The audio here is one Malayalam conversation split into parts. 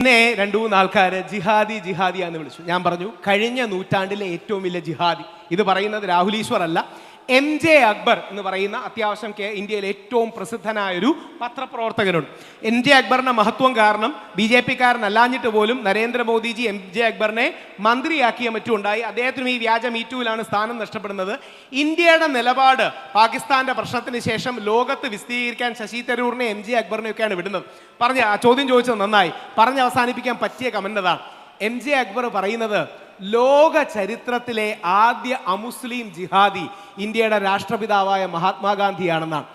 പിന്നെ 2-3 ആൾക്കാർ ജിഹാദി ജിഹാദിയാന്ന് വിളിച്ചു. ഞാൻ പറഞ്ഞു കഴിഞ്ഞ നൂറ്റാണ്ടിലെ ഏറ്റവും വലിയ ജിഹാദി. ഇത് പറയുന്നത് രാഹുൽ ഈശ്വർ അല്ല, MJ അക്ബർ എന്ന് പറയുന്ന അത്യാവശ്യം ഇന്ത്യയിലെ ഏറ്റവും പ്രസിദ്ധനായൊരു പത്രപ്രവർത്തകനുണ്ട്. MJ അക്ബറിന്റെ മഹത്വം കാരണം BJP കാരനല്ലാഞ്ഞിട്ട് പോലും നരേന്ദ്രമോദിജി MJ അക്ബറിനെ മന്ത്രിയാക്കിയ മറ്റുണ്ടായി. അദ്ദേഹത്തിനും ഈ വ്യാജ മീറ്റൂവിലാണ് സ്ഥാനം നഷ്ടപ്പെടുന്നത്. ഇന്ത്യയുടെ നിലപാട് പാകിസ്ഥാന്റെ പ്രശ്നത്തിന് ശേഷം ലോകത്ത് വിശദീകരിക്കാൻ ശശി തരൂറിനെ MJ അക്ബറിനെയൊക്കെയാണ് വിടുന്നത്. ആ ചോദ്യം ചോദിച്ചത് നന്നായി. പറഞ്ഞ് അവസാനിപ്പിക്കാൻ പറ്റിയ കമന്റ് അതാണ്. MJ അക്ബർ പറയുന്നത് ലോക ചരിത്രത്തിലെ ആദ്യ അമുസ്ലിം ജിഹാദി ഇന്ത്യയുടെ രാഷ്ട്രപിതാവായ മഹാത്മാഗാന്ധിയാണെന്നാണ്.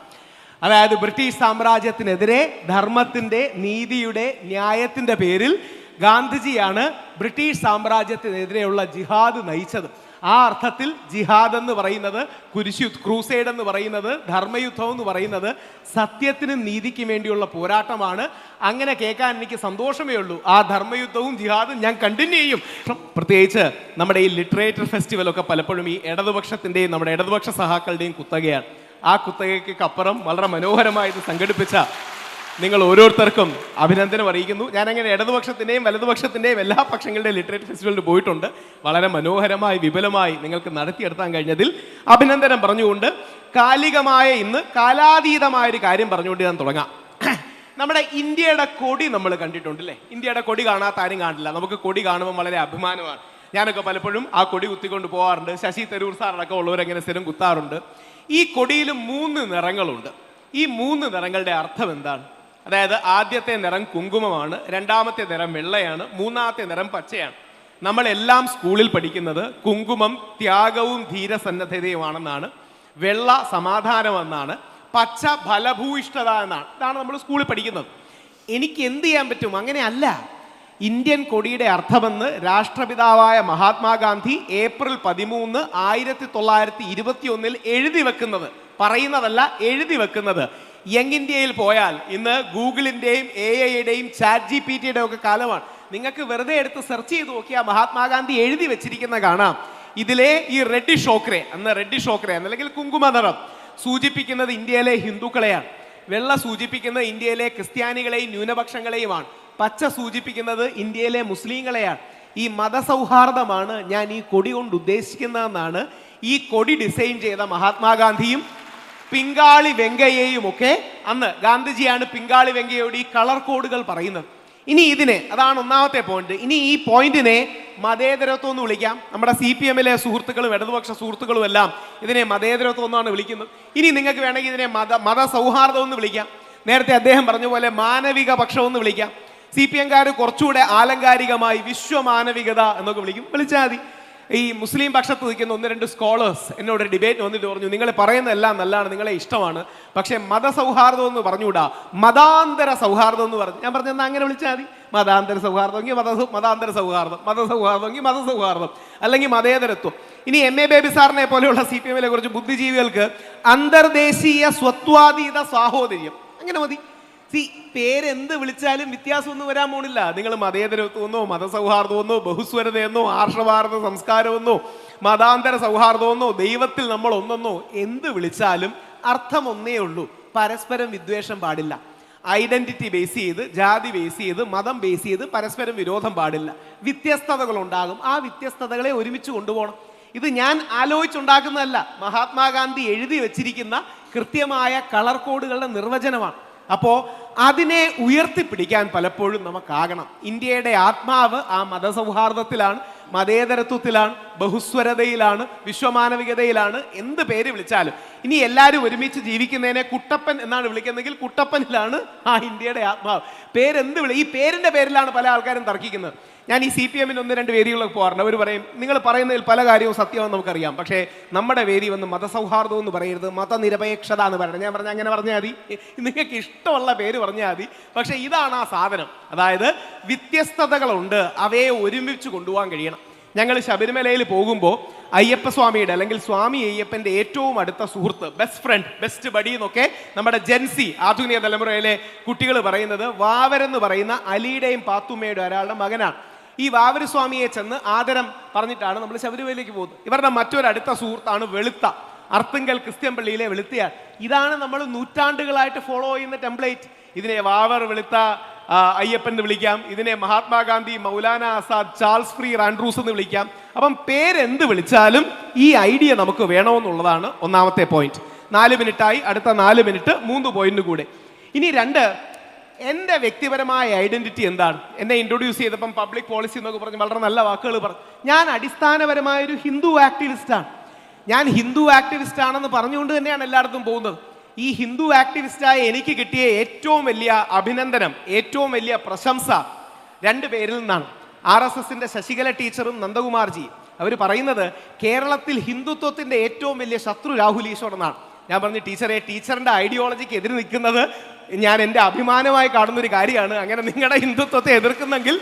അതായത് ബ്രിട്ടീഷ് സാമ്രാജ്യത്തിനെതിരെ ധർമ്മത്തിൻ്റെ, നീതിയുടെ, ന്യായത്തിൻ്റെ പേരിൽ ഗാന്ധിജിയാണ് ബ്രിട്ടീഷ് സാമ്രാജ്യത്തിനെതിരെയുള്ള ജിഹാദ് നയിച്ചത്. ആ അർത്ഥത്തിൽ ജിഹാദ് എന്ന് പറയുന്നത്, ക്രൂസൈഡ് എന്ന് പറയുന്നത്, ധർമ്മയുദ്ധം എന്ന് പറയുന്നത് സത്യത്തിനും നീതിക്കും വേണ്ടിയുള്ള പോരാട്ടമാണ്. അങ്ങനെ കേൾക്കാൻ എനിക്ക് സന്തോഷമേ ഉള്ളൂ. ആ ധർമ്മയുദ്ധവും ജിഹാദും ഞാൻ കണ്ടിന്യൂ ചെയ്യും. പ്രത്യേകിച്ച് നമ്മുടെ ഈ ലിറ്ററേച്ചർ ഫെസ്റ്റിവലൊക്കെ പലപ്പോഴും ഈ ഇടതുപക്ഷത്തിൻ്റെയും നമ്മുടെ ഇടതുപക്ഷ സഹാക്കളുടെയും കുത്തകയാണ്. ആ കുത്തകയ്ക്കപ്പുറം വളരെ മനോഹരമായി ഇത് സംഘടിപ്പിച്ച നിങ്ങൾ ഓരോരുത്തർക്കും അഭിനന്ദനം അറിയിക്കുന്നു. ഞാനങ്ങനെ ഇടതുപക്ഷത്തിൻ്റെയും വലതുപക്ഷത്തിൻ്റെയും എല്ലാ പക്ഷങ്ങളുടെയും ലിറ്ററേച്ചർ ഫെസ്റ്റിവലിൽ പോയിട്ടുണ്ട്. വളരെ മനോഹരമായി വിപുലമായി നിങ്ങൾക്ക് നടത്തിയെടുത്താൻ കഴിഞ്ഞതിൽ അഭിനന്ദനം പറഞ്ഞുകൊണ്ട് കാലികമായ ഇന്ന് കാലാതീതമായൊരു കാര്യം പറഞ്ഞുകൊണ്ട് ഞാൻ തുടങ്ങാം. നമ്മുടെ ഇന്ത്യയുടെ കൊടി നമ്മൾ കണ്ടിട്ടുണ്ട് അല്ലേ? ഇന്ത്യയുടെ കൊടി കാണാത്ത ആരും കാണില്ല. നമുക്ക് കൊടി കാണുമ്പോൾ വളരെ അഭിമാനമാണ്. ഞാനൊക്കെ പലപ്പോഴും ആ കൊടി കുത്തിക്കൊണ്ട് പോകാറുണ്ട്. ശശി തരൂർ സാറടക്കം ഉള്ളവരെങ്ങനെ സ്ഥിരം കുത്താറുണ്ട്. ഈ കൊടിയിൽ 3 നിറങ്ങളുണ്ട്. ഈ 3 നിറങ്ങളുടെ അർത്ഥം എന്താണ്? അതായത് ആദ്യത്തെ നിറം കുങ്കുമമാണ്, രണ്ടാമത്തെ നിറം വെള്ളയാണ്, മൂന്നാമത്തെ നിറം പച്ചയാണ്. നമ്മളെല്ലാം സ്കൂളിൽ പഠിക്കുന്നത് കുങ്കുമം ത്യാഗവും ധീരസന്നദ്ധതയുമാണെന്നാണ്, വെള്ള സമാധാനമെന്നാണ്, പച്ച ഫലഭൂയിഷ്ഠത എന്നാണ്. ഇതാണ് നമ്മൾ സ്കൂളിൽ പഠിക്കുന്നത്. എനിക്ക് എന്ത് ചെയ്യാൻ പറ്റും? അങ്ങനെയല്ല. ഇന്ത്യൻ കൊടിയുടെ അർത്ഥമെന്ന് രാഷ്ട്രപിതാവായ മഹാത്മാഗാന്ധി ഏപ്രിൽ 13, 1921 എഴുതി വെക്കുന്നത്, പറയുന്നതല്ല എഴുതി വെക്കുന്നത്. യങ് ഇന്ത്യയിൽ പോയാൽ ഇന്ന് ഗൂഗിളിൻ്റെയും AIയുടെയും ChatGPTയുടെയും ഒക്കെ കാലമാണ്. നിങ്ങൾക്ക് വെറുതെ എടുത്ത് സെർച്ച് ചെയ്ത് നോക്കിയാൽ മഹാത്മാഗാന്ധി എഴുതി വെച്ചിരിക്കുന്ന കാണാം. ഇതിലെ ഈ റെഡിഷ് ഓക്രെ അല്ലെങ്കിൽ കുങ്കുമ നിറം സൂചിപ്പിക്കുന്നത് ഇന്ത്യയിലെ ഹിന്ദുക്കളെയാണ്. വെള്ള സൂചിപ്പിക്കുന്നത് ഇന്ത്യയിലെ ക്രിസ്ത്യാനികളെയും ന്യൂനപക്ഷങ്ങളെയുമാണ്. പച്ച സൂചിപ്പിക്കുന്നത് ഇന്ത്യയിലെ മുസ്ലിങ്ങളെയാണ്. ഈ മതസൗഹാർദ്ദമാണ് ഞാൻ ഈ കൊടി കൊണ്ട് ഉദ്ദേശിക്കുന്നതെന്നാണ് ഈ കൊടി ഡിസൈൻ ചെയ്ത മഹാത്മാഗാന്ധിയും പിങ്കാളി വെങ്കയ്യയും ഒക്കെ. അന്ന് ഗാന്ധിജിയാണ് പിങ്കാളി വെങ്കയ്യോട് ഈ കളർ കോഡുകൾ പറയുന്നത്. ഇനി ഇതിനെ, അതാണ് ഒന്നാമത്തെ പോയിന്റ്. ഇനി ഈ പോയിന്റിനെ മതേതരത്വം എന്ന് വിളിക്കാം. നമ്മുടെ CPMലെ സുഹൃത്തുക്കളും ഇടതുപക്ഷ സുഹൃത്തുക്കളും എല്ലാം ഇതിനെ മതേതരത്വം എന്നാണ് വിളിക്കുന്നത്. ഇനി നിങ്ങൾക്ക് വേണമെങ്കിൽ ഇതിനെ മതസൗഹാർദ്ദം എന്ന് വിളിക്കാം. നേരത്തെ അദ്ദേഹം പറഞ്ഞ പോലെ മാനവിക പക്ഷം എന്ന് വിളിക്കാം. CPMകാർ കുറച്ചുകൂടെ ആലങ്കാരികമായി വിശ്വമാനവികത എന്നൊക്കെ വിളിച്ചാൽ മതി. ഈ മുസ്ലിം പക്ഷത്ത് നിൽക്കുന്ന 1-2 സ്കോളേഴ്സ് എന്നോട് ഡിബേറ്റ് വന്നിട്ട് പറഞ്ഞു, നിങ്ങൾ പറയുന്ന എല്ലാം നല്ലതാണ്, നിങ്ങളെ ഇഷ്ടമാണ്, പക്ഷേ മതസൗഹാർദ്ദം എന്ന് പറഞ്ഞുകൂടാ, മതാന്തര സൗഹാർദ്ദം എന്ന് പറഞ്ഞു. ഞാൻ പറഞ്ഞു എന്നാൽ അങ്ങനെ വിളിച്ചാൽ മതി. മതാന്തര സൗഹാർദ്ദമെങ്കിൽ മതാന്തര സൗഹാർദ്ദം, മതസൗഹാർദ്ദമെങ്കിൽ മതസൗഹാർദ്ദം, അല്ലെങ്കിൽ മതേതരത്വം. ഇനി MA ബേബി സാറിനെ പോലെയുള്ള CPMലെ കുറച്ച് ബുദ്ധിജീവികൾക്ക് അന്തർദേശീയ സ്വത്വാതീത സാഹോദര്യം, അങ്ങനെ മതി. പേരെന്ത് വിളിച്ചാലും വ്യത്യാസമൊന്നും വരാൻ പോണില്ല. നിങ്ങൾ മതേതരത്വമെന്നോ മതസൗഹാർദ്ദമെന്നോ ബഹുസ്വരതയെന്നോ ആർഷഭാരത സംസ്കാരമെന്നോ മതാന്തര സൗഹാർദ്ദമെന്നോ ദൈവത്തിൽ നമ്മൾ ഒന്നെന്നോ എന്ത് വിളിച്ചാലും അർത്ഥം ഒന്നേ ഉള്ളൂ. പരസ്പരം വിദ്വേഷം പാടില്ല. ഐഡന്റിറ്റി ബേസ് ചെയ്ത്, ജാതി ബേസ് ചെയ്ത്, മതം ബേസ് ചെയ്ത് പരസ്പരം വിരോധം പാടില്ല. വ്യത്യസ്തതകളുണ്ടാകും. ആ വ്യത്യസ്തതകളെ ഒരുമിച്ച് കൊണ്ടുപോകണം. ഇത് ഞാൻ ആലോചിച്ചുണ്ടാക്കുന്നതല്ല, മഹാത്മാഗാന്ധി എഴുതി വെച്ചിരിക്കുന്ന കൃത്യമായ കളർ കോഡുകളുടെ നിർവചനമാണ്. അപ്പോൾ അതിനെ ഉയർത്തിപ്പിടിക്കാൻ പലപ്പോഴും നമുക്കാകണം. ഇന്ത്യയുടെ ആത്മാവ് ആ മതസൗഹാർദ്ദത്തിലാണ്, മതേതരത്വത്തിലാണ്, ബഹുസ്വരതയിലാണ്, വിശ്വമാനവികതയിലാണ്. എന്ത് പേര് വിളിച്ചാലും ഇനി എല്ലാവരും ഒരുമിച്ച് ജീവിക്കുന്നതിനെ കുട്ടപ്പൻ എന്നാണ് വിളിക്കുന്നതെങ്കിൽ കുട്ടപ്പനിലാണ് ആ ഇന്ത്യയുടെ ആത്മാവ്. ഈ പേരിൻ്റെ പേരിലാണ് പല ആൾക്കാരും തർക്കിക്കുന്നത്. ഞാൻ ഈ CPMന് 1-2 വേദികളൊക്കെ പോകാറുണ്ട്. അവർ പറയും, നിങ്ങൾ പറയുന്നതിൽ പല കാര്യവും സത്യമെന്ന് നമുക്കറിയാം, പക്ഷേ നമ്മുടെ വേദി വന്ന് മതസൗഹാർദ്ദം എന്ന് പറയരുത്, മതനിരപേക്ഷത എന്ന് പറയണം. ഞാൻ പറഞ്ഞു അങ്ങനെ പറഞ്ഞാൽ മതി, നിങ്ങൾക്ക് ഇഷ്ടമുള്ള പേര് പറഞ്ഞാൽ മതി, പക്ഷേ ഇതാണ് ആ സാധനം. അതായത് വ്യത്യസ്തതകളുണ്ട്, അവയെ ഒരുമിച്ച് കൊണ്ടുപോകാൻ കഴിയണം. ഞങ്ങൾ ശബരിമലയിൽ പോകുമ്പോൾ അയ്യപ്പസ്വാമിയുടെ അല്ലെങ്കിൽ സ്വാമി അയ്യപ്പൻ്റെ ഏറ്റവും അടുത്ത സുഹൃത്ത്, ബെസ്റ്റ് ഫ്രണ്ട്, ബെസ്റ്റ് ബഡി എന്നൊക്കെ നമ്മുടെ ജെൻസി ആധുനിക തലമുറയിലെ കുട്ടികൾ പറയുന്നത് വാവരെന്ന് പറയുന്ന അലിയുടെയും പാത്തുമ്മയുടെയും ഒരാളുടെ മകനാണ്. ഈ വാവരുസ്വാമിയെ ചെന്ന് ആദരം പറഞ്ഞിട്ടാണ് നമ്മൾ ശബരിമലയിലേക്ക് പോകുന്നത്. ഇവരുടെ മറ്റൊരടുത്ത സുഹൃത്താണ് വെളുത്ത, അർത്തുങ്കൽ ക്രിസ്ത്യൻ പള്ളിയിലെ വെളുത്തയാൾ. ഇതാണ് നമ്മൾ നൂറ്റാണ്ടുകളായിട്ട് ഫോളോ ചെയ്യുന്ന ടെംപ്ലേറ്റ്. ഇതിനെ വാവർ വെളുത്ത അയ്യപ്പൻ എന്ന് വിളിക്കാം, ഇതിനെ Mahatma Gandhi, Maulana Azad, Charles Freer Andrews എന്ന് വിളിക്കാം. അപ്പം പേരെന്ത് വിളിച്ചാലും ഈ ഐഡിയ നമുക്ക് വേണമെന്നുള്ളതാണ് ഒന്നാമത്തെ പോയിന്റ്. 4 മിനിറ്റായി, അടുത്ത 4 മിനിറ്റ് 3 പോയിന്റ് കൂടെ. ഇനി 2, എൻ്റെ വ്യക്തിപരമായ ഐഡന്റിറ്റി എന്താണ്? എന്നെ ഇൻട്രൊഡ്യൂസ് ചെയ്തപ്പം പബ്ലിക് പോളിസി എന്നൊക്കെ പറഞ്ഞ് വളരെ നല്ല വാക്കുകൾ പറഞ്ഞു. ഞാൻ അടിസ്ഥാനപരമായൊരു ഹിന്ദു ആക്ടിവിസ്റ്റാണ്. ഞാൻ ഹിന്ദു ആക്ടിവിസ്റ്റ് ആണെന്ന് പറഞ്ഞുകൊണ്ട് തന്നെയാണ് എല്ലായിടത്തും പോകുന്നത്. ഈ ഹിന്ദു ആക്ടിവിസ്റ്റായ എനിക്ക് കിട്ടിയ ഏറ്റവും വലിയ അഭിനന്ദനം, ഏറ്റവും വലിയ പ്രശംസ 2 പേരിൽ നിന്നാണ്. RSSന്റെ ശശികല ടീച്ചറും നന്ദകുമാർജി. അവർ പറയുന്നത് കേരളത്തിൽ ഹിന്ദുത്വത്തിന്റെ ഏറ്റവും വലിയ ശത്രു രാഹുൽ ഈശ്വർ എന്നാണ്. ഞാൻ പറഞ്ഞു, ടീച്ചറെ, ടീച്ചറിന്റെ ഐഡിയോളജിക്ക് എതിര് നിൽക്കുന്നത് ഞാൻ എൻ്റെ അഭിമാനമായി കാണുന്നൊരു കാര്യമാണ്. അങ്ങനെ നിങ്ങളുടെ ഹിന്ദുത്വത്തെ എതിർക്കുന്നെങ്കിൽ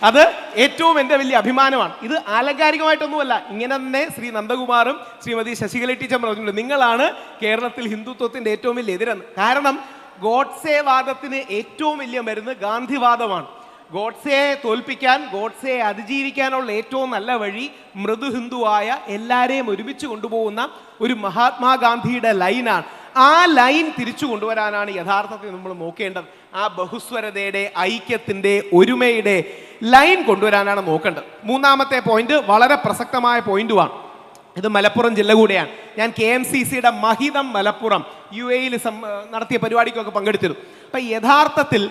അത് ഏറ്റവും എൻ്റെ വലിയ അഭിമാനമാണ്. ഇത് ആലങ്കാരികമായിട്ടൊന്നുമല്ല, ഇങ്ങനെ തന്നെ ശ്രീ നന്ദകുമാറും ശ്രീമതി ശശികല ടീച്ചർ പറഞ്ഞിട്ടുണ്ട്, നിങ്ങളാണ് കേരളത്തിൽ ഹിന്ദുത്വത്തിന്റെ ഏറ്റവും വലിയ എതിരെന്ന്. കാരണം ഗോഡ്സെ വാദത്തിന് ഏറ്റവും വലിയ മരുന്ന് ഗാന്ധിവാദമാണ്. ഗോഡ്സെയെ തോൽപ്പിക്കാൻ, ഗോഡ്സെയെ അതിജീവിക്കാനുള്ള ഏറ്റവും നല്ല വഴി മൃദു ഹിന്ദുവായ എല്ലാവരെയും ഒരുമിച്ച് കൊണ്ടുപോകുന്ന ഒരു മഹാത്മാഗാന്ധിയുടെ ലൈനാണ്. ആ ലൈൻ തിരിച്ചു കൊണ്ടുവരാനാണ് യഥാർത്ഥത്തിൽ നമ്മൾ നോക്കേണ്ടത്. ആ ബഹുസ്വരതയുടെ, ഐക്യത്തിന്റെ, ഒരുമയുടെ ലൈൻ കൊണ്ടുവരാനാണ് നോക്കേണ്ടത്. 3ാമത്തെ പോയിന്റ് വളരെ പ്രസക്തമായ പോയിന്റുമാണ്. ഇത് മലപ്പുറം ജില്ല കൂടെയാണ്. ഞാൻ KMCCയുടെ മഹിതം മലപ്പുറം UAE നടത്തിയ പരിപാടിക്കൊക്കെ പങ്കെടുത്തിരുന്നു. അപ്പൊ യഥാർത്ഥത്തിൽ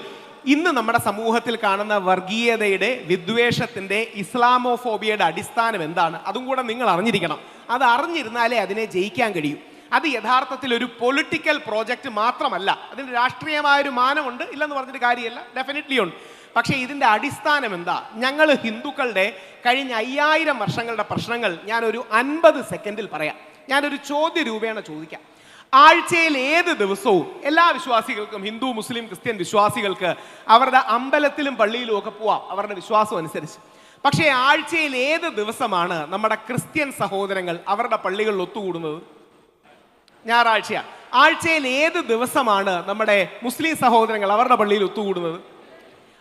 ഇന്ന് നമ്മുടെ സമൂഹത്തിൽ കാണുന്ന വർഗീയതയുടെ, വിദ്വേഷത്തിന്റെ, ഇസ്ലാമോഫോബിയയുടെ അടിസ്ഥാനം എന്താണ്? അതും കൂടെ നിങ്ങൾ അറിഞ്ഞിരിക്കണം. അത് അറിഞ്ഞിരുന്നാലേ അതിനെ ജയിക്കാൻ കഴിയൂ. അത് യഥാർത്ഥത്തിൽ ഒരു പൊളിറ്റിക്കൽ പ്രോജക്റ്റ് മാത്രമല്ല. അതിന് രാഷ്ട്രീയമായൊരു മാനമുണ്ട്, ഇല്ലെന്ന് പറഞ്ഞിട്ട് കാര്യമല്ല, ഡെഫിനറ്റ്ലി ഉണ്ട്. പക്ഷേ ഇതിൻ്റെ അടിസ്ഥാനം എന്താ? ഞങ്ങൾ ഹിന്ദുക്കളുടെ കഴിഞ്ഞ 5000 വർഷങ്ങളുടെ പ്രശ്നങ്ങൾ ഞാനൊരു 50 സെക്കൻഡിൽ പറയാം. ഞാനൊരു ചോദ്യ രൂപേണ ചോദിക്കാം. ആഴ്ചയിൽ ഏത് ദിവസവും എല്ലാ വിശ്വാസികൾക്കും, ഹിന്ദു, മുസ്ലിം, ക്രിസ്ത്യൻ വിശ്വാസികൾക്ക് അവരുടെ അമ്പലത്തിലും പള്ളിയിലും ഒക്കെ പോവാം, അവരുടെ വിശ്വാസം അനുസരിച്ച്. പക്ഷേ ആഴ്ചയിൽ ഏത് ദിവസമാണ് നമ്മുടെ ക്രിസ്ത്യൻ സഹോദരങ്ങൾ അവരുടെ പള്ളികളിൽ ഒത്തുകൂടുന്നത്? ഞായറാഴ്ചയാണ്. ആഴ്ചയിൽ ഏത് ദിവസമാണ് നമ്മുടെ മുസ്ലിം സഹോദരങ്ങൾ അവരുടെ പള്ളിയിൽ ഒത്തുകൂടുന്നത്?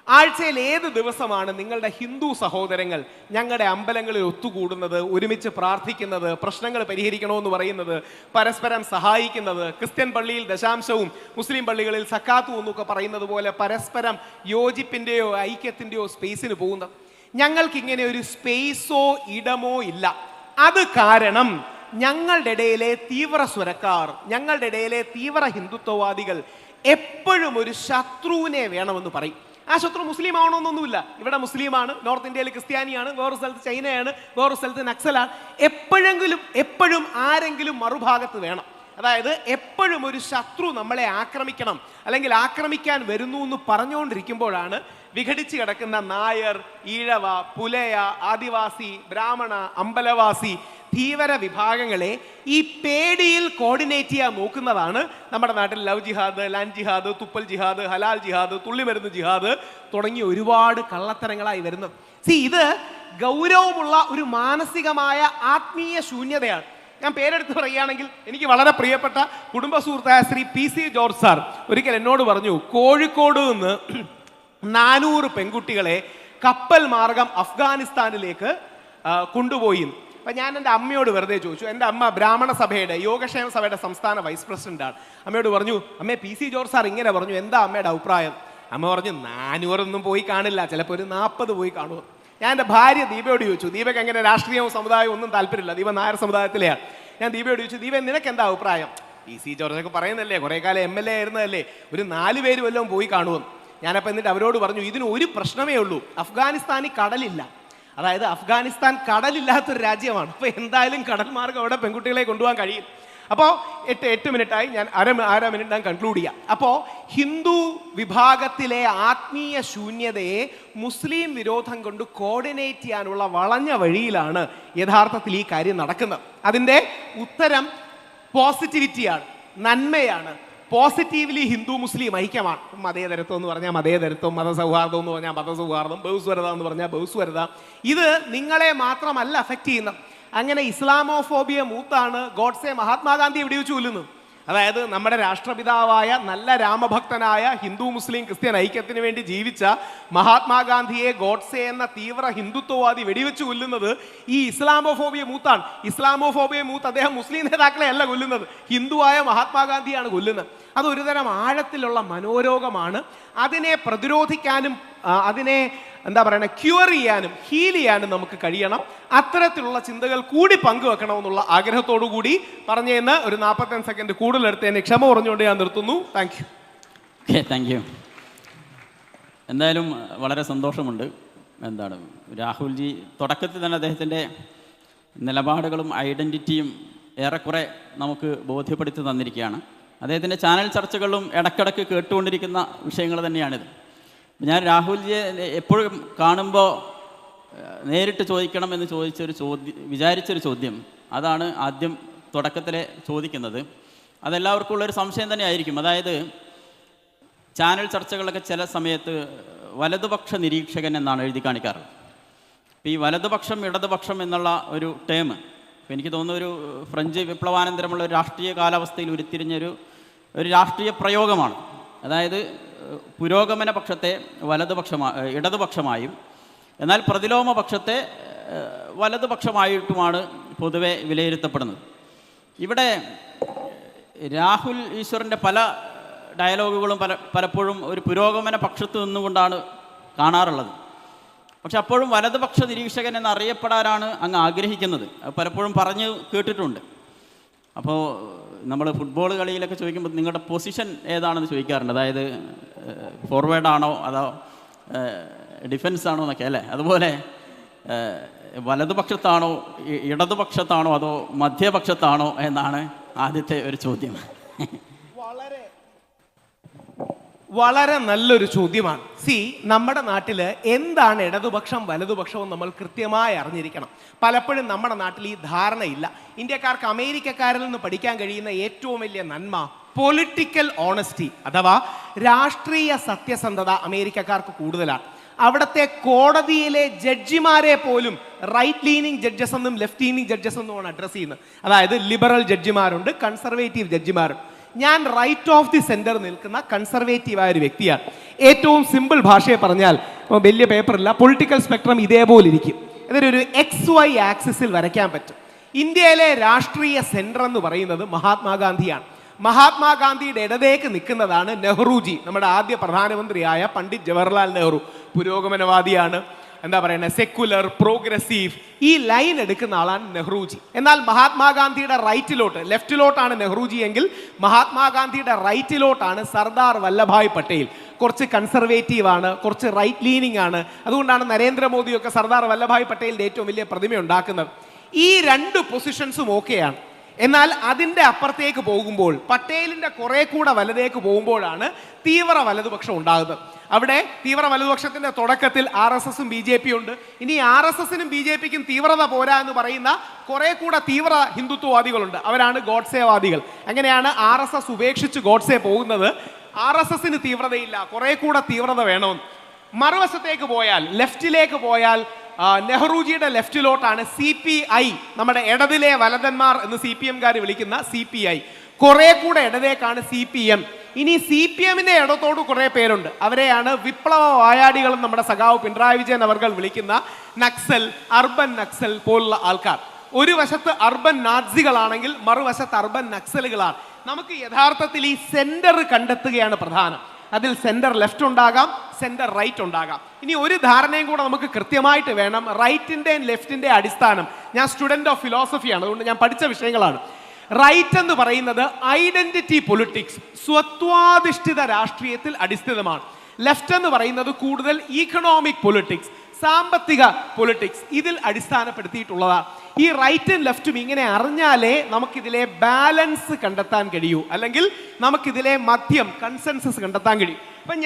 ആഴ്ചയിൽ ഏത് ദിവസമാണ് നിങ്ങളുടെ ഹിന്ദു സഹോദരങ്ങൾ ഞങ്ങളുടെ അമ്പലങ്ങളിൽ ഒത്തുകൂടുന്നത്, ഒരുമിച്ച് പ്രാർത്ഥിക്കുന്നത്, പ്രശ്നങ്ങൾ പരിഹരിക്കണമെന്ന് പറയുന്നത്, പരസ്പരം സഹായിക്കുന്നത്, ക്രിസ്ത്യൻ പള്ളിയിൽ ദശാംശവും മുസ്ലിം പള്ളികളിൽ സക്കാത്തും എന്നൊക്കെ പറയുന്നത് പോലെ പരസ്പരം യോജിപ്പിൻ്റെയോ ഐക്യത്തിൻ്റെയോ സ്പേസിന് പോകുന്നത്? ഞങ്ങൾക്കിങ്ങനെ ഒരു സ്പേസോ ഇടമോ ഇല്ല. അത് കാരണം ഞങ്ങളുടെ ഇടയിലെ തീവ്ര സ്വരക്കാർ, ഞങ്ങളുടെ ഇടയിലെ തീവ്ര ഹിന്ദുത്വവാദികൾ എപ്പോഴും ഒരു ശത്രുവിനെ വേണമെന്ന് പറയും. ആ ശത്രു മുസ്ലിം ആവണമെന്നൊന്നുമില്ല. ഇവിടെ മുസ്ലിമാണ്, നോർത്ത് ഇന്ത്യയിൽ ക്രിസ്ത്യാനിയാണ്, വേറൊരു സ്ഥലത്ത് ചൈനയാണ്, വേറൊരു സ്ഥലത്ത് നക്സലാണ്. എപ്പോഴും ആരെങ്കിലും മറുഭാഗത്ത് വേണം. അതായത് എപ്പോഴും ഒരു ശത്രു നമ്മളെ ആക്രമിക്കണം, അല്ലെങ്കിൽ ആക്രമിക്കാൻ വരുന്നു എന്ന് പറഞ്ഞുകൊണ്ടിരിക്കുമ്പോഴാണ് വിഘടിച്ച് കിടക്കുന്ന നായർ, ഈഴവ, പുലയ, ആദിവാസി, ബ്രാഹ്മണ, അമ്പലവാസി, ധീവര വിഭാഗങ്ങളെ ഈ പേടിയിൽ കോർഡിനേറ്റ് ചെയ്യാൻ നോക്കുന്നതാണ് നമ്മുടെ നാട്ടിൽ ലവ് ജിഹാദ്, ലാൻഡ് ജിഹാദ്, തുപ്പൽ ജിഹാദ്, ഹലാൽ ജിഹാദ്, തുള്ളിമരുന്ന് ജിഹാദ് തുടങ്ങിയ ഒരുപാട് കള്ളത്തരങ്ങളായി വരുന്നത്. ഇത് ഗൗരവമുള്ള ഒരു മാനസികമായ ആത്മീയ ശൂന്യതയാണ്. ഞാൻ പേരെടുത്ത് പറയുകയാണെങ്കിൽ എനിക്ക് വളരെ പ്രിയപ്പെട്ട കുടുംബ സുഹൃത്തായ ശ്രീ PC ജോർജ് സാർ ഒരിക്കൽ എന്നോട് പറഞ്ഞു, കോഴിക്കോട് നിന്ന് 400 പെൺകുട്ടികളെ കപ്പൽ മാർഗം അഫ്ഗാനിസ്ഥാനിലേക്ക് കൊണ്ടുപോയി. അപ്പം ഞാൻ എൻ്റെ അമ്മയോട് വെറുതെ ചോദിച്ചു. എൻ്റെ അമ്മ ബ്രാഹ്മണ സഭയുടെ, യോഗക്ഷേമ സഭയുടെ സംസ്ഥാന വൈസ് പ്രസിഡന്റാണ്. അമ്മയോട് പറഞ്ഞു, അമ്മേ PC ജോർജ് സാർ ഇങ്ങനെ പറഞ്ഞു, എന്താ അമ്മയുടെ അഭിപ്രായം? അമ്മ പറഞ്ഞു, 400 പോയി കാണില്ല, ചിലപ്പോൾ ഒരു 40 പോയി കാണുമോ. ഞാൻ എൻ്റെ ഭാര്യ ദീപയോട് ചോദിച്ചു. ദീപയ്ക്ക് അങ്ങനെ രാഷ്ട്രീയവും സമുദായവും ഒന്നും താല്പര്യമില്ല, ദീപ നായർ സമുദായത്തിലെയാണ്. ഞാൻ ദീപയോട് ചോദിച്ചു, ദീപ നിനക്ക് എന്താ അഭിപ്രായം? PC ജോർജൊക്കെ പറയുന്നല്ലേ, കുറേ കാലം MLA ആയിരുന്നതല്ലേ, ഒരു 4 പേര് വല്ലതും പോയി കാണുമെന്ന്. ഞാനപ്പോൾ എന്നിട്ട് അവരോട് പറഞ്ഞു, ഇതിന് ഒരു പ്രശ്നമേ ഉള്ളൂ, അഫ്ഗാനിസ്ഥാനിൽ കടലില്ല. അതായത് അഫ്ഗാനിസ്ഥാൻ കടലില്ലാത്തൊരു രാജ്യമാണ്. അപ്പോൾ എന്തായാലും കടൽ മാർഗം അവിടെ പെൺകുട്ടികളെ കൊണ്ടുപോകാൻ കഴിയും. അപ്പോൾ 8 മിനിറ്റായി, ഞാൻ അര മിനിറ്റ് ഞാൻ കൺക്ലൂഡ് ചെയ്യാം. അപ്പോൾ ഹിന്ദു വിഭാഗത്തിലെ ആത്മീയ ശൂന്യതയെ മുസ്ലിം വിരോധം കൊണ്ട് കോർഡിനേറ്റ് ചെയ്യാനുള്ള വളഞ്ഞ വഴിയിലാണ് യഥാർത്ഥത്തിൽ ഈ കാര്യം നടക്കുന്നത്. അതിൻ്റെ ഉത്തരം പോസിറ്റിവിറ്റിയാണ്, നന്മയാണ്. പോസിറ്റീവ്ലി ഹിന്ദു മുസ്ലിം ഐക്യമാണ്. മതേതരത്വം എന്ന് പറഞ്ഞാൽ മതേതരത്വം, മതസൗഹാർദ്ദം എന്ന് പറഞ്ഞാൽ മതസൗഹാർദ്ദം, ബഹുസ്വരത എന്ന് പറഞ്ഞാൽ ബഹുസ്വരത. ഇത് നിങ്ങളെ മാത്രമല്ല അഫക്റ്റ് ചെയ്യുന്നത്. അങ്ങനെ ഇസ്ലാമോഫോബിയ മൂത്താണ് ഗോഡ്സെ മഹാത്മാഗാന്ധി എവിടെ വെച്ച് കൊല്ലുന്നു. അതായത് നമ്മുടെ രാഷ്ട്രപിതാവായ നല്ല രാമഭക്തനായ ഹിന്ദു മുസ്ലിം ക്രിസ്ത്യൻ ഐക്യത്തിന് വേണ്ടി ജീവിച്ച മഹാത്മാഗാന്ധിയെ ഗോഡ്സെ എന്ന തീവ്ര ഹിന്ദുത്വവാദി വെടിവെച്ച് കൊല്ലുന്നത് ഈ ഇസ്ലാമോഫോബിയ മൂത്താണ്. ഇസ്ലാമോഫോബിയ മൂത്ത് അദ്ദേഹം മുസ്ലിം നേതാക്കളെ അല്ല കൊല്ലുന്നത്, ഹിന്ദുവായ മഹാത്മാഗാന്ധിയാണ് കൊല്ലുന്നത്. അതൊരുതരം ആഴത്തിലുള്ള മനോരോഗമാണ്. അതിനെ പ്രതിരോധിക്കാനും അതിനെ എന്താ പറയുക ക്യൂർ ചെയ്യാനും ഹീൽ ചെയ്യാനും നമുക്ക് കഴിയണം. അത്തരത്തിലുള്ള ചിന്തകൾ കൂടി പങ്കുവെക്കണമെന്നുള്ള ആഗ്രഹത്തോടു കൂടി പറഞ്ഞതെന്ന് ഒരു 45 സെക്കൻഡ് കൂടുതലെടുത്തതിന് ക്ഷമ പറഞ്ഞുകൊണ്ട് ഞാൻ നിർത്തുന്നു. Thank you. Okay, thank you. എന്തായാലും വളരെ സന്തോഷമുണ്ട്. എന്താണ് രാഹുൽജി തുടക്കത്തിൽ തന്നെ അദ്ദേഹത്തിൻ്റെ നിലപാടുകളും ഐഡൻറ്റിറ്റിയും ഏറെക്കുറെ നമുക്ക് ബോധ്യപ്പെടുത്തി തന്നിരിക്കുകയാണ്. അദ്ദേഹത്തിൻ്റെ ചാനൽ ചർച്ചകളും ഇടയ്ക്കിടയ്ക്ക് കേട്ടുകൊണ്ടിരിക്കുന്ന വിഷയങ്ങൾ തന്നെയാണിത്. ഞാൻ രാഹുൽജിയെ എപ്പോഴും കാണുമ്പോൾ നേരിട്ട് ചോദിക്കണമെന്ന് വിചാരിച്ചൊരു ചോദ്യം അതാണ് ആദ്യം തുടക്കത്തിലെ ചോദിക്കുന്നത്. അതെല്ലാവർക്കും ഉള്ളൊരു സംശയം തന്നെ ആയിരിക്കും. അതായത് ചാനൽ ചർച്ചകളൊക്കെ ചില സമയത്ത് വലതുപക്ഷ നിരീക്ഷകൻ എന്നാണ് എഴുതി കാണിക്കാറ്. അപ്പോൾ ഈ വലതുപക്ഷം ഇടതുപക്ഷം എന്നുള്ള ഒരു ടേം എനിക്ക് തോന്നുന്നു ഒരു ഫ്രഞ്ച് വിപ്ലവാനന്തരമുള്ള ഒരു രാഷ്ട്രീയ കാലാവസ്ഥയിൽ ഉരുത്തിരിഞ്ഞൊരു രാഷ്ട്രീയ പ്രയോഗമാണ്. അതായത് പുരോഗമന പക്ഷത്തെ ഇടതുപക്ഷമായും എന്നാൽ പ്രതിലോമ പക്ഷത്തെ വലതുപക്ഷമായിട്ടുമാണ് പൊതുവെ വിലയിരുത്തപ്പെടുന്നത്. ഇവിടെ രാഹുൽ ഈശ്വറിൻ്റെ പല ഡയലോഗുകളും പലപ്പോഴും ഒരു പുരോഗമന പക്ഷത്ത് നിന്നുകൊണ്ടാണ് കാണാറുള്ളത്. പക്ഷെ അപ്പോഴും വലതുപക്ഷ നിരീക്ഷകൻ എന്നറിയപ്പെടാനാണ് അങ്ങ് ആഗ്രഹിക്കുന്നത്. പലപ്പോഴും പറഞ്ഞു കേട്ടിട്ടുണ്ട്. അപ്പോൾ നമ്മൾ ഫുട്ബോൾ കളിയിലൊക്കെ ചോദിക്കുമ്പോൾ നിങ്ങളുടെ പൊസിഷൻ ഏതാണെന്ന് ചോദിക്കാറുണ്ട്. അതായത് ഫോർവേഡാണോ അതോ ഡിഫൻസ് ആണോ എന്നൊക്കെ അല്ലേ. അതുപോലെ വലതുപക്ഷത്താണോ ഇടതുപക്ഷത്താണോ അതോ മധ്യപക്ഷത്താണോ എന്നാണ് ആദ്യത്തെ ഒരു ചോദ്യം. വളരെ നല്ലൊരു ചോദ്യമാണ്. നമ്മുടെ നാട്ടിൽ എന്താണ് ഇടതുപക്ഷം വലതുപക്ഷവും നമ്മൾ കൃത്യമായി അറിഞ്ഞിരിക്കണം. പലപ്പോഴും നമ്മുടെ നാട്ടിൽ ഈ ധാരണയില്ല. ഇന്ത്യക്കാർക്ക് അമേരിക്കക്കാരിൽ നിന്ന് പഠിക്കാൻ കഴിയുന്ന ഏറ്റവും വലിയ നന്മ പൊളിറ്റിക്കൽ ഓണസ്റ്റി അഥവാ രാഷ്ട്രീയ സത്യസന്ധത അമേരിക്കക്കാർക്ക് കൂടുതലാണ്. അവിടുത്തെ കോടതിയിലെ ജഡ്ജിമാരെ പോലും റൈറ്റ് ലീനിങ് ജഡ്ജസ് എന്നും ലെഫ്റ്റ് ലീനിങ് ജഡ്ജസ് എന്നുമാണ് അഡ്രസ് ചെയ്യുന്നത്. അതായത് ലിബറൽ ജഡ്ജിമാരുണ്ട്, കൺസർവേറ്റീവ് ജഡ്ജിമാരുണ്ട്. ഞാൻ റൈറ്റ് ഓഫ് ദി സെന്റർ നിൽക്കുന്ന കൺസർവേറ്റീവായ ഒരു വ്യക്തിയാണ്. ഏറ്റവും സിമ്പിൾ ഭാഷയെ പറഞ്ഞാൽ, വലിയ പേപ്പറില്ല, പൊളിറ്റിക്കൽ സ്പെക്ട്രം ഇതേപോലെ ഇരിക്കും. ഇതൊരു XY ആക്സിസിൽ വരയ്ക്കാൻ പറ്റും. ഇന്ത്യയിലെ രാഷ്ട്രീയ സെന്റർ എന്ന് പറയുന്നത് മഹാത്മാഗാന്ധിയാണ്. മഹാത്മാഗാന്ധിയുടെ ഇടതേക്ക് നിൽക്കുന്നതാണ് നെഹ്റുജി, നമ്മുടെ ആദ്യ പ്രധാനമന്ത്രിയായ പണ്ഡിറ്റ് ജവഹർലാൽ നെഹ്റു. പുരോഗമനവാദിയാണ്, എന്താ പറയുന്നത്, സെക്കുലർ, പ്രോഗ്രസീവ്, ഈ ലൈൻ എടുക്കുന്ന ആളാണ് നെഹ്റുജി. എന്നാൽ മഹാത്മാഗാന്ധിയുടെ റൈറ്റിലോട്ട്, ലെഫ്റ്റിലോട്ടാണ് നെഹ്റുജി എങ്കിൽ മഹാത്മാഗാന്ധിയുടെ റൈറ്റിലോട്ടാണ് സർദാർ വല്ലഭായ് പട്ടേൽ. കുറച്ച് കൺസർവേറ്റീവ് ആണ്, കുറച്ച് റൈറ്റ് ലീനിങ് ആണ്. അതുകൊണ്ടാണ് നരേന്ദ്രമോദിയൊക്കെ സർദാർ വല്ലഭായ് പട്ടേലിൻ്റെ ഏറ്റവും വലിയ പ്രതിമ ഉണ്ടാക്കുന്നത്. ഈ രണ്ട് പൊസിഷൻസും ഓക്കെയാണ്. എന്നാൽ അതിൻ്റെ അപ്പുറത്തേക്ക് പോകുമ്പോൾ, പട്ടേലിൻ്റെ കുറെ കൂടെ വലതേക്ക് പോകുമ്പോഴാണ് തീവ്ര വലതുപക്ഷം ഉണ്ടാകുന്നത്. അവിടെ തീവ്ര വലതുപക്ഷത്തിന്റെ തുടക്കത്തിൽ RSSും BJP ഉണ്ട്. ഇനി RSSനും BJPക്കും തീവ്രത പോരാ എന്ന് പറയുന്ന കുറെ കൂടെ തീവ്ര ഹിന്ദുത്വവാദികളുണ്ട്. അവരാണ് ഗോഡ്സേവാദികൾ. അങ്ങനെയാണ് RSS ഉപേക്ഷിച്ച് ഗോഡ്സെ പോകുന്നത്. RSSന് തീവ്രതയില്ല, കുറെ കൂടെ തീവ്രത വേണമെന്ന്. മറുവശത്തേക്ക് പോയാൽ, ലെഫ്റ്റിലേക്ക് പോയാൽ, നെഹ്റുജിയുടെ ലെഫ്റ്റിലോട്ടാണ് CPI, നമ്മുടെ ഇടതിലെ വലതന്മാർ എന്ന് CPMകാർ വിളിക്കുന്ന CPI. കുറെ കൂടെ ഇടതേക്കാണ് CPM. ഇനി CPMന്റെ ഇടത്തോട് കുറെ പേരുണ്ട്. അവരെയാണ് വിപ്ലവ വായാടികളും നമ്മുടെ സഖാവ് പിണറായി വിജയൻ അവർ വിളിക്കുന്ന നക്സൽ, അർബൻ നക്സൽ പോലുള്ള ആൾക്കാർ. ഒരു വശത്ത് അർബൻ നാസികളാണെങ്കിൽ മറുവശത്ത് അർബൻ നക്സലുകളാണ്. നമുക്ക് യഥാർത്ഥത്തിൽ ഈ സെന്റർ കണ്ടെത്തുകയാണ് പ്രധാനം. അതിൽ സെന്റർ ലെഫ്റ്റ് ഉണ്ടാകാം, സെന്റർ റൈറ്റ് ഉണ്ടാകാം. ഇനി ഒരു ധാരണയും കൂടെ നമുക്ക് കൃത്യമായിട്ട് വേണം. റൈറ്റിന്റെയും ലെഫ്റ്റിന്റെ അടിസ്ഥാനം, ഞാൻ സ്റ്റുഡന്റ് ഓഫ് ഫിലോസഫിയാണ്, അതുകൊണ്ട് ഞാൻ പഠിച്ച വിഷയങ്ങളാണ്. റൈറ്റ് എന്ന് പറയുന്നത് ഐഡന്റിറ്റി പൊളിറ്റിക്സ്, സ്വത്വാധിഷ്ഠിത രാഷ്ട്രീയത്തിൽ അടിസ്ഥിതമാണ്. ലെഫ്റ്റ് എന്ന് പറയുന്നത് കൂടുതൽ ഇക്കണോമിക് പൊളിറ്റിക്സ്, സാമ്പത്തിക പൊളിറ്റിക്സ്, ഇതിൽ അടിസ്ഥാനപ്പെടുത്തിയിട്ടുള്ളതാണ്. ഈ റൈറ്റും ലെഫ്റ്റും ഇങ്ങനെ അറിഞ്ഞാലേ നമുക്കിതിലെ ബാലൻസ് കണ്ടെത്താൻ കഴിയൂ, അല്ലെങ്കിൽ നമുക്കിതിലെ മധ്യം കൺസെൻസസ് കണ്ടെത്താൻ കഴിയും. അപ്പം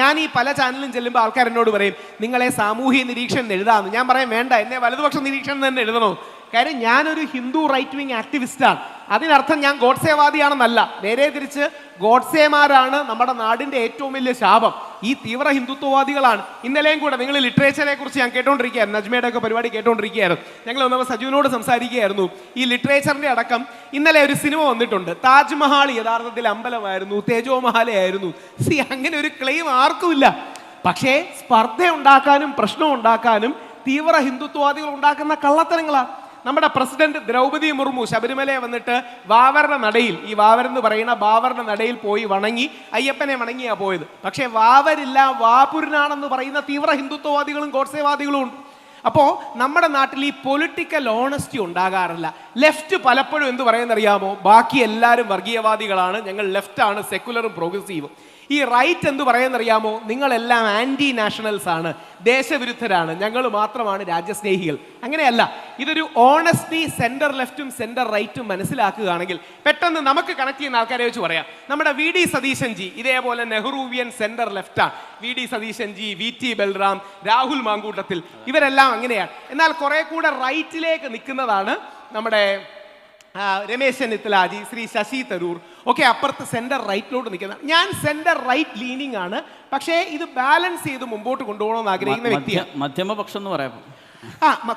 ഞാൻ ഈ പല ചാനലിലും ചെല്ലുമ്പോൾ ആൾക്കാർ എന്നോട് പറയും, നിങ്ങളെ സാമൂഹ്യ നിരീക്ഷണം എഴുതാമെന്ന്. ഞാൻ പറയും വേണ്ട, എന്നെ വലതുപക്ഷ നിരീക്ഷണം തന്നെ എഴുതണോ. കാര്യം ഞാനൊരു ഹിന്ദു റൈറ്റ് വിങ് ആക്ടിവിസ്റ്റാണ്. അതിനർത്ഥം ഞാൻ ഗോഡ്സേവാദിയാണെന്നല്ല. നേരെ തിരിച്ച് ഗോഡ്സേമാരാണ് നമ്മുടെ നാടിന്റെ ഏറ്റവും വലിയ ശാപം. ഈ തീവ്ര ഹിന്ദുത്വവാദികളാണ്. ഇന്നലെയും കൂടെ നിങ്ങൾ ലിറ്ററേച്ചറെ കുറിച്ച് ഞാൻ കേട്ടോണ്ടിരിക്കുകയായിരുന്നു, നജ്മയുടെ ഒക്കെ പരിപാടി കേട്ടോണ്ടിരിക്കുകയായിരുന്നു. ഞങ്ങൾ ഒന്നപ്പോൾ സജുവിനോട് സംസാരിക്കുകയായിരുന്നു. ഈ ലിറ്ററേച്ചറിന്റെ അടക്കം ഇന്നലെ ഒരു സിനിമ വന്നിട്ടുണ്ട്. താജ്മഹാൾ യഥാർത്ഥത്തിൽ അമ്പലമായിരുന്നു, തേജോമഹാലയായിരുന്നു. അങ്ങനെ ഒരു ക്ലെയിം ആർക്കുമില്ല. പക്ഷേ സ്പർദ്ധ ഉണ്ടാക്കാനും പ്രശ്നം ഉണ്ടാക്കാനും തീവ്ര ഹിന്ദുത്വവാദികൾ ഉണ്ടാക്കുന്ന കള്ളത്തരങ്ങളാണ്. നമ്മുടെ പ്രസിഡന്റ് ദ്രൗപദി മുർമു ശബരിമലയെ വന്നിട്ട് വാവരുടെ നടയിൽ, ഈ വാവർ എന്ന് പറയുന്ന ബാവരുടെ നടയിൽ പോയി വണങ്ങി, അയ്യപ്പനെ വണങ്ങിയാ പോയത്. പക്ഷേ വാവരില്ല, വാപുരനാണെന്ന് പറയുന്ന തീവ്ര ഹിന്ദുത്വവാദികളും ഗോഡ്സേവാദികളും ഉണ്ട്. അപ്പോൾ നമ്മുടെ നാട്ടിൽ ഈ പൊളിറ്റിക്കൽ ഓണസ്റ്റി ഉണ്ടാകാറില്ല. ലെഫ്റ്റ് പലപ്പോഴും എന്ത് പറയുന്നറിയാമോ? ബാക്കി എല്ലാവരും വർഗീയവാദികളാണ്, ഞങ്ങൾ ലെഫ്റ്റാണ്, സെക്കുലറും പ്രോഗ്രസീവും. ഈ റൈറ്റ് എന്ത് പറയുന്നറിയാമോ? നിങ്ങളെല്ലാം ആൻറ്റി നാഷണൽസ് ആണ്, ദേശവിരുദ്ധരാണ്, ഞങ്ങൾ മാത്രമാണ് രാജ്യസ്നേഹികൾ. അങ്ങനെയല്ല. ഇതൊരു ഓണസ്റ്റി സെൻറ്റർ ലെഫ്റ്റും സെൻറ്റർ റൈറ്റും മനസ്സിലാക്കുകയാണെങ്കിൽ പെട്ടെന്ന് നമുക്ക് കണക്ട് ചെയ്യുന്ന ആൾക്കാരെ വെച്ച് പറയാം. നമ്മുടെ വി ഡി സതീശൻ ജി ഇതേപോലെ നെഹ്റുവിയൻ സെൻറ്റർ ലെഫ്റ്റാണ്. V D Satheesan ji, V T Balram, Rahul Mamkootathil, ഇവരെല്ലാം അങ്ങനെയാണ്. എന്നാൽ കുറെ കൂടെ റൈറ്റിലേക്ക് നിൽക്കുന്നതാണ് നമ്മുടെ രമേശ് ചെന്നിത്തലാജി, ശ്രീ ശശി തരൂർ ഒക്കെ അപ്പുറത്ത് സെൻറ്റർ റൈറ്റിലോട്ട് നിൽക്കുന്നത്. ഞാൻ സെൻറ്റർ റൈറ്റ് ലീനിങ് ആണ്, പക്ഷേ ഇത് ബാലൻസ് ചെയ്ത് മുമ്പോട്ട് കൊണ്ടുപോകണമെന്ന് ആഗ്രഹിക്കുന്ന വ്യക്തിയാണ്. മധ്യമപക്ഷം എന്ന് പറയാം.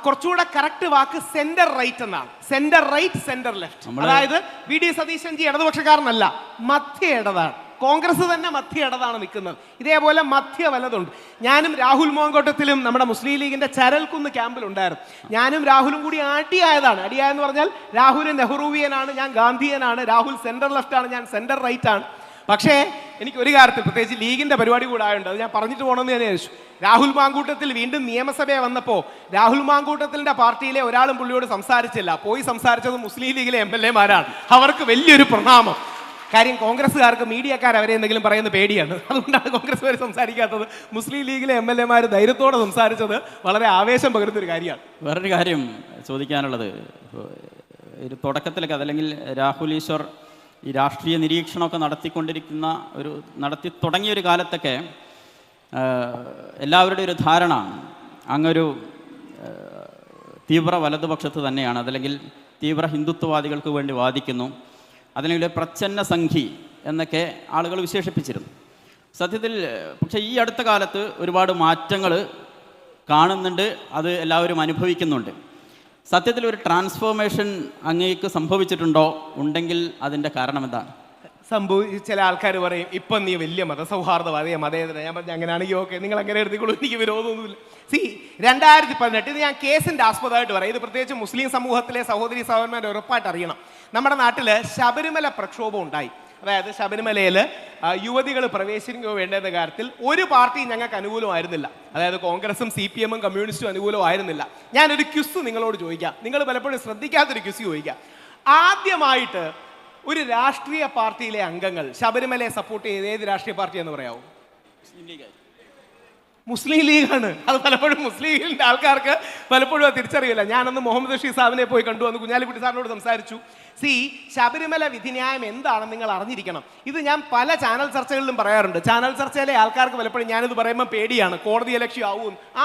കുറച്ചുകൂടെ കറക്റ്റ് വാക്ക് സെൻറ്റർ റൈറ്റ് എന്നാണ്. Centre right, centre left. അതായത് വി ഡി സതീശൻ ജി ഇടതുപക്ഷക്കാരനല്ല, മധ്യ ഇടതാണ്. കോൺഗ്രസ് തന്നെ മധ്യ ഇടതാണ് നിൽക്കുന്നത്. ഇതേപോലെ മധ്യ വലതുണ്ട്. ഞാനും രാഹുൽ മാങ്കോട്ടത്തിലും നമ്മുടെ മുസ്ലിം ലീഗിന്റെ ചരൽക്കുന്ന് ക്യാമ്പിൽ ഉണ്ടായിരുന്നു. ഞാനും രാഹുലും കൂടി അടിയായതാണ്. അടിയായെന്ന് പറഞ്ഞാൽ രാഹുൽ നെഹ്റുവിയനാണ്, ഞാൻ ഗാന്ധിയനാണ്. രാഹുൽ സെൻറ്റർ ലെഫ്റ്റ് ആണ്, ഞാൻ സെൻറ്റർ റൈറ്റ് ആണ്. പക്ഷേ എനിക്ക് ഒരു കാര്യത്തിൽ, പ്രത്യേകിച്ച് ലീഗിന്റെ പരിപാടി കൂടെ ആയതുകൊണ്ട് അത് ഞാൻ പറഞ്ഞിട്ട് പോകണമെന്ന് ഞാൻ വിചാരിച്ചു. രാഹുൽ മാങ്കൂട്ടത്തിൽ വീണ്ടും നിയമസഭയെ വന്നപ്പോൾ രാഹുൽ മാങ്കൂട്ടത്തിൻ്റെ പാർട്ടിയിലെ ഒരാളും പുള്ളിയോട് സംസാരിച്ചില്ല. പോയി സംസാരിച്ചത് മുസ്ലിം ലീഗിലെ MLA-മാരാണ്. അവർക്ക് വലിയൊരു പ്രണാമം. കാര്യം കോൺഗ്രസ്സുകാർക്ക് മീഡിയക്കാർ അവരെ എന്തെങ്കിലും പറയുന്ന പേടിയാണ്. അതുകൊണ്ടാണ് കോൺഗ്രസ് വരെ സംസാരിക്കാത്തത്. മുസ്ലിം ലീഗിലെ MLA-മാർ ധൈര്യത്തോടെ സംസാരിച്ചത് വളരെ ആവേശം പകരുന്നൊരു കാര്യമാണ്. വേറൊരു കാര്യം ചോദിക്കാനുള്ളത്, ഒരു തുടക്കത്തിലൊക്കെ അതല്ലെങ്കിൽ രാഹുൽ ഈശ്വർ ഈ രാഷ്ട്രീയ നിരീക്ഷണമൊക്കെ നടത്തി തുടങ്ങിയൊരു കാലത്തൊക്കെ എല്ലാവരുടെയും ഒരു ധാരണ അങ്ങൊരു തീവ്ര വലതുപക്ഷത്ത് തന്നെയാണ്, അതല്ലെങ്കിൽ തീവ്ര ഹിന്ദുത്വവാദികൾക്ക് വേണ്ടി വാദിക്കുന്നു, അതിനുള്ള പ്രച്ഛന്ന സംഘി എന്നൊക്കെ ആളുകൾ വിശേഷിപ്പിച്ചിരുന്നു. സത്യത്തിൽ പക്ഷേ ഈ അടുത്ത കാലത്ത് ഒരുപാട് മാറ്റങ്ങൾ കാണുന്നുണ്ട്, അത് എല്ലാവരും അനുഭവിക്കുന്നുണ്ട്. സത്യത്തിൽ ഒരു ട്രാൻസ്ഫോർമേഷൻ അങ്ങേക്ക് സംഭവിച്ചിട്ടുണ്ടോ? ഉണ്ടെങ്കിൽ അതിൻ്റെ കാരണം എന്താണ്? ചില ആൾക്കാർ പറയും ഇപ്പം നീ വലിയ മതസൗഹാർദ്ദവാദിയ മതേതര. ഞാൻ പറഞ്ഞു അങ്ങനെയാണെങ്കിൽ ഓക്കെ, നിങ്ങൾ അങ്ങനെ എഴുതിക്കോളൂ, എനിക്ക് വിരോധമൊന്നുമില്ല. 2018 ഇത് ഞാൻ കേസിൻ്റെ ആസ്പദമായിട്ട് പറയാം. ഇത് പ്രത്യേകിച്ച് മുസ്ലിം സമൂഹത്തിലെ സഹോദരി സഹോദരന്മാരെ ഉറപ്പായിട്ട് അറിയണം. നമ്മുടെ നാട്ടിൽ ശബരിമല പ്രക്ഷോഭം ഉണ്ടായി. അതായത് ശബരിമലയിൽ യുവതികൾ പ്രവേശിക്കുകയോ വേണ്ടെന്ന കാര്യത്തിൽ ഒരു പാർട്ടിയും ഞങ്ങൾക്ക് അനുകൂലമായിരുന്നില്ല. അതായത് കോൺഗ്രസും CPM-ഉം കമ്മ്യൂണിസ്റ്റും അനുകൂലമായിരുന്നില്ല. ഞാനൊരു ക്വിസ് നിങ്ങളോട് ചോദിക്കാം, നിങ്ങൾ പലപ്പോഴും ശ്രദ്ധിക്കാത്തൊരു ക്വിസ് ചോദിക്കാം. ആദ്യമായിട്ട് ഒരു രാഷ്ട്രീയ പാർട്ടിയിലെ അംഗങ്ങൾ ശബരിമലയെ സപ്പോർട്ട് ചെയ്ത് ഏത് രാഷ്ട്രീയ പാർട്ടി എന്ന് പറയാമോ? മുസ്ലിം ലീഗാണ്. അത് പലപ്പോഴും മുസ്ലിം ലീഗിൻ്റെ ആൾക്കാർക്ക് പലപ്പോഴും അത് തിരിച്ചറിയില്ല. ഞാനന്ന് മുഹമ്മദ് റഷീദ് സാഹിബിനെ പോയി കണ്ടു, അന്ന് കുഞ്ഞാലിക്കുട്ടി സാറിനോട് സംസാരിച്ചു. ശബരിമല വിധിന്യായം എന്താണെന്ന് നിങ്ങൾ അറിഞ്ഞിരിക്കണം. ഇത് ഞാൻ പല ചാനൽ ചർച്ചകളിലും പറയാറുണ്ട്. ചാനൽ ചർച്ചയിലെ ആൾക്കാർക്ക് പലപ്പോഴും ഞാനിത് പറയുമ്പോൾ പേടിയാണ്, കോടതി ലക്ഷ്യം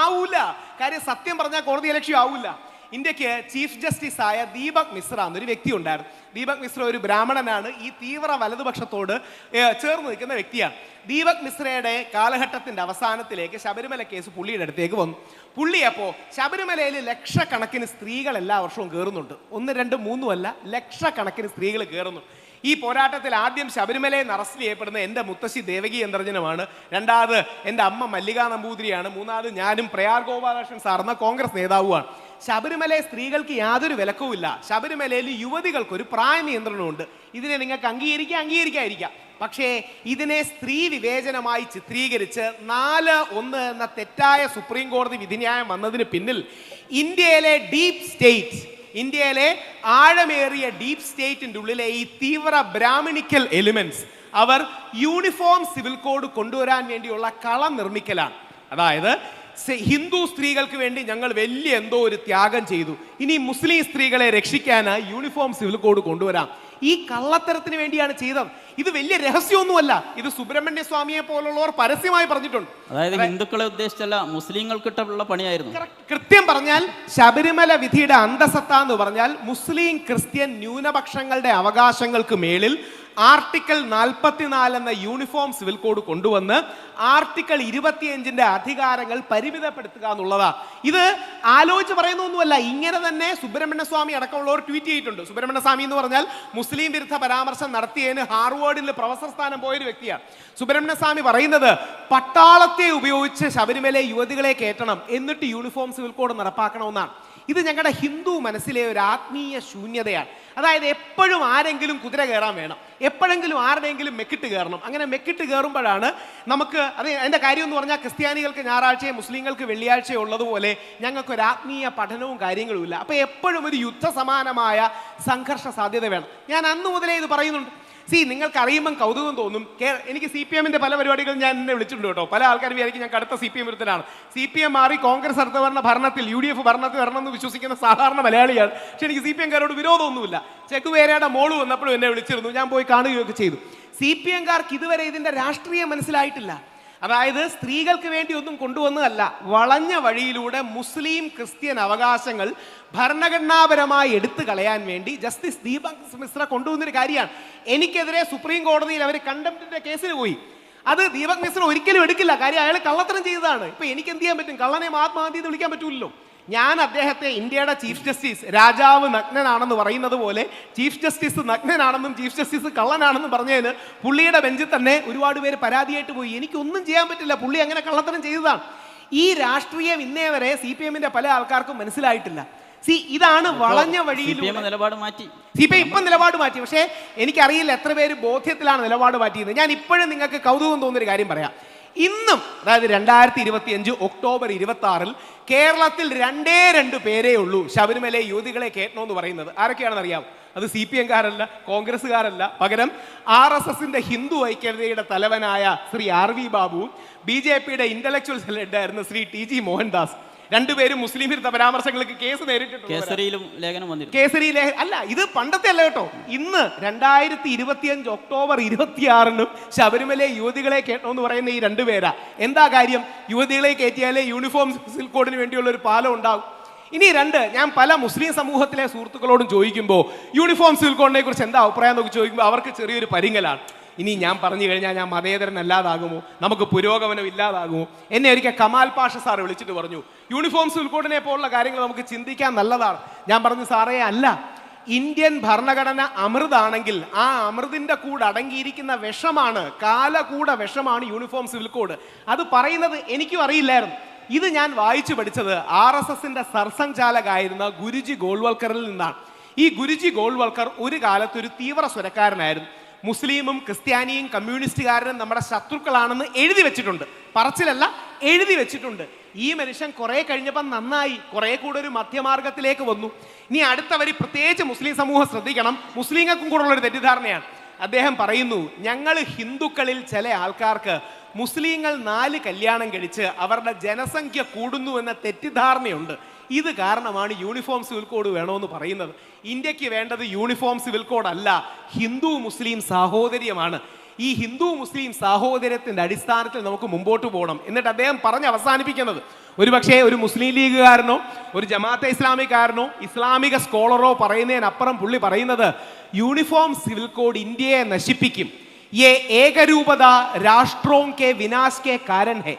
ആവൂല. കാര്യം സത്യം പറഞ്ഞാൽ കോടതി ലക്ഷ്യം ആവൂല. ഇന്ത്യക്ക് ചീഫ് ജസ്റ്റിസ് ആയ ദീപക് മിശ്ര എന്നൊരു വ്യക്തി ഉണ്ടായിരുന്നു. ദീപക് മിശ്ര ഒരു ബ്രാഹ്മണനാണ്, ഈ തീവ്ര വലതുപക്ഷത്തോട് ചേർന്ന് നിൽക്കുന്ന വ്യക്തിയാണ്. ദീപക് മിശ്രയുടെ കാലഘട്ടത്തിൻ്റെ അവസാനത്തിലേക്ക് ശബരിമല കേസ് പുള്ളിയുടെ അടുത്തേക്ക് വന്നു. പുള്ളി അപ്പോൾ ശബരിമലയിൽ ലക്ഷക്കണക്കിന് സ്ത്രീകൾ എല്ലാ വർഷവും കയറുന്നുണ്ട്. 1, 2, 3 അല്ല, ലക്ഷക്കണക്കിന് സ്ത്രീകൾ കയറുന്നു. ഈ പോരാട്ടത്തിൽ ആദ്യം ശബരിമലയിൽ നിന്ന് അറസ്റ്റ് ചെയ്യപ്പെടുന്ന എൻ്റെ മുത്തശ്ശി ദേവകി യന്ത്രജനമാണ്, രണ്ടാമത് എൻ്റെ അമ്മ മല്ലിക നമ്പൂതിരിയാണ്, മൂന്നാമത് ഞാനും പ്രയാർ ഗോപാലകൃഷ്ണൻ സാറെന്ന കോൺഗ്രസ് നേതാവുമാണ്. ശബരിമലയിൽ സ്ത്രീകൾക്ക് യാതൊരു വിലക്കുമില്ല. ശബരിമലയിൽ യുവതികൾക്കൊരു പ്രായ നിയന്ത്രണമുണ്ട്. ഇതിനെ നിങ്ങൾക്ക് അംഗീകരിക്കാതിരിക്കാം. പക്ഷേ ഇതിനെ സ്ത്രീ വിവേചനമായി ചിത്രീകരിച്ച് 4-1 എന്ന തെറ്റായ സുപ്രീം കോടതി വിധിന്യായം വന്നതിന് പിന്നിൽ ഇന്ത്യയിലെ ആഴമേറിയ ഡീപ് സ്റ്റേറ്റിൻ്റെ ഉള്ളിലെ ഈ തീവ്ര ബ്രാഹ്മണിക്കൽ എലിമെന്റ്സ് അവർ യൂണിഫോം സിവിൽ കോഡ് കൊണ്ടുവരാൻ വേണ്ടിയുള്ള കളം നിർമ്മിക്കലാണ്. അതായത് ഹിന്ദു സ്ത്രീകൾക്ക് വേണ്ടി ഞങ്ങൾ വലിയ എന്തോ ഒരു ത്യാഗം ചെയ്തു, ഇനി മുസ്ലിം സ്ത്രീകളെ രക്ഷിക്കാനായി യൂണിഫോം സിവിൽ കോഡ് കൊണ്ടുവരാം. ഈ കള്ളത്തരത്തിന് വേണ്ടിയാണ് ചെയ്തത്. ഇത് വലിയ രഹസ്യമൊന്നുമല്ല, ഇത് സുബ്രഹ്മണ്യ സ്വാമിയെ പോലുള്ളവർ പരസ്യമായി പറഞ്ഞിട്ടുണ്ട്. അതായത് ഹിന്ദുക്കളെ ഉദ്ദേശിച്ചല്ല, മുസ്ലിങ്ങൾക്കിട്ടുള്ള പണിയായിരുന്നു. കൃത്യം പറഞ്ഞാൽ ശബരിമല വിധിയുടെ അന്തസത്ത എന്ന് പറഞ്ഞാൽ മുസ്ലിം ക്രിസ്ത്യൻ ന്യൂനപക്ഷങ്ങളുടെ അവകാശങ്ങൾക്ക് മേളിൽ ആർട്ടിക്കിൾ 44 എന്ന യൂണിഫോം സിവിൽ കോഡ് കൊണ്ടുവന്ന് ആർട്ടിക്കിൾ 25 അധികാരങ്ങൾ പരിമിതപ്പെടുത്തുക എന്നുള്ളതാ. ഇത് ആലോചിച്ച് പറയുന്നൊന്നുമല്ല, ഇങ്ങനെ തന്നെ സുബ്രഹ്മണ്യ സ്വാമി അടക്കമുള്ളവർ ട്വീറ്റ് ചെയ്തിട്ടുണ്ട്. സുബ്രഹ്മണ്യ സ്വാമി എന്ന് പറഞ്ഞാൽ മുസ്ലിം വിരുദ്ധ പരാമർശം നടത്തിയതിന് ഹാർവേഡിൽ പ്രൊഫസർ സ്ഥാനം പോയൊരു വ്യക്തിയാണ്. സുബ്രഹ്മണ്യ സ്വാമി പറയുന്നത് പട്ടാളത്തെ ഉപയോഗിച്ച് ശബരിമല യുവതികളെ കയറ്റണം, എന്നിട്ട് യൂണിഫോം സിവിൽ കോഡ് നടപ്പാക്കണമെന്നാണ്. ഇത് ഞങ്ങളുടെ ഹിന്ദു മനസ്സിലെ ഒരു ആത്മീയ ശൂന്യതയാണ്. അതായത് എപ്പോഴും ആരെങ്കിലും കുതിര കയറാൻ വേണം, എപ്പോഴെങ്കിലും ആരുടെയെങ്കിലും മെക്കിട്ട് കയറണം. അങ്ങനെ മെക്കിട്ട് കയറുമ്പോഴാണ് നമുക്ക് അതിൻ്റെ കാര്യം എന്ന് പറഞ്ഞാൽ ക്രിസ്ത്യാനികൾക്ക് ഞായറാഴ്ചയും മുസ്ലിങ്ങൾക്ക് വെള്ളിയാഴ്ചയും ഉള്ളതുപോലെ ഞങ്ങൾക്കൊരു ആത്മീയ പഠനവും കാര്യങ്ങളും ഇല്ല. അപ്പോൾ എപ്പോഴും ഒരു യുദ്ധസമാനമായ സംഘർഷ സാധ്യത വേണം. ഞാൻ അന്ന് മുതലേ ഇത് പറയുന്നുണ്ട്. നിങ്ങൾക്ക് അറിയുമ്പം കൗതുകം തോന്നും. എനിക്ക് CPM പല പരിപാടികളും ഞാൻ എന്നെ വിളിച്ചിട്ടുണ്ട് കേട്ടോ. പല ആൾക്കാരും വിചാരിക്കും ഞാൻ കടുത്ത CPM വിരുദ്ധനാണ്. CPM മാറി കോൺഗ്രസ് അടുത്ത ഭരണ ഭരണത്തിൽ UDF ഭരണത്തിൽ വരണമെന്ന് വിശ്വസിക്കുന്ന സാധാരണ മലയാളിയാണ്. പക്ഷെ എനിക്ക് CPM കാരോട് വിരോധമൊന്നുമില്ല. ചെക്കുവേരയുടെ മോള് വന്നപ്പോഴും എന്നെ വിളിച്ചിരുന്നു, ഞാൻ പോയി കാണുകയൊക്കെ ചെയ്തു. CPM കാർക്ക് ഇതുവരെ ഇതിൻ്റെ രാഷ്ട്രീയം മനസ്സിലായിട്ടില്ല. അതായത് സ്ത്രീകൾക്ക് വേണ്ടി ഒന്നും കൊണ്ടുവന്നതല്ല, വളഞ്ഞ വഴിയിലൂടെ മുസ്ലിം ക്രിസ്ത്യൻ അവകാശങ്ങൾ ഭരണഘടനാപരമായി എടുത്തു കളയാൻ വേണ്ടി ജസ്റ്റിസ് ദീപക് മിശ്ര കൊണ്ടുവന്നൊരു കാര്യമാണ്. എനിക്കെതിരെ സുപ്രീം കോടതിയിൽ അവർ കണ്ടംപ്റ്റിന്റെ കേസിന് പോയി. അത് ദീപക് മിശ്ര ഒരിക്കലും എടുക്കില്ല, കാര്യം അയാൾ കള്ളത്തരം ചെയ്തതാണ്. ഇപ്പൊ എനിക്ക് എന്ത് ചെയ്യാൻ പറ്റും? കള്ളനെ മഹാത്മാഗാന്ധി എന്ന് വിളിക്കാൻ പറ്റൂല്ലോ. ഞാൻ അദ്ദേഹത്തെ ഇന്ത്യയുടെ ചീഫ് ജസ്റ്റിസ് രാജാവ് നഗ്നനാണെന്ന് പറയുന്നത് പോലെ ചീഫ് ജസ്റ്റിസ് നഗ്നനാണെന്നും ചീഫ് ജസ്റ്റിസ് കള്ളനാണെന്നും പറഞ്ഞതിന് പുള്ളിയുടെ ബെഞ്ചിൽ തന്നെ ഒരുപാട് പേര് പരാതിയായിട്ട് പോയി. എനിക്കൊന്നും ചെയ്യാൻ പറ്റില്ല, പുള്ളി അങ്ങനെ കള്ളത്തരം ചെയ്തതാണ്. ഈ രാഷ്ട്രീയം ഇന്നേ വരെ CPM പല ആൾക്കാർക്കും മനസ്സിലായിട്ടില്ല. ഇതാണ് വളഞ്ഞ വഴിയിൽ നിലപാട് മാറ്റി. CPM ഇപ്പം നിലപാട് മാറ്റി. പക്ഷേ എനിക്കറിയില്ല എത്ര പേര് ബോധ്യത്തിലാണ് നിലപാട് മാറ്റിയത്. ഞാൻ ഇപ്പോഴും നിങ്ങൾക്ക് കൗതുകം തോന്നുന്നൊരു കാര്യം പറയാം. ഇന്നും, അതായത് 2025 ഒക്ടോബർ 26 കേരളത്തിൽ 2 പേരേ ഉള്ളൂ ശബരിമല യുവതികളെ കയറ്റണമെന്ന് പറയുന്നത്. ആരൊക്കെയാണെന്ന് അറിയാം? അത് CPM കാരല്ല, കോൺഗ്രസ്സുകാരല്ല, പകരം RSSന്റെ ഹിന്ദു ഐക്യതയുടെ തലവനായ ശ്രീ RV ബാബുവും BJPയുടെ ഇന്റലക്ച്വൽ ഹെഡായിരുന്ന ശ്രീ TG മോഹൻദാസ്. രണ്ടുപേരും മുസ്ലിം വിരുദ്ധ പരാമർശങ്ങൾക്ക് കേസ് നേരിട്ടിട്ടുണ്ട്. കേസരിയിലും ലേഖനം വന്നിരുന്നു. കേസരി അല്ല, ഇത് പണ്ടത്തെ അല്ല കേട്ടോ. ഇന്ന് 2025 ഒക്ടോബർ 26 ശബരിമല യുവതികളെ കയറ്റണമെന്ന് പറയുന്ന ഈ 2 പേരാ. എന്താ കാര്യം? യുവതികളെ കയറ്റിയാലേ യൂണിഫോം സിവിൽ കോഡിന് വേണ്ടിയുള്ള ഒരു പാലം ഉണ്ടാകും. ഇനി 2, ഞാൻ പല മുസ്ലിം സമൂഹത്തിലെ സുഹൃത്തുക്കളോടും ചോദിക്കുമ്പോൾ യൂണിഫോം സിവിൽ കോഡിനെ കുറിച്ച് എന്താ അഭിപ്രായം എന്നൊക്കെ ചോദിക്കുമ്പോൾ അവർക്ക് ചെറിയൊരു പരിങ്ങലാണ്. ഇനി ഞാൻ പറഞ്ഞു കഴിഞ്ഞാൽ ഞാൻ മതേതരനല്ലാതാകുമോ, നമുക്ക് പുരോഗമനം ഇല്ലാതാകുമോ? എന്നെ ഒരിക്കൽ കമാൽ പാഷ സാർ വിളിച്ചിട്ട് പറഞ്ഞു, യൂണിഫോം സിവിൽ കോഡിനെ പോലുള്ള കാര്യങ്ങൾ നമുക്ക് ചിന്തിക്കാൻ നല്ലതാണ്. ഞാൻ പറഞ്ഞു, സാറേ അല്ല, ഇന്ത്യൻ ഭരണഘടന അമൃതാണെങ്കിൽ ആ അമൃതിന്റെ കൂടെ അടങ്ങിയിരിക്കുന്ന വിഷമാണ്, കാലകൂട വിഷമാണ് യൂണിഫോം സിവിൽ കോഡ്. അത് പറയുന്നത് എനിക്കും അറിയില്ലായിരുന്നു. ഇത് ഞാൻ വായിച്ചു പഠിച്ചത് RSSന്റെ സർസംഘചാലകായിരുന്ന ഗുരുജി ഗോൾവൽക്കറിൽ നിന്നാണ്. ഈ ഗുരുജി ഗോൾവൽക്കർ ഒരു കാലത്ത് ഒരു തീവ്ര സ്വരക്കാരനായിരുന്നു. മുസ്ലിമും ക്രിസ്ത്യാനിയും കമ്മ്യൂണിസ്റ്റുകാരനും നമ്മുടെ ശത്രുക്കളാണെന്ന് എഴുതി വെച്ചിട്ടുണ്ട്. പറച്ചിലല്ല, എഴുതി വെച്ചിട്ടുണ്ട്. ഈ മനുഷ്യൻ കുറെ കഴിഞ്ഞപ്പം നന്നായി, കുറെ കൂടെ ഒരു മധ്യമാർഗത്തിലേക്ക് വന്നു. ഇനി അടുത്ത വരി പ്രത്യേകിച്ച് മുസ്ലിം സമൂഹം ശ്രദ്ധിക്കണം. മുസ്ലിങ്ങൾക്കും കൂടെ ഉള്ളൊരു തെറ്റിദ്ധാരണയാണ്. അദ്ദേഹം പറയുന്നു, ഞങ്ങൾ ഹിന്ദുക്കളിൽ ചില ആൾക്കാർക്ക് മുസ്ലിങ്ങൾ 4 കല്യാണം കഴിച്ച് അവരുടെ ജനസംഖ്യ കൂടുന്നു എന്ന തെറ്റിദ്ധാരണയുണ്ട്. ഇത് കാരണമാണ് യൂണിഫോം സിവിൽ കോഡ് വേണമെന്ന് പറയുന്നത്. ഇന്ത്യക്ക് വേണ്ടത് യൂണിഫോം സിവിൽ കോഡ് അല്ല, ഹിന്ദു മുസ്ലിം സാഹോദര്യമാണ്. ഈ ഹിന്ദു മുസ്ലിം സാഹോദര്യത്തിന്റെ അടിസ്ഥാനത്തിൽ നമുക്ക് മുമ്പോട്ട് പോകണം. എന്നിട്ട് അദ്ദേഹം പറഞ്ഞ് അവസാനിപ്പിക്കുന്നത്, ഒരുപക്ഷെ ഒരു മുസ്ലിം ലീഗുകാരനോ ഒരു ജമാഅത്തെ ഇസ്ലാമിക്കാരനോ ഇസ്ലാമിക സ്കോളറോ പറയുന്നതിനപ്പുറം പുള്ളി പറയുന്നത് യൂണിഫോം സിവിൽ കോഡ് ഇന്ത്യയെ നശിപ്പിക്കും. യേ ഏകരൂപത രാഷ്ട്രോം കെ വിനാശ് കെ കാരൻ ഹെ.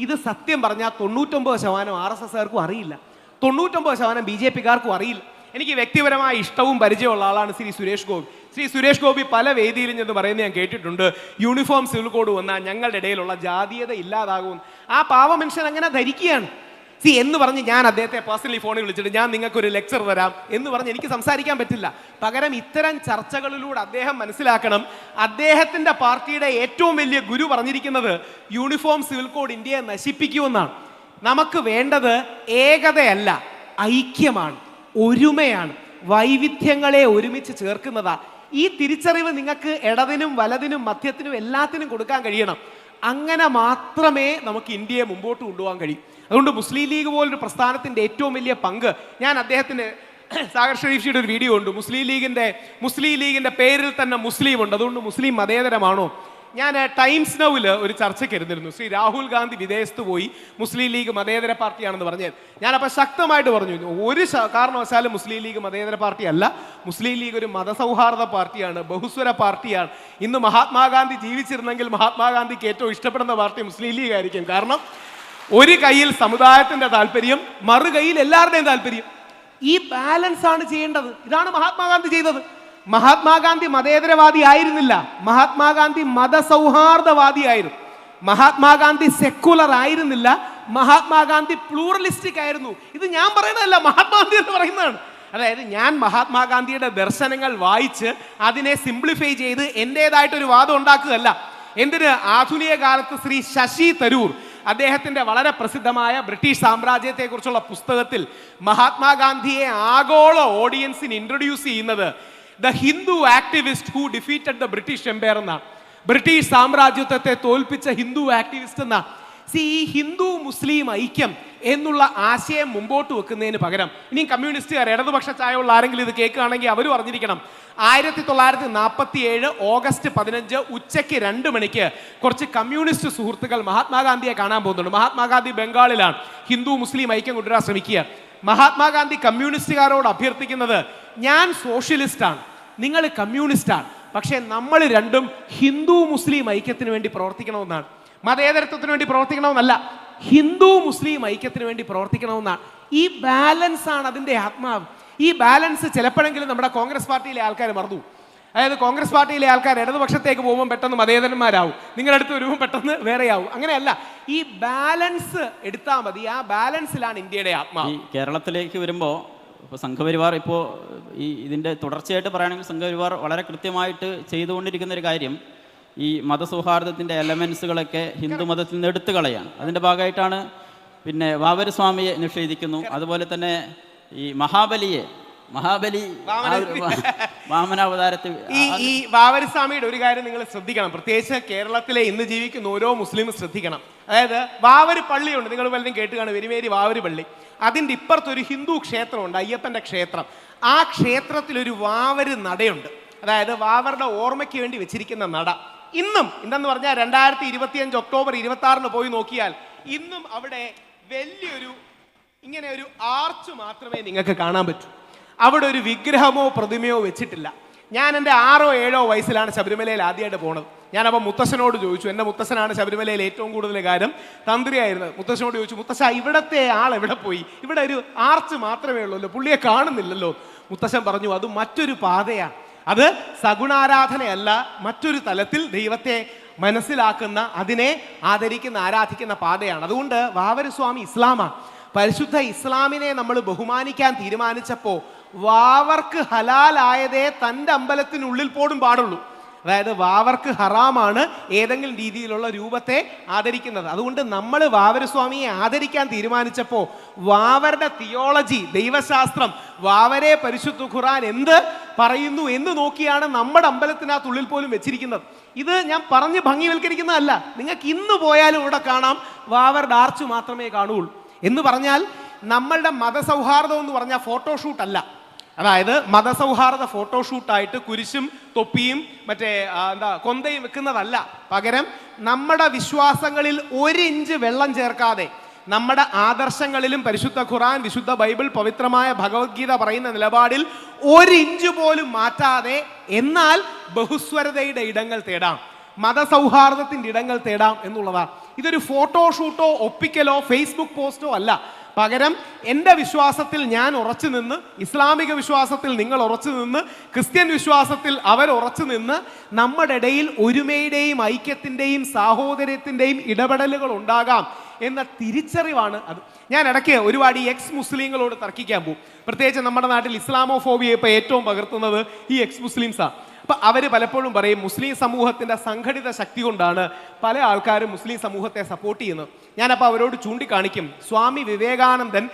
ഇത് സത്യം പറഞ്ഞാൽ 99% RSSകാർക്കും അറിയില്ല, 99% BJPക്കാർക്കും അറിയില്ല. എനിക്ക് വ്യക്തിപരമായ ഇഷ്ടവും പരിചയമുള്ള ആളാണ് ശ്രീ സുരേഷ് ഗോപി. ശ്രീ സുരേഷ് ഗോപി പല വേദിയിലും ചെന്ന് പറയുന്നത് ഞാൻ കേട്ടിട്ടുണ്ട്, യൂണിഫോം സിവിൽ കോഡ് വന്നാൽ ഞങ്ങളുടെ ഇടയിലുള്ള ജാതീയത ഇല്ലാതാകും. ആ പാവ മനുഷ്യൻ അങ്ങനെ ധരിക്കുകയാണ്. എന്ന് പറഞ്ഞ് ഞാൻ അദ്ദേഹത്തെ പേഴ്സണലി ഫോണിൽ വിളിച്ചിട്ട് ഞാൻ നിങ്ങൾക്കൊരു ലെക്ചർ തരാം എന്ന് പറഞ്ഞ് എനിക്ക് സംസാരിക്കാൻ പറ്റില്ല. പകരം ഇത്തരം ചർച്ചകളിലൂടെ അദ്ദേഹം മനസ്സിലാക്കണം, അദ്ദേഹത്തിൻ്റെ പാർട്ടിയുടെ ഏറ്റവും വലിയ ഗുരു പറഞ്ഞിരിക്കുന്നത് യൂണിഫോം സിവിൽ കോഡ് ഇന്ത്യയെ നശിപ്പിക്കുമെന്നാണ്. നമുക്ക് വേണ്ടത് ഏകതയല്ല, ഐക്യമാണ്, ഒരുമയാണ്, വൈവിധ്യങ്ങളെ ഒരുമിച്ച് ചേർക്കുന്നതാ. ഈ തിരിച്ചറിവ് നിങ്ങൾക്ക് ഇടതിനും വലതിനും മധ്യത്തിനും എല്ലാത്തിനും കൊടുക്കാൻ കഴിയണം. അങ്ങനെ മാത്രമേ നമുക്ക് ഇന്ത്യയെ മുമ്പോട്ട് കൊണ്ടുപോകാൻ കഴിയും. അതുകൊണ്ട് മുസ്ലിം ലീഗ് പോലൊരു പ്രസ്ഥാനത്തിൻ്റെ ഏറ്റവും വലിയ പങ്ക്, ഞാൻ അദ്ദേഹത്തിന് സാഗർ ഷെരീഫിയുടെ ഒരു വീഡിയോ ഉണ്ട്, മുസ്ലിം ലീഗിന്റെ പേരിൽ തന്നെ മുസ്ലിം ഉണ്ട്, അതുകൊണ്ട് മുസ്ലിം മതേതരമാണോ? ഞാൻ ടൈംസ് നൗവിൽ ഒരു ചർച്ചയ്ക്ക് ഇരുന്നിരുന്നു. ശ്രീ രാഹുൽ ഗാന്ധി വിദേശത്ത് പോയി മുസ്ലിം ലീഗ് മതേതര പാർട്ടിയാണെന്ന് പറഞ്ഞത്. ഞാനപ്പോൾ ശക്തമായിട്ട് പറഞ്ഞു, ഒരു കാരണവശാലും മുസ്ലിം ലീഗ് മതേതര പാർട്ടി അല്ല. മുസ്ലിം ലീഗ് ഒരു മതസൗഹാർദ്ദ പാർട്ടിയാണ്, ബഹുസ്വര പാർട്ടിയാണ്. ഇന്ന് മഹാത്മാഗാന്ധി ജീവിച്ചിരുന്നെങ്കിൽ മഹാത്മാഗാന്ധിക്ക് ഏറ്റവും ഇഷ്ടപ്പെടുന്ന പാർട്ടി മുസ്ലിം ലീഗ് ആയിരിക്കും. കാരണം ഒരു കയ്യിൽ സമുദായത്തിന്റെ താല്പര്യം, മറു കയ്യിൽ എല്ലാവരുടെയും താല്പര്യം. ഈ ബാലൻസ് ആണ് ചെയ്യേണ്ടത്. ഇതാണ് മഹാത്മാഗാന്ധി ചെയ്തത്. മഹാത്മാഗാന്ധി മതേതരവാദി ആയിരുന്നില്ല, മഹാത്മാഗാന്ധി മതസൗഹാർദ്ദവാദിയായിരുന്നു. മഹാത്മാഗാന്ധി സെക്കുലർ ആയിരുന്നില്ല, മഹാത്മാഗാന്ധി പ്ലൂറലിസ്റ്റിക് ആയിരുന്നു. ഇത് ഞാൻ പറയുന്നതല്ല, മഹാത്മാഗാന്ധി എന്ന് പറയുന്നതാണ്. അതായത് ഞാൻ മഹാത്മാഗാന്ധിയുടെ ദർശനങ്ങൾ വായിച്ച് അതിനെ സിംപ്ലിഫൈ ചെയ്ത് എൻ്റെതായിട്ടൊരു വാദം ഉണ്ടാക്കുകയല്ല. എന്തിന്? ആധുനിക കാലത്ത് ശ്രീ ശശി തരൂർ അദ്ദേഹത്തിന്റെ വളരെ പ്രസിദ്ധമായ ബ്രിട്ടീഷ് സാമ്രാജ്യത്തെക്കുറിച്ചുള്ള പുസ്തകത്തിൽ മഹാത്മാഗാന്ധിയെ ആഗോള ഓഡിയൻസിന് ഇൻട്രൊഡ്യൂസ് ചെയ്യുന്നത് the Hindu activist who defeated the British empire എന്നാണ്. ബ്രിട്ടീഷ് സാമ്രാജ്യത്വത്തെ തോൽപ്പിച്ച ഹിന്ദു ആക്ടിവിസ്റ്റ് എന്നാണ്. ഈ ഹിന്ദു മുസ്ലിം ഐക്യം എന്നുള്ള ആശയം മുമ്പോട്ട് വെക്കുന്നതിന് പകരം ഇനി കമ്മ്യൂണിസ്റ്റുകാർ, ഇടതുപക്ഷ ചായയുള്ള ആരെങ്കിലും ഇത് കേൾക്കുകയാണെങ്കിൽ അവരും അറിഞ്ഞിരിക്കണം, 1947 ഓഗസ്റ്റ് 15 ഉച്ചയ്ക്ക് 2 മണിക്ക് കുറച്ച് കമ്മ്യൂണിസ്റ്റ് സുഹൃത്തുക്കൾ മഹാത്മാഗാന്ധിയെ കാണാൻ പോകുന്നുണ്ട്. മഹാത്മാഗാന്ധി ബംഗാളിലാണ്. ഹിന്ദു മുസ്ലിം ഐക്യം കൊണ്ടുവരാൻ ശ്രമിക്കുക. മഹാത്മാഗാന്ധി കമ്മ്യൂണിസ്റ്റുകാരോട് അഭ്യർത്ഥിക്കുന്നത്, ഞാൻ സോഷ്യലിസ്റ്റാണ്, നിങ്ങൾ കമ്മ്യൂണിസ്റ്റാണ്, പക്ഷേ നമ്മൾ രണ്ടും ഹിന്ദു മുസ്ലിം ഐക്യത്തിന് വേണ്ടി പ്രവർത്തിക്കണമെന്നാണ്. മതേതരത്വത്തിന് വേണ്ടി പ്രവർത്തിക്കണമെന്നല്ല, ഹിന്ദു മുസ്ലിം ഐക്യത്തിന് വേണ്ടി പ്രവർത്തിക്കണമെന്നാണ്. ഈ ബാലൻസ് ആണ് അതിൻ്റെ ആത്മാവ്. ഈ ബാലൻസ് ചിലപ്പോഴെങ്കിലും നമ്മുടെ കോൺഗ്രസ് പാർട്ടിയിലെ ആൾക്കാർ മറന്നു. അതായത് കോൺഗ്രസ് പാർട്ടിയിലെ ആൾക്കാർ ഇടതുപക്ഷത്തേക്ക് പോകുമ്പോൾ പെട്ടെന്ന് മതേതരന്മാരാവും, നിങ്ങളടുത്ത് വരുമ്പോൾ പെട്ടെന്ന് വേറെയാവും. അങ്ങനെയല്ല, ഈ ബാലൻസ് എടുത്താൽ മതി. ആ ബാലൻസിലാണ് ഇന്ത്യയുടെ ആത്മാവ്. കേരളത്തിലേക്ക് വരുമ്പോൾ ഇപ്പോൾ സംഘപരിവാർ ഇപ്പോൾ ഇതിൻ്റെ തുടർച്ചയായിട്ട് പറയുകയാണെങ്കിൽ സംഘപരിവാർ വളരെ കൃത്യമായിട്ട് ചെയ്തുകൊണ്ടിരിക്കുന്ന ഒരു കാര്യം ഈ മതസൗഹാർദ്ദത്തിൻ്റെ എലമെൻസുകളൊക്കെ ഹിന്ദു മതത്തിൽ നിന്ന് എടുത്തു കളയാണ്. അതിൻ്റെ ഭാഗമായിട്ടാണ് പിന്നെ വാവരസ്വാമിയെ നിഷേധിക്കുന്നു. അതുപോലെ തന്നെ ഈ മഹാബലി വാമനാവതാരത്തിൽ ഈ വാവരസ്വാമിയുടെ ഒരു കാര്യം നിങ്ങൾ ശ്രദ്ധിക്കണം, പ്രത്യേകിച്ച് കേരളത്തിലെ ഇന്ന് ജീവിക്കുന്ന ഓരോ മുസ്ലിമും ശ്രദ്ധിക്കണം. അതായത് വാവര് പള്ളിയുണ്ട്, നിങ്ങൾ പലരും കേട്ട് കാണും, വെരിമേരി വാവര് പള്ളി. അതിൻ്റെ ഇപ്പുറത്തൊരു ഹിന്ദു ക്ഷേത്രമുണ്ട്, അയ്യപ്പൻ്റെ ക്ഷേത്രം. ആ ക്ഷേത്രത്തിലൊരു വാവര് നടയുണ്ട്, അതായത് വാവരുടെ ഓർമ്മയ്ക്ക് വേണ്ടി വെച്ചിരിക്കുന്ന നട. ഇന്നും എന്തെന്ന് പറഞ്ഞാൽ 2025 ഒക്ടോബർ 26 പോയി നോക്കിയാൽ ഇന്നും അവിടെ വലിയൊരു ഇങ്ങനെ ഒരു ആർച്ച് മാത്രമേ നിങ്ങൾക്ക് കാണാൻ പറ്റൂ. അവിടെ ഒരു വിഗ്രഹമോ പ്രതിമയോ വെച്ചിട്ടില്ല. ഞാൻ എൻ്റെ 6ഓ 7ഓ വയസ്സിലാണ് ശബരിമലയിൽ ആദ്യമായിട്ട് പോണത്. ഞാനപ്പോൾ മുത്തശ്ശനോട് ചോദിച്ചു, എൻ്റെ മുത്തശ്ശനാണ് ശബരിമലയിൽ ഏറ്റവും കൂടുതൽ കാലം തന്ത്രിയായിരുന്നത്. മുത്തശ്ശനോട് ചോദിച്ചു, മുത്തശ്ശ ഇവിടത്തെ ആൾ എവിടെ പോയി? ഇവിടെ ഒരു ആർച്ച് മാത്രമേ ഉള്ളൂ, പുള്ളിയെ കാണുന്നില്ലല്ലോ. മുത്തശ്ശൻ പറഞ്ഞു, അത് മറ്റൊരു പാതയാണ്, അത് സഗുണാരാധനയല്ല, മറ്റൊരു തലത്തിൽ ദൈവത്തെ മനസ്സിലാക്കുന്ന, അതിനെ ആദരിക്കുന്ന, ആരാധിക്കുന്ന പാതയാണ്. അതുകൊണ്ട് വാവരസ്വാമി ഇസ്ലാമാണ്. പരിശുദ്ധ ഇസ്ലാമിനെ നമ്മൾ ബഹുമാനിക്കാൻ തീരുമാനിച്ചപ്പോൾ വാവർക്ക് ഹലാലായതേ തൻ്റെ അമ്പലത്തിനുള്ളിൽ പോലും പാടുള്ളൂ. അതായത് വാവർക്ക് ഹറാമാണ് ഏതെങ്കിലും രീതിയിലുള്ള രൂപത്തെ ആദരിക്കുന്നത്. അതുകൊണ്ട് നമ്മൾ വാവരസ്വാമിയെ ആദരിക്കാൻ തീരുമാനിച്ചപ്പോൾ വാവരുടെ തിയോളജി, ദൈവശാസ്ത്രം, വാവരെ പരിശുദ്ധ ഖുർആൻ എന്ത് പറയുന്നു എന്ന് നോക്കിയാണ് നമ്മുടെ അമ്പലത്തിനകത്തുള്ളിൽ പോലും വെച്ചിരിക്കുന്നത്. ഇത് ഞാൻ പറഞ്ഞ് ഭംഗിവൽക്കരിക്കുന്നതല്ല. നിങ്ങൾക്ക് ഇന്ന് പോയാലും ഇവിടെ കാണാം വാവരുടെ ആർച്ച് മാത്രമേ കാണുകയുള്ളൂ. എന്ന് പറഞ്ഞാൽ നമ്മളുടെ മതസൗഹാർദ്ദം എന്ന് പറഞ്ഞാൽ ഫോട്ടോഷൂട്ട് അല്ല. അതായത് മതസൗഹാർദ്ദ ഫോട്ടോഷൂട്ടായിട്ട് കുരിശും തൊപ്പിയും മറ്റേ കൊന്തയും വെക്കുന്നതല്ല. പകരം നമ്മുടെ വിശ്വാസങ്ങളിൽ 1 ഇഞ്ച് വെള്ളം ചേർക്കാതെ, നമ്മുടെ ആദർശങ്ങളിലും പരിശുദ്ധ ഖുർആൻ, വിശുദ്ധ ബൈബിൾ, പവിത്രമായ ഭഗവത്ഗീത പറയുന്ന നിലപാടിൽ 1 ഇഞ്ച് പോലും മാറ്റാതെ, എന്നാൽ ബഹുസ്വരതയുടെ ഇടങ്ങൾ തേടാം, മതസൗഹാർദ്ദത്തിൻ്റെ ഇടങ്ങൾ തേടാം എന്നുള്ളതാണ്. ഇതൊരു ഫോട്ടോഷൂട്ടോ ഒപ്പിക്കലോ ഫേസ്ബുക്ക് പോസ്റ്റോ അല്ല. പകരം എൻ്റെ വിശ്വാസത്തിൽ ഞാൻ ഉറച്ചു നിന്ന്, ഇസ്ലാമിക വിശ്വാസത്തിൽ നിങ്ങൾ ഉറച്ചു നിന്ന്, ക്രിസ്ത്യൻ വിശ്വാസത്തിൽ അവർ ഉറച്ചു നിന്ന്, നമ്മുടെ ഇടയിൽ ഒരുമയുടെയും ഐക്യത്തിൻ്റെയും സാഹോദര്യത്തിൻ്റെയും ഇടപെടലുകൾ ഉണ്ടാകാം എന്ന തിരിച്ചറിവാണ് അത്. ഞാൻ ഇടയ്ക്ക് ഒരുപാട് എക്സ് മുസ്ലിങ്ങളോട് തർക്കിക്കാൻ പോകും. പ്രത്യേകിച്ച് നമ്മുടെ നാട്ടിൽ ഇസ്ലാമോഫോബിയ ഇപ്പോൾ ഏറ്റവും പകർത്തുന്നത് ഈ എക്സ് മുസ്ലിംസാണ്. അപ്പം അവർ പലപ്പോഴും പറയും മുസ്ലിം സമൂഹത്തിൻ്റെ സംഘടിത ശക്തി കൊണ്ടാണ് പല ആൾക്കാരും മുസ്ലിം സമൂഹത്തെ സപ്പോർട്ട് ചെയ്യുന്നത്. ഞാനപ്പോൾ അവരോട് ചൂണ്ടിക്കാണിക്കും, സ്വാമി വിവേകാനന്ദൻ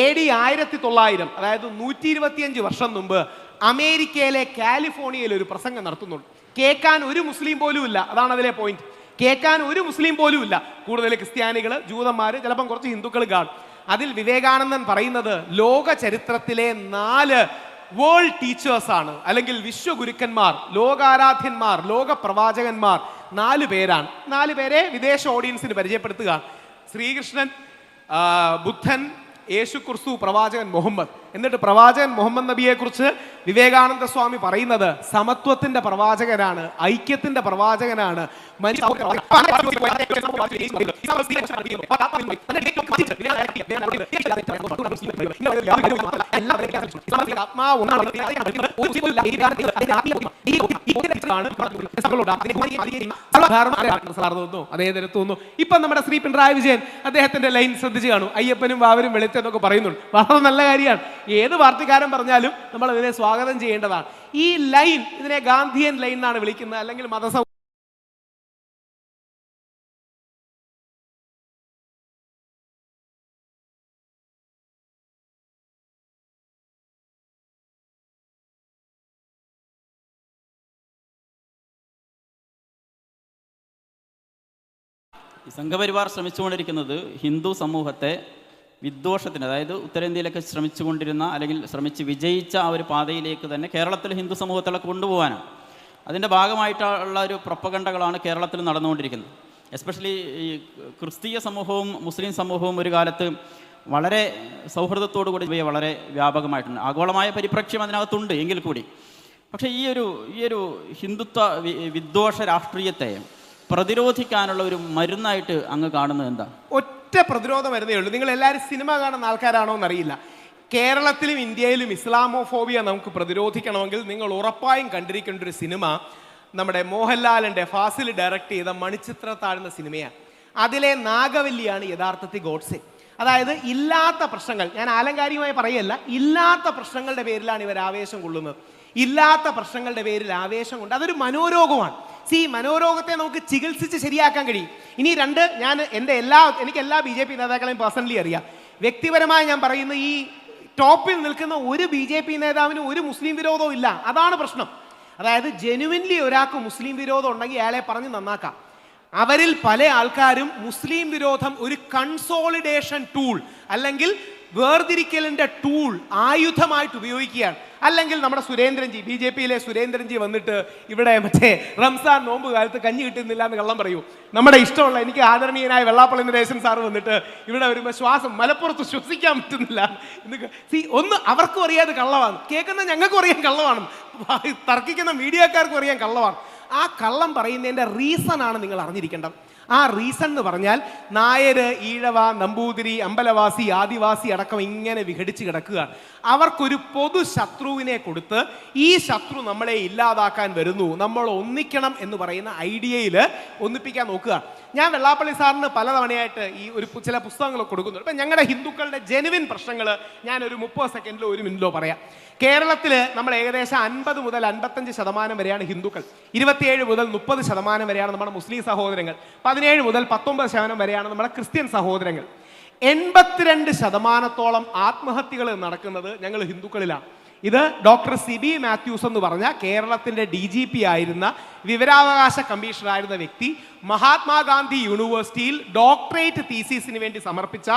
AD 1900, അതായത് 125 വർഷം മുമ്പ് അമേരിക്കയിലെ കാലിഫോർണിയയിൽ ഒരു പ്രസംഗം നടത്തുന്നുള്ളൂ. കേൾക്കാൻ ഒരു മുസ്ലിം പോലും ഇല്ല. അതാണ് അതിലെ പോയിന്റ്. കേൾക്കാൻ ഒരു മുസ്ലിം പോലും ഇല്ല. കൂടുതൽ ക്രിസ്ത്യാനികൾ, ജൂതന്മാർ, ചിലപ്പം കുറച്ച് ഹിന്ദുക്കൾ കാണും. അതിൽ വിവേകാനന്ദൻ പറയുന്നത് ലോക ചരിത്രത്തിലെ 4 വേൾഡ് ടീച്ചേഴ്സ് ആണ്, അല്ലെങ്കിൽ വിശ്വഗുരുക്കന്മാർ, ലോകാരാധ്യന്മാർ, ലോക പ്രവാചകന്മാർ 4 പേരാണ്. 4 പേരെ വിദേശ ഓഡിയൻസിന് പരിചയപ്പെടുത്തുക. ശ്രീകൃഷ്ണൻ, ബുദ്ധൻ, യേശു ക്രിസ്തു, പ്രവാചകൻ മുഹമ്മദ്. എന്നിട്ട് പ്രവാചകൻ മുഹമ്മദ് നബിയെ കുറിച്ച് വിവേകാനന്ദ സ്വാമി പറയുന്നത് സമത്വത്തിന്റെ പ്രവാചകനാണ്, ഐക്യത്തിന്റെ പ്രവാചകനാണ്. അതേ തരത്തോന്നു ഇപ്പൊ നമ്മുടെ ശ്രീ പിണറായി വിജയൻ അദ്ദേഹത്തിന്റെ ലൈൻ ശ്രദ്ധിച്ചു കാണും. അയ്യപ്പനും വാവരും വെളുത്തെന്നൊക്കെ പറയുന്നുണ്ട്. വളരെ നല്ല കാര്യമാണ്. ഏത് പാർട്ടിക്കാരൻ പറഞ്ഞാലും നമ്മൾ ഇതിനെ സ്വാഗതം ചെയ്യേണ്ടതാണ്. ഈ ലൈൻ, ഇതിനെ ഗാന്ധിയൻ ലൈൻ എന്നാണ് വിളിക്കുന്നത്, അല്ലെങ്കിൽ മതസൗ സംഘപരിവാർ ശ്രമിച്ചുകൊണ്ടിരിക്കുന്നത് ഹിന്ദു സമൂഹത്തെ വിദ്വേഷത്തിന്, അതായത് ഉത്തരേന്ത്യയിലൊക്കെ ശ്രമിച്ചുകൊണ്ടിരുന്ന അല്ലെങ്കിൽ ശ്രമിച്ച് വിജയിച്ച ആ ഒരു പാതയിലേക്ക് തന്നെ കേരളത്തിൽ ഹിന്ദു സമൂഹത്തിലൊക്കെ കൊണ്ടുപോകാനാണ്. അതിൻ്റെ ഭാഗമായിട്ടുള്ള ഒരു പ്രൊപ്പഗണ്ടകളാണ് കേരളത്തിൽ നടന്നുകൊണ്ടിരിക്കുന്നത്. എസ്പെഷ്യലി ഈ ക്രിസ്തീയ സമൂഹവും മുസ്ലിം സമൂഹവും ഒരു കാലത്ത് വളരെ സൗഹൃദത്തോടു കൂടി വളരെ വ്യാപകമായിട്ടുണ്ട്. ആഗോളമായ പരിപ്രേക്ഷ്യം അതിനകത്തുണ്ട് എങ്കിൽ കൂടി. പക്ഷേ ഈ ഒരു ഹിന്ദുത്വ വിദ്വേഷ രാഷ്ട്രീയത്തെ പ്രതിരോധിക്കാനുള്ള ഒരു മരുന്നായിട്ട് അങ്ങ് കാണുന്നത് എന്താ? ഒറ്റ പ്രതിരോധ മരുന്നേ ഉള്ളൂ. നിങ്ങൾ എല്ലാവരും സിനിമ കാണുന്ന ആൾക്കാരാണോ എന്നറിയില്ല. കേരളത്തിലും ഇന്ത്യയിലും ഇസ്ലാമോഫോബിയ നമുക്ക് പ്രതിരോധിക്കണമെങ്കിൽ നിങ്ങൾ ഉറപ്പായും കണ്ടിരിക്കേണ്ട ഒരു സിനിമ നമ്മുടെ മോഹൻലാലിൻ്റെ ഫാസിൽ ഡയറക്റ്റ് ചെയ്ത മണിച്ചിത്രത്താഴ്ന്ന സിനിമയാണ്. അതിലെ നാഗവല്ലിയാണ് യഥാർത്ഥത്തിൽ ഗോഡ്സെ. അതായത് ഇല്ലാത്ത പ്രശ്നങ്ങൾ, ഞാൻ ആലങ്കാരികമായി പറയല്ല, ഇല്ലാത്ത പ്രശ്നങ്ങളുടെ പേരിലാണ് ഇവർ ആവേശം കൊള്ളുന്നത്. ഇല്ലാത്ത പ്രശ്നങ്ങളുടെ പേരിൽ ആവേശം കൊണ്ട് അതൊരു മനോരോഗമാണ്. മനോരോഗത്തെ നമുക്ക് ചികിത്സിച്ച് ശരിയാക്കാൻ കഴിയും. ഇനി എനിക്ക് എല്ലാ BJP നേതാക്കളെയും പേഴ്സണലി അറിയാം. വ്യക്തിപരമായി ഞാൻ പറയുന്ന ഈ ടോപ്പിൽ നിൽക്കുന്ന ഒരു BJP നേതാവിനും ഒരു മുസ്ലിം വിരോധവും ഇല്ല. അതാണ് പ്രശ്നം. അതായത് ജെനുവിൻലി ഒരാൾക്ക് മുസ്ലിം വിരോധം ഉണ്ടെങ്കിൽ അയാളെ പറഞ്ഞ് നന്നാക്കാം. അവരിൽ പല ആൾക്കാരും മുസ്ലിം വിരോധം ഒരു കൺസോളിഡേഷൻ ടൂൾ, അല്ലെങ്കിൽ വേർതിരിക്കലിന്റെ ടൂൾ, ആയുധമായിട്ട് ഉപയോഗിക്കുകയാണ്. അല്ലെങ്കിൽ നമ്മുടെ സുരേന്ദ്രൻജി, BJPയിലെ സുരേന്ദ്രൻജി വന്നിട്ട് ഇവിടെ മറ്റേ റംസാൻ നോമ്പ് കാലത്ത് കഞ്ഞി കിട്ടുന്നില്ല എന്ന് കള്ളം പറയൂ. നമ്മുടെ ഇഷ്ടമുള്ള, എനിക്ക് ആദരണീയനായ വെള്ളാപ്പള്ളി നടേശൻ സാറ് വന്നിട്ട് ഇവിടെ വരുമ്പോൾ മലപ്പുറത്ത് ശ്വസിക്കാൻ പറ്റുന്നില്ല. ഒന്ന് അവർക്കും അറിയാതെ കള്ളമാണ്, കേൾക്കുന്ന ഞങ്ങൾക്കും അറിയാൻ കള്ളമാണ്, തർക്കിക്കുന്ന മീഡിയക്കാർക്കും അറിയാൻ കള്ളമാണ്. ആ കള്ളം പറയുന്നതിൻ്റെ റീസൺ ആണ് നിങ്ങൾ അറിഞ്ഞിരിക്കേണ്ടത്. ആ റീസൺ എന്ന് പറഞ്ഞാൽ നായര്, ഈഴവ, നമ്പൂതിരി, അമ്പലവാസി, ആദിവാസി അടക്കം ഇങ്ങനെ വിഘടിച്ച് കിടക്കുകയാണ്. അവർക്കൊരു പൊതു ശത്രുവിനെ കൊടുത്ത് ഈ ശത്രു നമ്മളെ ഇല്ലാതാക്കാൻ വരുന്നു, നമ്മൾ ഒന്നിക്കണം എന്ന് പറയുന്ന ഐഡിയയിൽ ഒന്നിപ്പിക്കാൻ നോക്കുക. ഞാൻ വെള്ളാപ്പള്ളി സാറിന് പലതവണയായിട്ട് ചില പുസ്തകങ്ങൾ കൊടുക്കുന്നുണ്ട്. ഇപ്പം ഞങ്ങളുടെ ഹിന്ദുക്കളുടെ ജെനുവിൻ പ്രശ്നങ്ങൾ ഞാനൊരു 30 സെക്കൻഡിലോ 1 മിനിറ്റിലോ പറയാം. കേരളത്തിൽ നമ്മൾ ഏകദേശം 50 മുതൽ 55% വരെയാണ് ഹിന്ദുക്കൾ, 27 മുതൽ 30% വരെയാണ് നമ്മുടെ മുസ്ലിം സഹോദരങ്ങൾ, 17 മുതൽ 19% വരെയാണ് നമ്മുടെ ക്രിസ്ത്യൻ സഹോദരങ്ങൾ. 82% ആത്മഹത്യകൾ നടക്കുന്നത് ഞങ്ങൾ ഹിന്ദുക്കളിലാണ്. ഇത് ഡോക്ടർ സിബി മാത്യൂസ് എന്ന് പറഞ്ഞ കേരളത്തിൻ്റെ DGP ആയിരുന്ന, വിവരാവകാശ കമ്മീഷണറായിരുന്ന വ്യക്തി മഹാത്മാഗാന്ധി യൂണിവേഴ്സിറ്റിയിൽ ഡോക്ടറേറ്റ് തീസിസിന് വേണ്ടി സമർപ്പിച്ച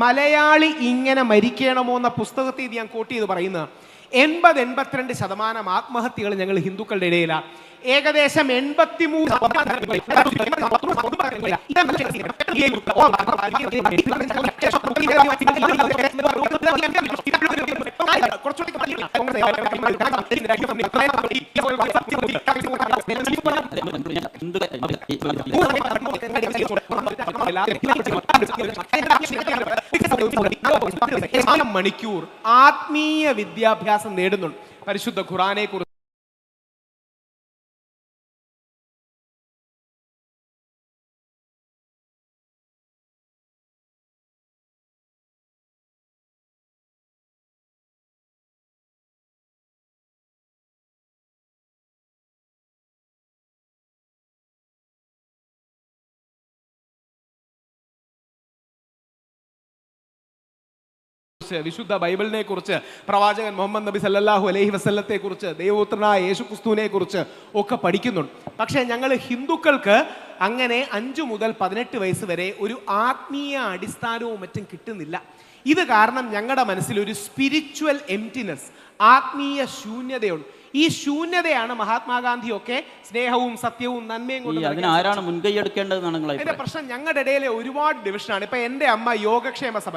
മലയാളി ഇങ്ങനെ മരിക്കണമോ എന്ന പുസ്തകത്തിൽ ഞാൻ കോട്ട് ചെയ്ത് പറയുന്നത്. 82% ആത്മഹത്യകൾ ഞങ്ങൾ ഹിന്ദുക്കളുടെ ഇടയിലാണ്. ഏകദേശം 83 മണിക്കൂർ ആത്മീയ വിദ്യാഭ്യാസം നേടുന്നുണ്ട്. പരിശുദ്ധ ഖുർആനെ കുറിച്ച് വിശുദ്ധ ബൈബിളിനെ കുറിച്ച്, പ്രവാചകൻ മുഹമ്മദ് നബി സല്ലല്ലാഹു അലൈഹി വസല്ലത്തെ കുറിച്ച്, ദൈവപുത്രനായ യേശു ക്രിസ്തുവിനെ കുറിച്ച് ഒക്കെ പഠിക്കുന്നുണ്ട്. പക്ഷേ ഞങ്ങൾ ഹിന്ദുക്കൾക്ക് അങ്ങനെ 5 മുതൽ 18 വയസ്സ് വരെ ഒരു ആത്മീയ അടിസ്ഥാനവും മറ്റും കിട്ടുന്നില്ല. ഇത് കാരണം ഞങ്ങളുടെ മനസ്സിൽ ഒരു സ്പിരിച്വൽ എംപ്റ്റിനെസ്, ആത്മീയ ശൂന്യതയുണ്ട്. ഈ ശൂന്യതയാണ് മഹാത്മാഗാന്ധിയൊക്കെ സ്നേഹവും സത്യവും നന്മയും കൊണ്ട്. ആരാണ് മുൻകൈ എടുക്കേണ്ടതെന്നാണ് അതിന്റെ പ്രശ്നം. ഞങ്ങളുടെ ഇടയിലെ ഒരുപാട് ഡിവിഷനാണ്. ഇപ്പൊ എന്റെ അമ്മ യോഗക്ഷേമ സഭ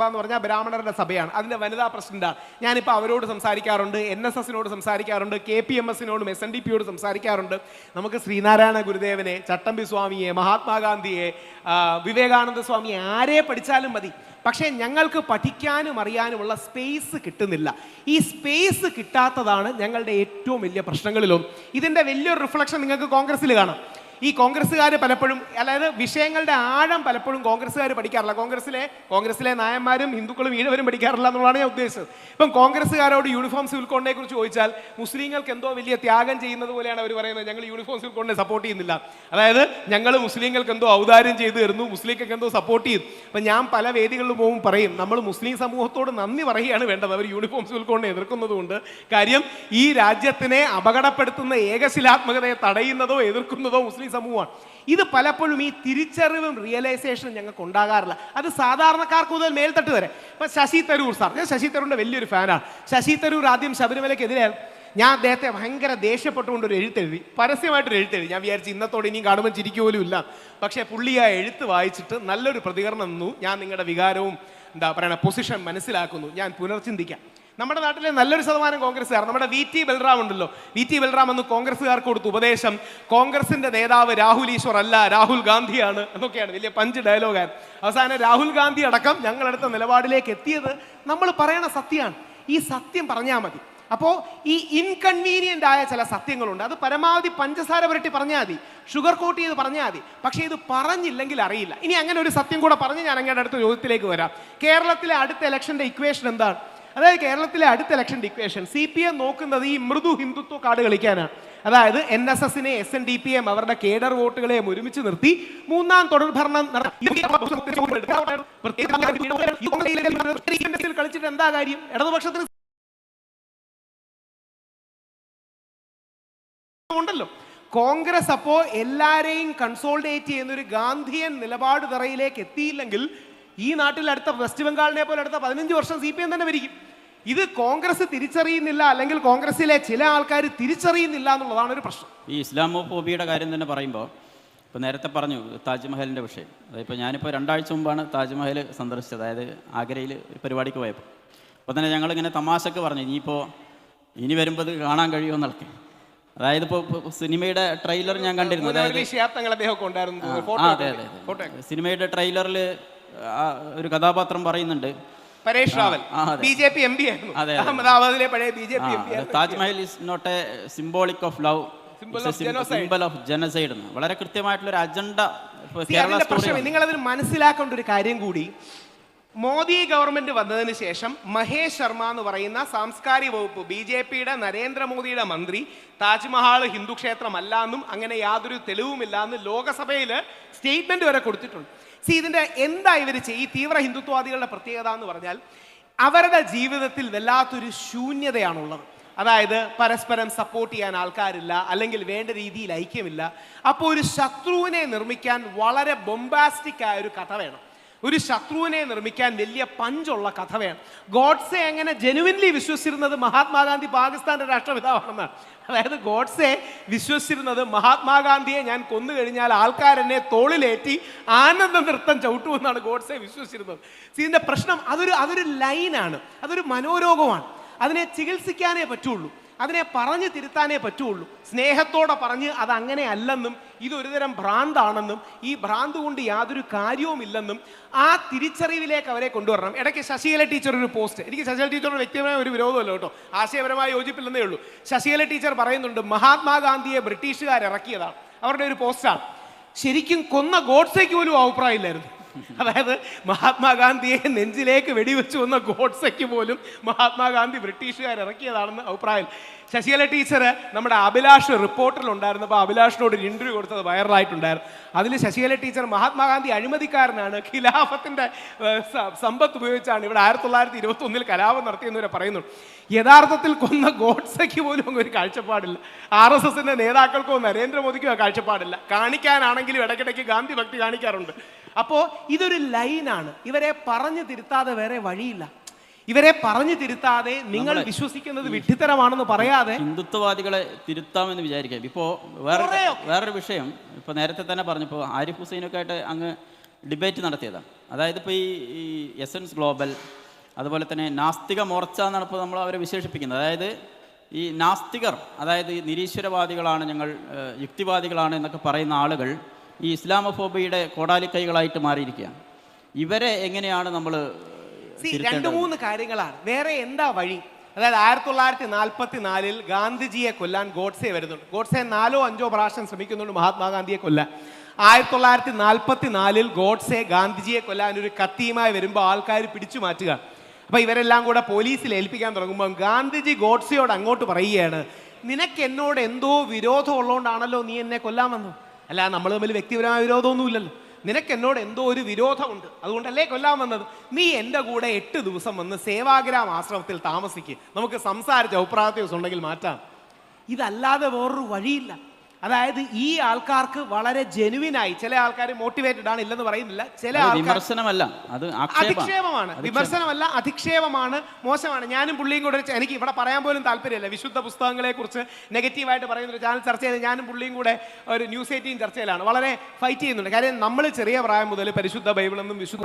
എന്ന് പറഞ്ഞാൽ ബ്രാഹ്മണരുടെ സഭയാണ്, അതിന്റെ വനിതാ പ്രസിഡന്റാണ്. ഞാനിപ്പോൾ അവരോട് സംസാരിക്കാറുണ്ട്, NSSനോട് സംസാരിക്കാറുണ്ട്, KPMSനോടും SNDPയോട് സംസാരിക്കാറുണ്ട്. നമുക്ക് ശ്രീനാരായണ ഗുരുദേവനെ, ചട്ടമ്പി സ്വാമിയെ, മഹാത്മാഗാന്ധിയെ, വിവേകാനന്ദ സ്വാമിയെ ആരെ പഠിച്ചാലും മതി. പക്ഷേ ഞങ്ങൾക്ക് പഠിക്കാനും അറിയാനുമുള്ള സ്പേസ് കിട്ടുന്നില്ല. ഈ സ്പേസ് കിട്ടാത്തതാണ് ഞങ്ങളുടെ ഏറ്റവും വലിയ പ്രശ്നങ്ങളിലൊന്നും. ഇതിൻ്റെ വലിയൊരു റിഫ്ലക്ഷൻ നിങ്ങൾക്ക് കോൺഗ്രസ്സിൽ കാണാം. ഈ കോൺഗ്രസ്സുകാർ പലപ്പോഴും, അതായത് വിഷയങ്ങളുടെ ആഴം പലപ്പോഴും കോൺഗ്രസ്സുകാർ പഠിക്കാറില്ല. കോൺഗ്രസ്സിലെ നായന്മാരും ഹിന്ദുക്കളും ഈഴവരും പഠിക്കാറില്ല എന്നുള്ളതാണ് ഞാൻ ഉദ്ദേശിച്ചത്. ഇപ്പം കോൺഗ്രസ്സുകാരോട് യൂണിഫോം സിവിൽ കോഡിനെ കുറിച്ച് ചോദിച്ചാൽ മുസ്ലിങ്ങൾക്ക് എന്തോ വലിയ ത്യാഗം ചെയ്യുന്നത് പോലെയാണ് അവർ പറയുന്നത്. ഞങ്ങൾ യൂണിഫോം സിവിൽ കോഡിനെ സപ്പോർട്ട് ചെയ്യുന്നില്ല, അതായത് ഞങ്ങൾ മുസ്ലിങ്ങൾക്ക് എന്തോ ഔദാര്യം ചെയ്തു തരുന്നു, മുസ്ലിങ്ങൾക്ക് എന്തോ സപ്പോർട്ട് ചെയ്തു. അപ്പം ഞാൻ പല വേദികളിലും പോകും പറയും, നമ്മൾ മുസ്ലിം സമൂഹത്തോട് നന്ദി പറയുകയാണ് വേണ്ടത് അവർ യൂണിഫോം സിവിൽ കോഡിനെ എതിർക്കുന്നതുകൊണ്ട്. കാര്യം ഈ രാജ്യത്തിനെ അപകടപ്പെടുത്തുന്ന ഏകശിലാത്മകതയെ തടയുന്നതോ എതിർക്കുന്നതോ മുസ്ലിം സമൂഹമാണ്. ഇത് പലപ്പോഴും ഈ തിരിച്ചറിവും റിയലൈസേഷനും ഞങ്ങൾക്ക് ഉണ്ടാകാറില്ല. അത് സാധാരണക്കാർക്ക് മുതൽ മേൽത്തട്ട് വരെ. ഇപ്പം ശശി തരൂർ സാർ, ഞാൻ ശശി തരൂരിൻ്റെ വലിയൊരു ഫാനാണ്. ശശി തരൂർ ആദ്യം ശബരിമലയ്ക്കെതിരെയാണ്. ഞാൻ അദ്ദേഹത്തെ ഭയങ്കര ദേഷ്യപ്പെട്ടുകൊണ്ട് ഒരു എഴുത്തെഴുതി, പരസ്യമായിട്ടൊരു എഴുത്തെഴുതി. ഞാൻ വിചാരിച്ചു ഇന്നത്തോടെ ഇനിയും കാണുമ്പോൾ ചിരിക്കുപോലും ഇല്ല. പക്ഷേ പുള്ളി ആ എഴുത്ത് വായിച്ചിട്ട് നല്ലൊരു പ്രതികരണം തന്നു. ഞാൻ നിങ്ങളുടെ വികാരവും എന്താ പറയുക പൊസിഷൻ മനസ്സിലാക്കുന്നു, ഞാൻ പുനർചിന്തിക്കാം. നമ്മുടെ നാട്ടിലെ നല്ലൊരു ശതമാനം കോൺഗ്രസ്സുകാർ, നമ്മുടെ VT ബൽറാം ഉണ്ടല്ലോ, VT ബൽറാം എന്ന് കോൺഗ്രസ്സുകാർക്ക് കൊടുത്ത ഉപദേശം, കോൺഗ്രസിന്റെ നേതാവ് രാഹുൽ ഈശ്വർ അല്ല, രാഹുൽ ഗാന്ധിയാണ് എന്നൊക്കെയാണ് വലിയ പഞ്ച് ഡയലോഗാണ്. അവസാനം രാഹുൽ ഗാന്ധി അടക്കം ഞങ്ങളെടുത്ത നിലപാടിലേക്ക് എത്തിയത് നമ്മൾ പറയണ സത്യമാണ്. ഈ സത്യം പറഞ്ഞാൽ മതി. അപ്പോൾ ഈ ഇൻകൺവീനിയൻ്റ് ആയ ചില സത്യങ്ങളുണ്ട്, അത് പരമാവധി പഞ്ചസാര പുരട്ടി പറഞ്ഞാൽ മതി, ഷുഗർ കോട്ട് ചെയ്ത് പറഞ്ഞാൽ മതി. പക്ഷേ ഇത് പറഞ്ഞില്ലെങ്കിൽ അറിയില്ല. ഇനി അങ്ങനെ ഒരു സത്യം കൂടെ പറഞ്ഞ് ഞാൻ അങ്ങയുടെ അടുത്ത ചോദ്യത്തിലേക്ക് വരാം. കേരളത്തിലെ അടുത്ത ഇലക്ഷൻ്റെ ഇക്വേഷൻ എന്താണ്? അതായത് കേരളത്തിലെ അടുത്ത ഇലക്ഷൻ്റെ ഇക്വേഷൻ CPM നോക്കുന്നത് ഈ മൃദു ഹിന്ദുത്വ കാർഡ് കളിക്കാനാണ്. അതായത് NSSനെ SNDPയും അവരുടെ കേഡർ വോട്ടുകളെയും ഒരുമിച്ച് നിർത്തി മൂന്നാം തുടർഭരണം കളിച്ചിട്ട് എന്താ കാര്യം? ഇടതുപക്ഷത്തിന് ഉണ്ടല്ലോ. കോൺഗ്രസ് അപ്പോൾ എല്ലാരെയും കൺസോൾഡേറ്റ് ചെയ്യുന്ന ഒരു ഗാന്ധിയൻ നിലപാട് തറയിലേക്ക് എത്തിയില്ലെങ്കിൽ ഈ നാട്ടിൽ അടുത്ത വെസ്റ്റ് ബംഗാളിനെ പോലെ അടുത്ത 15 വർഷം CPM തന്നെ ഭരിക്കും. ഇത് കോൺഗ്രസ് തിരിച്ചറിയുന്നില്ല, അല്ലെങ്കിൽ കോൺഗ്രസിലെ ചില ആൾക്കാർ തിരിച്ചറിയുന്നില്ല എന്നുള്ളതാണ് ഒരു പ്രശ്നം. ഈ ഇസ്ലാമോഫോബിയുടെ കാര്യം തന്നെ പറയുമ്പോൾ, ഇപ്പോൾ നേരത്തെ പറഞ്ഞു താജ്മഹലിൻ്റെ വിഷയം. അതിപ്പോൾ ഞാനിപ്പോൾ 2 ആഴ്ച മുമ്പാണ് താജ്മഹൽ സന്ദർശിച്ചത്, അതായത് ആഗ്രയിൽ ഒരു പരിപാടിക്ക് പോയപ്പോൾ. അപ്പോൾ തന്നെ ഞങ്ങളിങ്ങനെ തമാശക്ക് പറഞ്ഞു, ഇനി വരുമ്പോൾ ഇത് കാണാൻ കഴിയുമെന്നൊക്കെ. അതായത് ഇപ്പോൾ സിനിമയുടെ ട്രെയിലർ ഞാൻ കണ്ടിരുന്നു. അതായത് അതെ അതെ, സിനിമയുടെ ട്രെയിലറിൽ ഒരു കഥാപാത്രം പറയുന്നുണ്ട്, പരേഷ് റാവൽ, BJP MP ആയിരുന്നു. അഹമ്മദാബാദിലെ പഴയ BJP MP. Taj Mahal is not a symbolic of love, symbol of genocide. വളരെ കൃത്യമായിട്ടുള്ള ഒരു അജണ്ട. നിങ്ങൾ അതിന് മനസ്സിലാക്കേണ്ട ഒരു കാര്യം കൂടി, മോദി ഗവൺമെന്റ് വന്നതിന് ശേഷം മഹേഷ് ശർമ്മ എന്ന് പറയുന്ന സാംസ്കാരിക വകുപ്പ് BJPയുടെ നരേന്ദ്രമോദിയുടെ മന്ത്രി താജ്മഹൽ ഹിന്ദു ക്ഷേത്രമല്ല എന്നും അങ്ങനെ യാതൊരു തെളിവുമില്ല എന്ന് ലോകസഭയിൽ സ്റ്റേറ്റ്മെന്റ് വരെ കൊടുത്തിട്ടുണ്ട്. ഇതിന്റെ എന്താ ഇവർ ഈ തീവ്ര ഹിന്ദുത്വവാദികളുടെ പ്രത്യേകത എന്ന് പറഞ്ഞാൽ അവരുടെ ജീവിതത്തിൽ വല്ലാത്തൊരു ശൂന്യതയാണുള്ളത്. അതായത് പരസ്പരം സപ്പോർട്ട് ചെയ്യാൻ ആൾക്കാരില്ല, അല്ലെങ്കിൽ വേണ്ട രീതിയിൽ ഐക്യമില്ല. അപ്പോൾ ഒരു ശത്രുവിനെ നിർമ്മിക്കാൻ വളരെ ബൊംബാസ്റ്റിക് ആയ ഒരു കഥ വേണം. ഒരു ശത്രുവിനെ നിർമ്മിക്കാൻ വലിയ പഞ്ചുള്ള കഥ വേണം. ഗോഡ്സെ എങ്ങനെ ജെനുവിൻലി വിശ്വസിച്ചിരുന്നത് മഹാത്മാഗാന്ധി പാകിസ്ഥാന്റെ രാഷ്ട്രപിതാവാണെന്നാണ്. അതായത് ഗോഡ്സെ വിശ്വസിച്ചിരുന്നത് മഹാത്മാഗാന്ധിയെ ഞാൻ കൊന്നു കഴിഞ്ഞാൽ ആൾക്കാരെന്നെ തോളിലേറ്റി ആനന്ദ നൃത്തം ചവിട്ടുമെന്നാണ് ഗോഡ്സെ വിശ്വസിച്ചിരുന്നത്. ഇതിൻ്റെ പ്രശ്നം അതൊരു ലൈനാണ്, അതൊരു മനോരോഗമാണ്. അതിനെ ചികിത്സിക്കാനേ പറ്റുള്ളൂ, അതിനെ പറഞ്ഞു തിരുത്താനേ പറ്റുള്ളൂ. സ്നേഹത്തോടെ പറഞ്ഞ് അതങ്ങനെ അല്ലെന്നും ഇതൊരുതരം ഭ്രാന്താണെന്നും ഈ ഭ്രാന്ത് കൊണ്ട് യാതൊരു കാര്യവുമില്ലെന്നും ആ തിരിച്ചറിവിലേക്ക് അവരെ കൊണ്ടുവരണം. ഇടയ്ക്ക് ശശികല ടീച്ചർ ഒരു പോസ്റ്റ്, എനിക്ക് ശശികല ടീച്ചറുടെ വ്യക്തിപരമായ ഒരു വിരോധമല്ല കേട്ടോ, ആശയപരമായ യോജിപ്പില്ലെന്നേ ഉള്ളൂ. ശശികല ടീച്ചർ പറയുന്നുണ്ട് മഹാത്മാഗാന്ധിയെ ബ്രിട്ടീഷുകാർ ഇറക്കിയതാണ്, അവരുടെ ഒരു പോസ്റ്റാണ്. ശരിക്കും കൊന്ന ഗോഡ്സെക്ക് പോലും അഭിപ്രായമില്ലായിരുന്നു. അതായത് മഹാത്മാഗാന്ധിയെ നെഞ്ചിലേക്ക് വെടിവെച്ചു വന്ന ഗോഡ്സെക്ക് പോലും മഹാത്മാഗാന്ധി ബ്രിട്ടീഷുകാർ ഇറക്കിയതാണെന്ന് അഭിപ്രായം. ശശികല ടീച്ചർ നമ്മുടെ അഭിലാഷ് റിപ്പോർട്ടറിലുണ്ടായിരുന്നപ്പോൾ അഭിലാഷിനോട് ഒരു ഇൻ്റർവ്യൂ കൊടുത്തത് വൈറലായിട്ടുണ്ടായിരുന്നു. അതിൽ ശശികല ടീച്ചർ മഹാത്മാഗാന്ധി അഴിമതിക്കാരനാണ്, ഖിലാഫത്തിൻ്റെ സമ്പത്ത് ഉപയോഗിച്ചാണ് ഇവിടെ 1921 കലാപം നടത്തിയെന്ന് പറയുന്നു. യഥാർത്ഥത്തിൽ കൊന്ന ഗോഡ്സെക്ക് പോലും ഒരു കാഴ്ചപ്പാടില്ല, RSSന്റെ നേതാക്കൾക്കോ നരേന്ദ്രമോദിക്കോ കാഴ്ചപ്പാടില്ല. കാണിക്കാനാണെങ്കിലും ഇടയ്ക്കിടയ്ക്ക് ഗാന്ധി ഭക്തി കാണിക്കാറുണ്ട്. അപ്പോൾ ഇതൊരു ലൈനാണ്. ഇവരെ പറഞ്ഞു തിരുത്താതെ വേറെ വഴിയില്ല. ഇവരെ പറഞ്ഞു തിരുത്താതെ നിങ്ങൾ വിശ്വസിക്കുന്നത് വിഡ്ഢിത്തരമാണെന്ന് പറയാതെ ഹിന്ദുത്വവാദികളെ തിരുത്താമെന്ന് വിചാരിക്കാം. ഇപ്പോൾ വേറൊരു വിഷയം, ഇപ്പോൾ നേരത്തെ തന്നെ പറഞ്ഞപ്പോൾ ആരിഫ് ഹുസൈനൊക്കെ ആയിട്ട് അങ്ങ് ഡിബേറ്റ് നടത്തിയതാണ്. അതായത് ഇപ്പോൾ ഈ എസൻസ് ഗ്ലോബൽ, അതുപോലെ തന്നെ നാസ്തിക മോർച്ച എന്നാണ് ഇപ്പോൾ നമ്മൾ അവരെ വിശേഷിപ്പിക്കുന്നത്. അതായത് ഈ നാസ്തികർ, അതായത് നിരീശ്വരവാദികളാണ് ഞങ്ങൾ, യുക്തിവാദികളാണ് എന്നൊക്കെ പറയുന്ന ആളുകൾ ഈ ഇസ്ലാമോഫോബിയയുടെ കോടാലിക്കൈകളായിട്ട് മാറിയിരിക്കുകയാണ്. ഇവരെ എങ്ങനെയാണ് നമ്മൾ 2-3 കാര്യങ്ങളാണ്. വേറെ എന്താ വഴി? അതായത് 1944 ഗാന്ധിജിയെ കൊല്ലാൻ ഗോഡ്സെ വരുന്നുണ്ട്. ഗോഡ്സെ 4-5 പ്രാവശ്യം ശ്രമിക്കുന്നുണ്ട് മഹാത്മാഗാന്ധിയെ കൊല്ലാൻ. 1944 ഗോഡ്സെ ഗാന്ധിജിയെ കൊല്ലാൻ ഒരു കത്തിയുമായി വരുമ്പോൾ ആൾക്കാർ പിടിച്ചു മാറ്റുക. അപ്പോൾ ഇവരെല്ലാം കൂടെ പോലീസിൽ ഏൽപ്പിക്കാൻ തുടങ്ങുമ്പോൾ ഗാന്ധിജി ഗോഡ്സെയോട് അങ്ങോട്ട് പറയുകയാണ്, നിനക്ക് എന്നോട് എന്തോ വിരോധം ഉള്ളതുകൊണ്ടാണല്ലോ നീ എന്നെ കൊല്ലാൻ വന്നത്. അല്ല, നമ്മൾ തമ്മിൽ വ്യക്തിപരമായ വിരോധമൊന്നുമില്ലല്ലോ. നിനക്ക് എന്നോട് എന്തോ ഒരു വിരോധമുണ്ട്, അതുകൊണ്ടല്ലേ കൊല്ലാൻ വന്നത്. നീ എൻ്റെ കൂടെ 8 ദിവസം വന്ന് സേവാഗ്രാം ആശ്രമത്തിൽ താമസിക്കുക, നമുക്ക് സംസാരിച്ച് അഭിപ്രായ ദിവസം ഉണ്ടെങ്കിൽ മാറ്റാം. ഇതല്ലാതെ വേറൊരു വഴിയില്ല. അതായത് ഈ ആൾക്കാർക്ക് വളരെ ജെനുവിനായി, ചില ആൾക്കാർ മോട്ടിവേറ്റഡ് ആണ്, ഇല്ലെന്ന് പറയുന്നില്ല, ചില വിമർശനമല്ല, അത് അധിക്ഷേപമാണ്. വിമർശനമല്ല, അധിക്ഷേപമാണ്, മോശമാണ്. ഞാനും പുള്ളിയും കൂടെ, എനിക്ക് ഇവിടെ പറയാൻ പോലും താല്പര്യമില്ല, വിശുദ്ധ പുസ്തകങ്ങളെ കുറിച്ച് നെഗറ്റീവായിട്ട് പറയുന്ന ഒരു ചാനൽ ചർച്ച ചെയ്ത് ഞാനും പുള്ളിയും കൂടെ ഒരു ന്യൂസ് 18 ചർച്ചയിലാണ്, വളരെ ഫൈറ്റ് ചെയ്യുന്നുണ്ട്. കാര്യം നമ്മൾ ചെറിയ പ്രായം മുതൽ പരിശുദ്ധ ബൈബിളെന്നും വിശുദ്ധ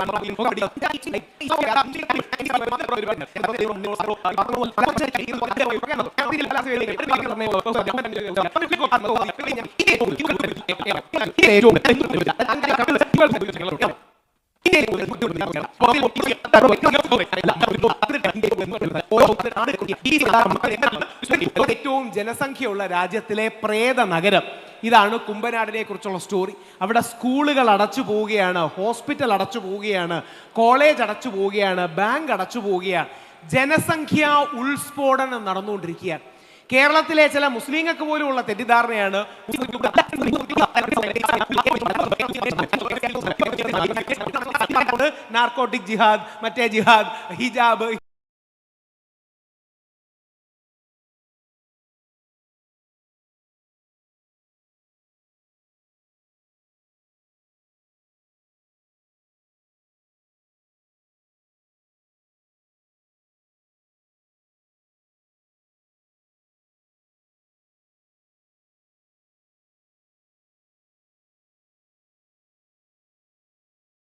ഏറ്റവും ജനസംഖ്യയുള്ള രാജ്യത്തിലെ പ്രേത നഗരം ഇതാണ് കുമ്പനാടിനെ കുറിച്ചുള്ള സ്റ്റോറി. അവിടെ സ്കൂളുകൾ അടച്ചു പോവുകയാണ്, ഹോസ്പിറ്റൽ അടച്ചു പോവുകയാണ്, കോളേജ് അടച്ചു പോവുകയാണ്, ബാങ്ക് അടച്ചു പോവുകയാണ്. ജനസംഖ്യാ ഉൾസ്ഫോടനം നടന്നുകൊണ്ടിരിക്കുകയാണ്. കേരളത്തിലെ ചില മുസ്ലിങ്ങൾക്ക് പോലും ഉള്ള തെറ്റിദ്ധാരണയാണ് നാർക്കോട്ടിക് ജിഹാദ്, മറ്റേ ജിഹാദ്, ഹിജാബ്.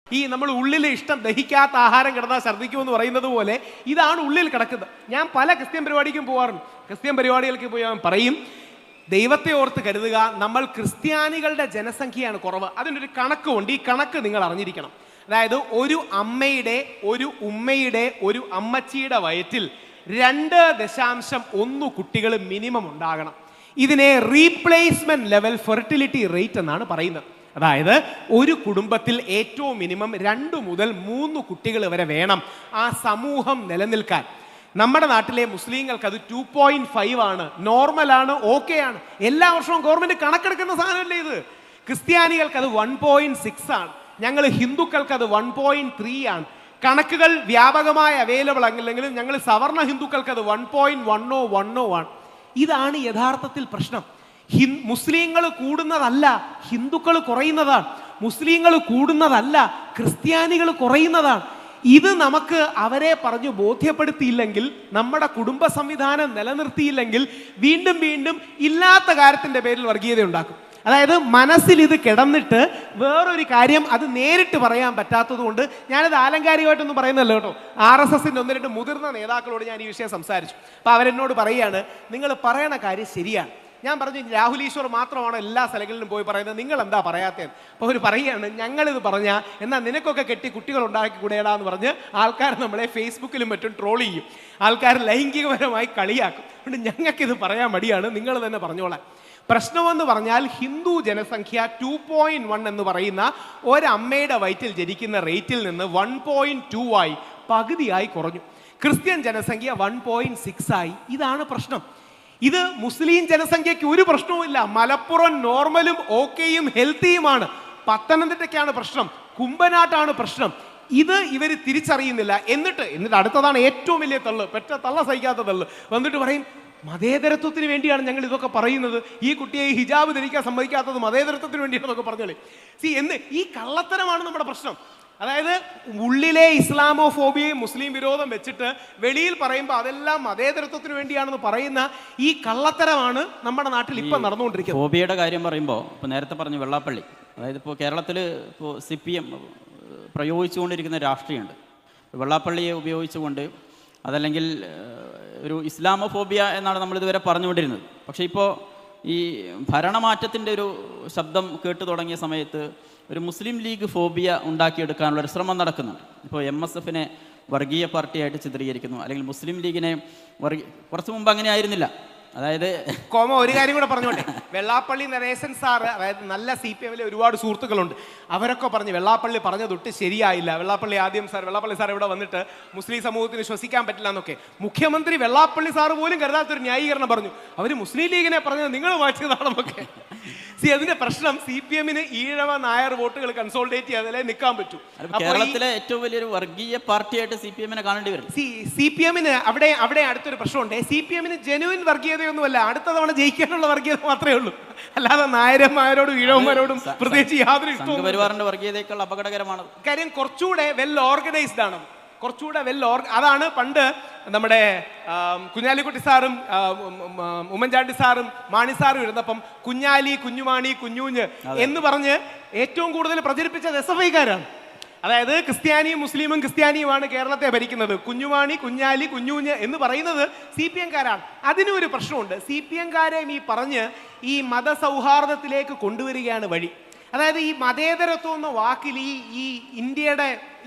ഈ നമ്മൾ ഉള്ളിൽ ഇഷ്ടം ദഹിക്കാത്ത ആഹാരം കിടന്നാൽ ഛർദ്ദിക്കുമെന്ന് പറയുന്നത് പോലെ ഇതാണ് ഉള്ളിൽ കിടക്കുന്നത്. ഞാൻ പല ക്രിസ്ത്യൻ പരിപാടിക്കും പോകാറുണ്ട്. ക്രിസ്ത്യൻ പരിപാടികൾക്ക് പോയി ഞാൻ പറയും, ദൈവത്തെ ഓർത്ത് കരുതുക, നമ്മൾ ക്രിസ്ത്യാനികളുടെ ജനസംഖ്യയാണ് കുറവ്. അതിനൊരു കണക്കുണ്ട്. ഈ കണക്ക് നിങ്ങൾ അറിഞ്ഞിരിക്കണം. അതായത് ഒരു അമ്മയുടെ, ഒരു ഉമ്മയുടെ, ഒരു അമ്മച്ചിയുടെ വയറ്റിൽ 2.1 കുട്ടികൾ മിനിമം ഉണ്ടാകണം. ഇതിനെ റീപ്ലേസ്മെന്റ് ലെവൽ ഫെർട്ടിലിറ്റി റേറ്റ് എന്നാണ് പറയുന്നത്. അതായത് ഒരു കുടുംബത്തിൽ ഏറ്റവും മിനിമം 2 മുതൽ 3 കുട്ടികൾ വരെ വേണം ആ സമൂഹം നിലനിൽക്കാൻ. നമ്മുടെ നാട്ടിലെ മുസ്ലിങ്ങൾക്ക് അത് 2.5 ആണ്, നോർമലാണ്, ഓക്കെ ആണ്. എല്ലാ വർഷവും ഗവൺമെന്റ് കണക്കെടുക്കുന്ന സാധനമല്ലേ ഇത്. ക്രിസ്ത്യാനികൾക്ക് അത് 1.6 ആണ്, ഞങ്ങൾ ഹിന്ദുക്കൾക്ക് അത് 1.3 ആണ്. കണക്കുകൾ വ്യാപകമായി അവൈലബിൾ അല്ലെങ്കിലും ഞങ്ങൾ സവർണ ഹിന്ദുക്കൾക്ക് അത് 1.10 ആണ്. ഇതാണ് യഥാർത്ഥത്തിൽ പ്രശ്നം. മുസ്ലിങ്ങൾ കൂടുന്നതല്ല, ഹിന്ദുക്കൾ കുറയുന്നതാണ്. മുസ്ലിങ്ങൾ കൂടുന്നതല്ല, ക്രിസ്ത്യാനികൾ കുറയുന്നതാണ്. ഇത് നമുക്ക് അവരെ പറഞ്ഞു ബോധ്യപ്പെടുത്തിയില്ലെങ്കിൽ, നമ്മുടെ കുടുംബ സംവിധാനം നിലനിർത്തിയില്ലെങ്കിൽ വീണ്ടും വീണ്ടും ഇല്ലാത്ത കാര്യത്തിന്റെ പേരിൽ വർഗീയത ഉണ്ടാക്കും. അതായത് മനസ്സിൽ ഇത് കിടന്നിട്ട് വേറൊരു കാര്യം അത് നേരിട്ട് പറയാൻ പറ്റാത്തത് കൊണ്ട് ഞാനത് ആലങ്കാരികമായിട്ടൊന്നും പറയുന്നല്ലോ കേട്ടോ. RSSന്റെ 1-2 മുതിർന്ന നേതാക്കളോട് ഞാൻ ഈ വിഷയം സംസാരിച്ചു. അപ്പോൾ അവരെന്നോട് പറയുകയാണ്, നിങ്ങൾ പറയണ കാര്യം ശരിയാണ്. ഞാൻ പറഞ്ഞു, രാഹുൽ ഈശ്വർ മാത്രമാണ് എല്ലാ സ്ഥലങ്ങളിലും പോയി പറയുന്നത്, നിങ്ങൾ എന്താ പറയാത്തത്? അപ്പോൾ അവർ പറയുകയാണ്, ഞങ്ങളിത് പറഞ്ഞാൽ എന്നാൽ നിനക്കൊക്കെ കെട്ടി കുട്ടികൾ ഉണ്ടാക്കി കൂടെയിടാന്ന് പറഞ്ഞ് ആൾക്കാർ നമ്മളെ ഫേസ്ബുക്കിലും മറ്റും ട്രോൾ ചെയ്യും, ആൾക്കാർ ലൈംഗികപരമായി കളിയാക്കും. അതുകൊണ്ട് ഞങ്ങൾക്കിത് പറയാൻ മടിയാണ്, നിങ്ങൾ തന്നെ പറഞ്ഞോളാം. പ്രശ്നമെന്ന് പറഞ്ഞാൽ ഹിന്ദു ജനസംഖ്യ 2.1 എന്ന് പറയുന്ന ഒരമ്മയുടെ വയറ്റിൽ ജനിക്കുന്ന റേറ്റിൽ നിന്ന് 1.2 ആയി, പകുതിയായി കുറഞ്ഞു. ക്രിസ്ത്യൻ ജനസംഖ്യ 1.6 ആയി. ഇതാണ് പ്രശ്നം. ഇത് മുസ്ലിം ജനസംഖ്യയ്ക്ക് ഒരു പ്രശ്നവുമില്ല. മലപ്പുറം നോർമലും ഓക്കെയും ഹെൽത്തിയുമാണ്. പത്തനംതിട്ടയ്ക്കാണ് പ്രശ്നം, കുമ്പനാട്ടാണ് പ്രശ്നം. ഇത് ഇവർ തിരിച്ചറിയുന്നില്ല. എന്നിട്ട് അടുത്തതാണ് ഏറ്റവും വലിയ തള്ള്, പെറ്റ തള്ള സഹിക്കാത്ത തള്ള്. വന്നിട്ട് പറയും, മതേതരത്വത്തിന് വേണ്ടിയാണ് ഞങ്ങൾ ഇതൊക്കെ പറയുന്നത്, ഈ കുട്ടിയെ ഹിജാബ് ധരിക്കാൻ സമ്മതിക്കാത്തത് മതേതരത്വത്തിന് വേണ്ടിയാണെന്നൊക്കെ പറഞ്ഞോളെ. ഈ കള്ളത്തരമാണ് നമ്മുടെ പ്രശ്നം. അതായത് ഉള്ളിലെ ഇസ്ലാമോഫോബിയയും മുസ്ലിം വിരോധം വെച്ചിട്ട് വെളിയിൽ പറയുമ്പോൾ അതെല്ലാം മതേതരത്വത്തിന് വേണ്ടിയാണെന്ന് പറയുന്ന ഈ കള്ളത്തരമാണ് നമ്മുടെ നാട്ടിൽ ഇപ്പം നടന്നുകൊണ്ടിരിക്കുന്നത്. ഫോബിയയുടെ കാര്യം പറയുമ്പോൾ ഇപ്പോൾ നേരത്തെ പറഞ്ഞു വെള്ളാപ്പള്ളി, അതായത് ഇപ്പോൾ കേരളത്തിൽ ഇപ്പോൾ CPM പ്രയോഗിച്ചുകൊണ്ടിരിക്കുന്ന രാഷ്ട്രീയമുണ്ട്. വെള്ളാപ്പള്ളിയെ ഉപയോഗിച്ചുകൊണ്ട് അതല്ലെങ്കിൽ ഒരു ഇസ്ലാമോഫോബിയ എന്നാണ് നമ്മളിതുവരെ പറഞ്ഞുകൊണ്ടിരുന്നത്. പക്ഷേ ഇപ്പോൾ ഈ ഭരണമാറ്റത്തിൻ്റെ ഒരു ശബ്ദം കേട്ടു തുടങ്ങിയ സമയത്ത് ഒരു മുസ്ലിം ലീഗ് ഫോബിയ ഉണ്ടാക്കിയെടുക്കാനുള്ളൊരു ശ്രമം നടക്കുന്നുണ്ട്. ഇപ്പോൾ MSFനെ വർഗീയ പാർട്ടിയായിട്ട് ചിത്രീകരിക്കുന്നു, അല്ലെങ്കിൽ മുസ്ലിം ലീഗിനെ കുറച്ച് മുമ്പ് അങ്ങനെ ആയിരുന്നില്ല. അതായത് ഒരു കാര്യം കൂടെ പറഞ്ഞോട്ടെ, വെള്ളാപ്പള്ളി നരേശൻ സാറ്, അതായത് നല്ല CPM ഒരുപാട് സുഹൃത്തുക്കളുണ്ട്, അവരൊക്കെ പറഞ്ഞു വെള്ളാപ്പള്ളി പറഞ്ഞതൊട്ട് ശരിയായില്ല. വെള്ളാപ്പള്ളി സാർ ഇവിടെ വന്നിട്ട് മുസ്ലിം സമൂഹത്തിന് ശ്വസിക്കാൻ പറ്റില്ല എന്നൊക്കെ മുഖ്യമന്ത്രി വെള്ളാപ്പള്ളി സാറ് പോലും കരുതാത്തൊരു ന്യായീകരണം പറഞ്ഞു. അവർ മുസ്ലിം ലീഗിനെ പറഞ്ഞത് നിങ്ങൾ വായിച്ചതാണെന്നൊക്കെ. അതിന്റെ പ്രശ്നം CPMന് ഈഴവ നായർ വോട്ടുകൾ കൺസോൾട്ടേറ്റ് ചെയ്യാതെ നിൽക്കാൻ പറ്റൂ. കേരളത്തിലെ ഏറ്റവും വലിയൊരു വർഗീയ പാർട്ടിയായിട്ട് CPMനെ കാണേണ്ടി വരും. CPMന് അവിടെ അടുത്തൊരു പ്രശ്നമുണ്ട്. CPMന് ജെനുവിൻ വർഗീയതയൊന്നുമല്ല, അടുത്ത തവണ ജയിക്കാനുള്ള വർഗീയത മാത്രമേ ഉള്ളൂ. അല്ലാതെ നായരന്മാരോടും ഈഴവന്മാരോടും പ്രത്യേകിച്ച് യാതൊരു ഇഷ്ടവും പരിവാറിന്റെ വർഗീയതയേക്കാൾ അപകടകരമാണ്. കാര്യം കുറച്ചുകൂടെ വെൽ ഓർഗനൈസ്ഡ് ആണ്, അതാണ് പണ്ട് നമ്മുടെ കുഞ്ഞാലിക്കുട്ടി സാറും ഉമ്മൻചാണ്ടി സാറും മാണി സാറും ഇരുന്നപ്പം കുഞ്ഞാലി, കുഞ്ഞുമാണി, കുഞ്ഞൂഞ്ഞ് എന്ന് പറഞ്ഞ് ഏറ്റവും കൂടുതൽ പ്രചരിപ്പിച്ചത് SFIക്കാരാണ്. അതായത് ക്രിസ്ത്യാനിയും മുസ്ലിമും ക്രിസ്ത്യാനിയുമാണ് കേരളത്തെ ഭരിക്കുന്നത്. കുഞ്ഞുമാണി, കുഞ്ഞാലി, കുഞ്ഞൂഞ്ഞ് എന്ന് പറയുന്നത് CPMക്കാരാണ്. അതിനും ഒരു പ്രശ്നമുണ്ട്. CPMക്കാരെയും ഈ പറഞ്ഞ് ഈ മതസൗഹാർദ്ദത്തിലേക്ക് കൊണ്ടുവരികയാണ് വഴി. അതായത് ഈ മതേതരത്വം എന്ന വാക്കിൽ ഈ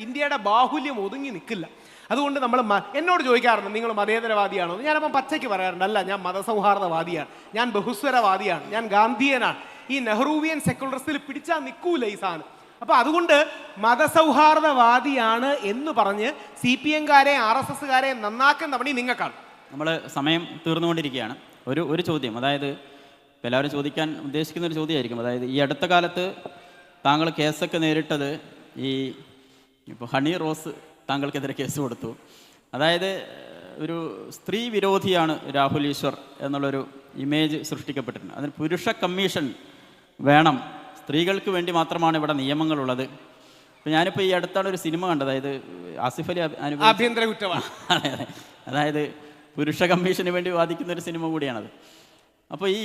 ഇന്ത്യയുടെ ബാഹുല്യം ഒതുങ്ങി നിൽക്കില്ല. അതുകൊണ്ട് നമ്മൾ എന്നോട് ചോദിക്കാറുണ്ട് നിങ്ങൾ മതേതരവാദിയാണോ? ഞാനപ്പം പച്ചയ്ക്ക് പറയാറുണ്ട്, അല്ല, ഞാൻ മതസൗഹാർദ്ദവാദിയാണ്, ഞാൻ ബഹുസ്വരവാദിയാണ്, ഞാൻ ഗാന്ധിയനാണ്. ഈ നെഹ്റുവിയൻ സെക്കുലറിസ്റ്റിൽ പിടിച്ചാൽ നിൽക്കൂല ഈ സാധനം. അപ്പോൾ അതുകൊണ്ട് മതസൗഹാർദ്ദവാദിയാണ് എന്ന് പറഞ്ഞ് CPMക്കാരെ RSSകാരെ നന്നാക്കുന്ന പണി നിങ്ങൾക്കാണ്. നമ്മൾ സമയം തീർന്നുകൊണ്ടിരിക്കുകയാണ്. ഒരു ചോദ്യം, അതായത് എല്ലാവരും ചോദിക്കാൻ ഉദ്ദേശിക്കുന്ന ഒരു ചോദ്യമായിരിക്കും. അതായത് ഈ അടുത്ത കാലത്ത് താങ്കൾ കേസൊക്കെ നേരിട്ടത് ഇപ്പോൾ ഹണി റോസ് താങ്കൾക്കെതിരെ കേസ് കൊടുത്തു. അതായത് ഒരു സ്ത്രീ വിരോധിയാണ് രാഹുൽ ഈശ്വർ എന്നുള്ളൊരു ഇമേജ് സൃഷ്ടിക്കപ്പെട്ടിട്ടുണ്ട്. അതിന് പുരുഷ കമ്മീഷൻ വേണം, സ്ത്രീകൾക്ക് വേണ്ടി മാത്രമാണ് ഇവിടെ നിയമങ്ങളുള്ളത്. ഇപ്പം ഞാനിപ്പോൾ ഈ അടുത്താണ് ഒരു സിനിമ കണ്ടത്, അതായത് ആസിഫ് അലി ആഭ്യന്തര കുറ്റമാണ്. അതായത് പുരുഷ കമ്മീഷന് വേണ്ടി വാദിക്കുന്ന ഒരു സിനിമ കൂടിയാണത്. അപ്പോൾ ഈ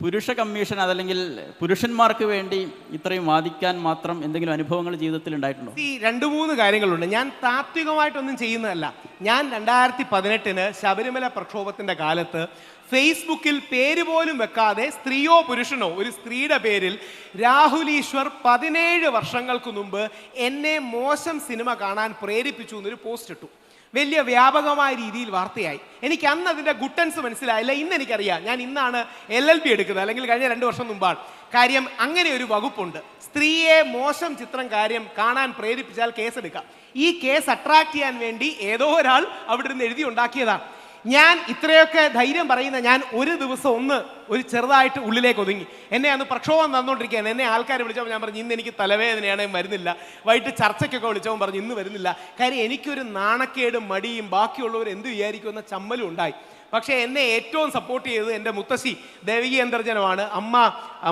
പുരുഷ കമ്മീഷൻ അതല്ലെങ്കിൽ പുരുഷന്മാർക്ക് വേണ്ടി ഇത്രയും വാദിക്കാൻ മാത്രം എന്തെങ്കിലും അനുഭവങ്ങൾ ജീവിതത്തിൽ ഉണ്ടായിട്ടുണ്ടോ? ഈ 2-3 കാര്യങ്ങളുണ്ട്. ഞാൻ താത്വികമായിട്ടൊന്നും ചെയ്യുന്നതല്ല. ഞാൻ 2018 ശബരിമല പ്രക്ഷോഭത്തിന്റെ കാലത്ത് ഫേസ്ബുക്കിൽ പേര് പോലും വെക്കാതെ സ്ത്രീയോ പുരുഷനോ ഒരു സ്ത്രീയുടെ പേരിൽ രാഹുൽ ഈശ്വർ 17 വർഷങ്ങൾക്ക് മുമ്പ് എന്നെ മോശം സിനിമ കാണാൻ പ്രേരിപ്പിച്ചു എന്നൊരു പോസ്റ്റ് ഇട്ടു. വലിയ വ്യാപകമായ രീതിയിൽ വാർത്തയായി. എനിക്ക് അന്ന് അതിൻ്റെ ഗുട്ടൻസ് മനസ്സിലായില്ല. ഇന്ന് എനിക്കറിയാം. ഞാൻ ഇന്നാണ് LLB എടുക്കുന്നത്, അല്ലെങ്കിൽ കഴിഞ്ഞ 2 വർഷം മുമ്പാണ്. കാര്യം അങ്ങനെ ഒരു വകുപ്പുണ്ട്, സ്ത്രീയെ മോശം ചിത്രം കാര്യം കാണാൻ പ്രേരിപ്പിച്ചാൽ കേസെടുക്കാം. ഈ കേസ് അട്രാക്ട് ചെയ്യാൻ വേണ്ടി ഏതോ ഒരാൾ അവിടെ നിന്ന് എഴുതി ഉണ്ടാക്കിയതാണ്. ഞാൻ ഇത്രയൊക്കെ ധൈര്യം പറയുന്ന ഞാൻ ഒരു ദിവസം ഒരു ചെറുതായിട്ട് ഉള്ളിലേക്ക് ഒതുങ്ങി. എന്നെ അന്ന് പ്രക്ഷോഭം നടന്നുകൊണ്ടിരിക്കുകയാണ്. എന്നെ ആൾക്കാർ വിളിച്ചപ്പോൾ ഞാൻ പറഞ്ഞു ഇന്ന് എനിക്ക് തലവേദനയാണ്, വരുന്നില്ല. വൈകിട്ട് ചർച്ചയ്ക്കൊക്കെ വിളിച്ചപ്പോൾ പറഞ്ഞു ഇന്ന് വരുന്നില്ല. കാര്യം എനിക്കൊരു നാണക്കേടും മടിയും ബാക്കിയുള്ളവർ എന്ത് വിചാരിക്കുമെന്ന ചമ്മലും ഉണ്ടായി. പക്ഷേ എന്നെ ഏറ്റവും സപ്പോർട്ട് ചെയ്തത് എൻ്റെ മുത്തശ്ശി ദേവികി അന്തർജനമാണ്. അമ്മ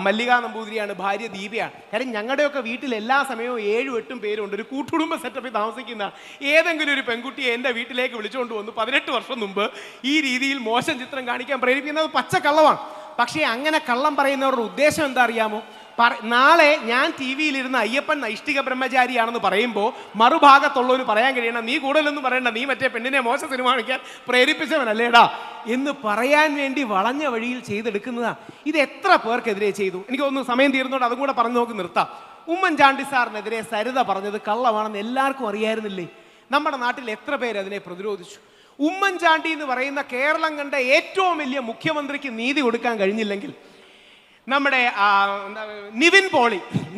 മല്ലിക നമ്പൂതിരിയാണ്, ഭാര്യ ദീപയാണ്. കാര്യം ഞങ്ങളുടെയൊക്കെ വീട്ടിൽ എല്ലാ സമയവും 7-8 പേരുണ്ട്. ഒരു കൂട്ടുകുടുംബ സെറ്റപ്പിൽ താമസിക്കുന്ന ഏതെങ്കിലും ഒരു പെൺകുട്ടിയെ എൻ്റെ വീട്ടിലേക്ക് വിളിച്ചുകൊണ്ട് വന്നു 18 വർഷം മുമ്പ് ഈ രീതിയിൽ മോശം ചിത്രം കാണിക്കാൻ പ്രേരിപ്പിക്കുന്നത് പച്ച കള്ളമാണ്. പക്ഷേ അങ്ങനെ കള്ളം പറയുന്നവരുടെ ഉദ്ദേശം എന്താ അറിയാമോ? നാളെ ഞാൻ TV-യിലിരുന്ന് അയ്യപ്പൻ നൈഷ്ഠിക ബ്രഹ്മചാരിയാണെന്ന് പറയുമ്പോൾ മറുഭാഗത്തുള്ളവന് പറയാൻ കഴിയണം നീ കൂടുതലൊന്നും പറയണ്ട, നീ മറ്റേ പെണ്ണിനെ മോശം സിനിമ കാണിക്കാൻ പ്രേരിപ്പിച്ചവനല്ലേടാ എന്ന് പറയാൻ വേണ്ടി വളഞ്ഞ വഴിയിൽ ചെയ്തെടുക്കുന്നതാണ്. ഇത് എത്ര പേർക്കെതിരെ ചെയ്തു? എനിക്ക് തോന്നുന്നു സമയം തീർന്നോണ്ട് അതും കൂടെ പറഞ്ഞു നോക്കി നിർത്താം. ഉമ്മൻചാണ്ടി സാറിനെതിരെ സരിത പറഞ്ഞത് കള്ളമാണെന്ന് എല്ലാവർക്കും അറിയായിരുന്നില്ലേ? നമ്മുടെ നാട്ടിൽ എത്ര പേര് അതിനെ പ്രതിരോധിച്ചു? ഉമ്മൻചാണ്ടി എന്ന് പറയുന്ന കേരളം കണ്ട ഏറ്റവും വലിയ മുഖ്യമന്ത്രിക്ക് നീതി കൊടുക്കാൻ കഴിഞ്ഞില്ലെങ്കിൽ നമ്മുടെ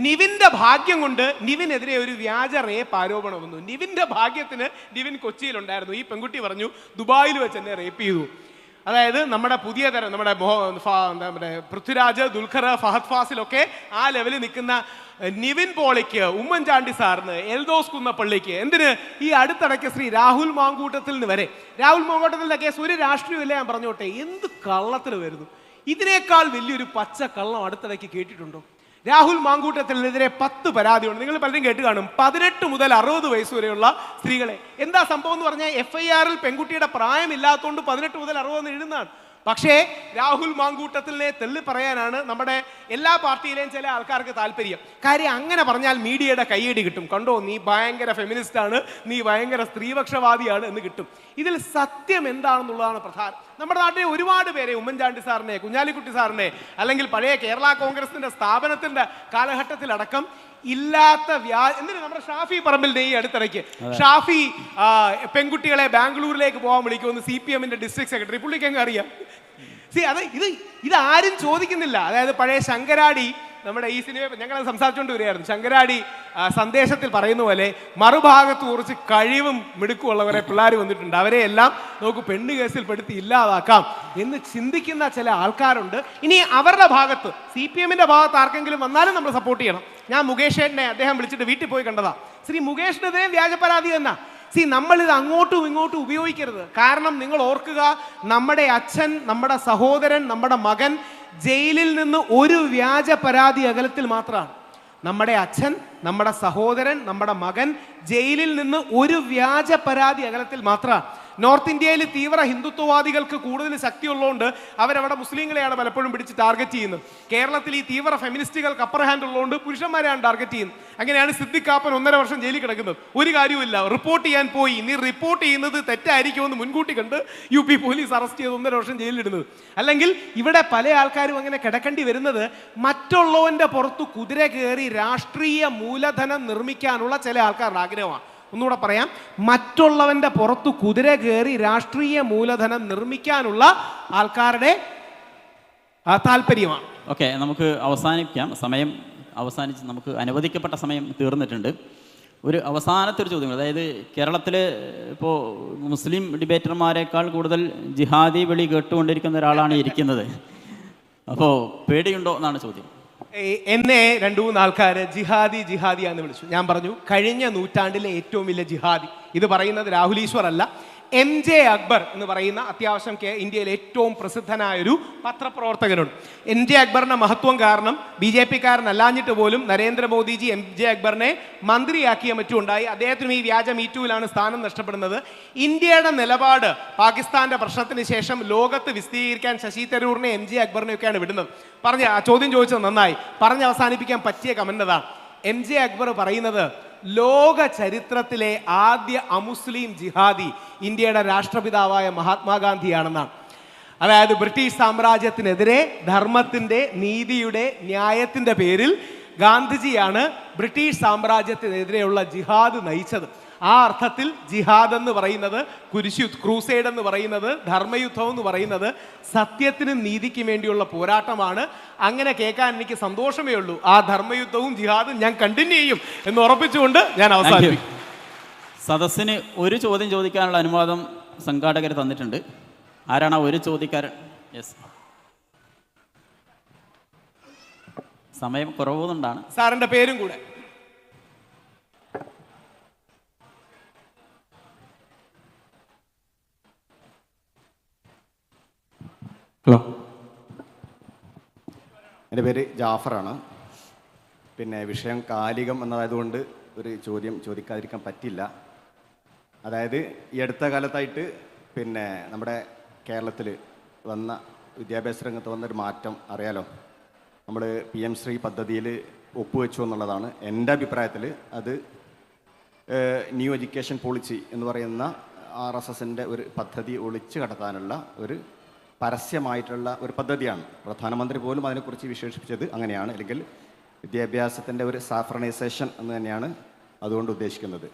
നിവിൻ്റെ ഭാഗ്യം കൊണ്ട് നിവിനെതിരെ ഒരു വ്യാജ റേപ്പ് ആരോപണം വന്നു. നിവിൻ്റെ ഭാഗ്യത്തിന് നിവിൻ കൊച്ചിയിലുണ്ടായിരുന്നു. ഈ പെൺകുട്ടി പറഞ്ഞു ദുബായിൽ വെച്ച് എന്നെ റേപ്പ് ചെയ്തു. അതായത് നമ്മുടെ പുതിയ തരം നമ്മുടെ പൃഥ്വിരാജ്, ദുൽഖർ, ഫഹദ് ഫാസിലൊക്കെ ആ ലെവലിൽ നിൽക്കുന്ന നിവിൻ പോളിക്ക്, ഉമ്മൻചാണ്ടി സാറിന്, എൽദോസ് കുന്നപ്പള്ളിക്ക്, എന്തിന് ഈ അടുത്തിടയ്ക്ക് ശ്രീ രാഹുൽ മാങ്കൂട്ടത്തിൽ നിന്ന് വരെ, രാഹുൽ മാങ്കൂട്ടത്തിൻ്റെ കേസ് ഒരു രാഷ്ട്രീയമില്ല ഞാൻ പറഞ്ഞോട്ടെ, എന്ത് കള്ളത്തിൽ വരുന്നു. ഇതിനേക്കാൾ വലിയൊരു പച്ച കള്ളം അടുത്തിടയ്ക്ക് കേട്ടിട്ടുണ്ടോ? രാഹുൽ മാങ്കൂട്ടത്തിനെതിരെ 10 പരാതിയുണ്ട്. നിങ്ങൾ പലരും കേട്ട് കാണും. 18 മുതൽ 60 വയസ്സ് വരെയുള്ള സ്ത്രീകളെ. എന്താ സംഭവം എന്ന് പറഞ്ഞാൽ FIR-ൽ പെൺകുട്ടിയുടെ പ്രായമില്ലാത്തതുകൊണ്ട് 18 മുതൽ 60 എന്ന് എഴുതുന്നതാണ്. പക്ഷേ രാഹുൽ മാങ്കൂട്ടത്തിനെ തെള്ളി പറയാനാണ് നമ്മുടെ എല്ലാ പാർട്ടിയിലെയും ചില ആൾക്കാർക്ക് താല്പര്യം. കാര്യം അങ്ങനെ പറഞ്ഞാൽ മീഡിയയുടെ കയ്യടി കിട്ടും. കണ്ടോ, നീ ഭയങ്കര ഫെമിനിസ്റ്റാണ്, നീ ഭയങ്കര സ്ത്രീപക്ഷവാദിയാണ് എന്ന് കിട്ടും. ഇതിൽ സത്യം എന്താണെന്നുള്ളതാണ് പ്രധാനം. നമ്മുടെ നാട്ടിലെ ഒരുപാട് പേരെ, ഉമ്മൻചാണ്ടി സാറിനെ, കുഞ്ഞാലിക്കുട്ടി സാറിനെ, അല്ലെങ്കിൽ പഴയ കേരള കോൺഗ്രസിന്റെ സ്ഥാപനത്തിന്റെ കാലഘട്ടത്തിലടക്കം ഇല്ലാത്ത എന്തിനു നമ്മുടെ ഷാഫി പറമ്പിൽ ഈ അടുത്തിടയ്ക്ക് ഷാഫി പെൺകുട്ടികളെ ബാംഗ്ലൂരിലേക്ക് പോകാൻ വിളിക്കുമെന്ന് CPM-ന്റെ ഡിസ്ട്രിക്ട് സെക്രട്ടറി, പുള്ളിക്ക് അങ്ങ് അറിയാം. ഇത് ആരും ചോദിക്കുന്നില്ല. അതായത് പഴയ ശങ്കരാടി, നമ്മുടെ ഈ സിനിമ ഞങ്ങൾ സംസാരിച്ചുകൊണ്ട് വരികയായിരുന്നു. ശങ്കരാടി സന്ദേശത്തിൽ പറയുന്ന പോലെ മറുഭാഗത്ത് കുറച്ച് കഴിവും മിടുക്കുമുള്ളവരെ പിള്ളേർ വന്നിട്ടുണ്ട്, അവരെ എല്ലാം നമുക്ക് പെണ്ണ് കേസിൽ പെടുത്തി ഇല്ലാതാക്കാം എന്ന് ചിന്തിക്കുന്ന ചില ആൾക്കാരുണ്ട്. ഇനി അവരുടെ ഭാഗത്ത്, CPM-ന്റെ ഭാഗത്ത് ആർക്കെങ്കിലും വന്നാലും നമ്മൾ സപ്പോർട്ട് ചെയ്യണം. ഞാൻ മുകേഷിനെ അദ്ദേഹം വിളിച്ചിട്ട് വീട്ടിൽ പോയി കണ്ടതാ. ശ്രീ മുകേഷിനെതിരെ വ്യാജ പരാതി എന്നാ. നമ്മളിത് അങ്ങോട്ടും ഇങ്ങോട്ടും ഉപയോഗിക്കരുത്. കാരണം നിങ്ങൾ ഓർക്കുക, നമ്മുടെ അച്ഛൻ, നമ്മുടെ സഹോദരൻ, നമ്മുടെ മകൻ ജയിലിൽ നിന്ന് ഒരു വ്യാജ പരാതി അകലത്തിൽ മാത്രമാണ്. നമ്മുടെ അച്ഛൻ, നമ്മുടെ സഹോദരൻ, നമ്മുടെ മകൻ ജയിലിൽ നിന്ന് ഒരു വ്യാജ പരാതി അകലത്തിൽ മാത്രമാണ്. നോർത്ത് ഇന്ത്യയിൽ തീവ്ര ഹിന്ദുത്വവാദികൾക്ക് കൂടുതൽ ശക്തിയുള്ളതുകൊണ്ട് അവരവിടെ മുസ്ലിങ്ങളെയാണ് പലപ്പോഴും പിടിച്ച് ടാർഗറ്റ് ചെയ്യുന്നത്. കേരളത്തിൽ ഈ തീവ്ര ഫെമിനിസ്റ്റുകൾക്ക് അപ്പർ ഹാൻഡ് ഉള്ളതുകൊണ്ട് പുരുഷന്മാരെയാണ് ടാർഗറ്റ് ചെയ്യുന്നത്. അങ്ങനെയാണ് സിദ്ദിഖ് കാപ്പൻ 1.5 വർഷം ജയിലിൽ കിടക്കുന്നത്. ഒരു കാര്യമില്ല, റിപ്പോർട്ട് ചെയ്യാൻ പോയി, നീ റിപ്പോർട്ട് ചെയ്യുന്നത് തെറ്റായിരിക്കുമെന്ന് മുൻകൂട്ടി കണ്ട് UP പോലീസ് അറസ്റ്റ് ചെയ്ത് 1.5 വർഷം ജയിലിലിടുന്നത്. അല്ലെങ്കിൽ ഇവിടെ പല ആൾക്കാരും അങ്ങനെ കിടക്കേണ്ടി വരുന്നത് മറ്റുള്ളവന്റെ പുറത്ത് കുതിര കയറി രാഷ്ട്രീയ മൂലധനം നിർമ്മിക്കാനുള്ള ചില ആൾക്കാരുടെ ആഗ്രഹമാണ്. ഒന്നുകൂടെ പറയാം, മറ്റുള്ളവന്റെ പുറത്തു കുതിര കയറി രാഷ്ട്രീയ മൂലധനം നിർമ്മിക്കാനുള്ള ആൾക്കാരുടെ താല്പര്യമാണ്. ഓക്കെ, നമുക്ക് അവസാനിപ്പിക്കാം. സമയം അവസാനിച്ച് നമുക്ക് അനുവദിക്കപ്പെട്ട സമയം തീർന്നിട്ടുണ്ട്. ഒരു അവസാനത്തെ ഒരു ചോദ്യം, അതായത് കേരളത്തിൽ ഇപ്പോൾ മുസ്ലിം ഡിബേറ്റർമാരെക്കാൾ കൂടുതൽ ജിഹാദി വിളി കേട്ടുകൊണ്ടിരിക്കുന്ന ഒരാളാണ് ഇരിക്കുന്നത്. അപ്പോൾ പേടിയുണ്ടോ എന്നാണ് ചോദ്യം. എന്നെ 2-3 ആൾക്കാർ ജിഹാദിയാന്ന് വിളിച്ചു. ഞാൻ പറഞ്ഞു, കഴിഞ്ഞ നൂറ്റാണ്ടിലെ ഏറ്റവും വലിയ ജിഹാദി. ഇത് പറയുന്നത് രാഹുൽ ഈശ്വർ അല്ല, MJ അക്ബർ എന്ന് പറയുന്ന അത്യാവശ്യം ഇന്ത്യയിലെ ഏറ്റവും പ്രസിദ്ധനായൊരു പത്രപ്രവർത്തകനുണ്ട്. MJ അക്ബറിന്റെ മഹത്വം കാരണം BJP-കാരനല്ലാഞ്ഞിട്ട് പോലും നരേന്ദ്രമോദിജി MJ അക്ബറിനെ മന്ത്രിയാക്കിയ മറ്റുണ്ടായി. അദ്ദേഹത്തിനും ഈ വ്യാജ മീറ്റൂവിലാണ് സ്ഥാനം നഷ്ടപ്പെടുന്നത്. ഇന്ത്യയുടെ നിലപാട് പാകിസ്ഥാന്റെ പ്രശ്നത്തിന് ശേഷം ലോകത്ത് വിശദീകരിക്കാൻ ശശി തരൂറിനെ MJ അക്ബറിനെയൊക്കെയാണ് വിടുന്നത്. ആ ചോദ്യം ചോദിച്ചത് നന്നായി. അവസാനിപ്പിക്കാൻ പറ്റിയ കമന്റ് അതാണ്. MJ അക്ബർ പറയുന്നത് ലോക ചരിത്രത്തിലെ ആദ്യ അമുസ്ലിം ജിഹാദി ഇന്ത്യയുടെ രാഷ്ട്രപിതാവായ മഹാത്മാഗാന്ധിയാണെന്നാണ്. അതായത് ബ്രിട്ടീഷ് സാമ്രാജ്യത്തിനെതിരെ ധർമ്മത്തിന്റെ, നീതിയുടെ, ന്യായത്തിന്റെ പേരിൽ ഗാന്ധിജിയാണ് ബ്രിട്ടീഷ് സാമ്രാജ്യത്തിനെതിരെയുള്ള ജിഹാദ് നയിച്ചത്. ആ അർത്ഥത്തിൽ ജിഹാദ് എന്ന് പറയുന്നത്, ക്രൂസൈഡ് എന്ന് പറയുന്നത്, ധർമ്മയുദ്ധം എന്ന് പറയുന്നത് സത്യത്തിനും നീതിക്കും വേണ്ടിയുള്ള പോരാട്ടമാണ്. അങ്ങനെ കേൾക്കാൻ എനിക്ക് സന്തോഷമേ ഉള്ളൂ. ആ ധർമ്മയുദ്ധവും ജിഹാദും ഞാൻ കണ്ടിന്യൂ ചെയ്യും എന്ന് ഉറപ്പിച്ചുകൊണ്ട് ഞാൻ അവസാനിപ്പിക്കും. സദസ്സിന് ഒരു ചോദ്യം ചോദിക്കാനുള്ള അനുവാദം സംഘാടകർ തന്നിട്ടുണ്ട്. ആരാണ് ഒരു ചോദ്യക്കാരൻ? യെസ്, സമയം കുറവുകൊണ്ടാണ്. സാറിന്റെ പേരും കൂടെ. ഹലോ, എൻ്റെ പേര് ജാഫറാണ്. പിന്നെ വിഷയം കാലികം എന്നതായതുകൊണ്ട് ഒരു ചോദ്യം ചോദിക്കാതിരിക്കാൻ പറ്റില്ല. അതായത് ഈ അടുത്ത കാലത്തായിട്ട് പിന്നെ നമ്മുടെ കേരളത്തിൽ വന്ന വിദ്യാഭ്യാസ രംഗത്ത് വന്നൊരു മാറ്റം അറിയാലോ. നമ്മൾ PM ശ്രീ പദ്ധതിയിൽ ഒപ്പുവെച്ചു എന്നുള്ളതാണ്. എൻ്റെ അഭിപ്രായത്തിൽ അത് ന്യൂ എഡ്യൂക്കേഷൻ പോളിസി എന്ന് പറയുന്ന RSSൻ്റെ ഒരു പദ്ധതി ഒളിച്ചു കടത്താനുള്ള ഒരു പരസ്യമായിട്ടുള്ള ഒരു പദ്ധതിയാണ്. പ്രധാനമന്ത്രി പോലും അതിനെക്കുറിച്ച് വിശേഷിപ്പിച്ചത് അങ്ങനെയാണ്. അല്ലെങ്കിൽ വിദ്യാഭ്യാസത്തിൻ്റെ ഒരു സാഫ്രണൈസേഷൻ എന്ന് തന്നെയാണ് അതുകൊണ്ട് ഉദ്ദേശിക്കുന്നത്.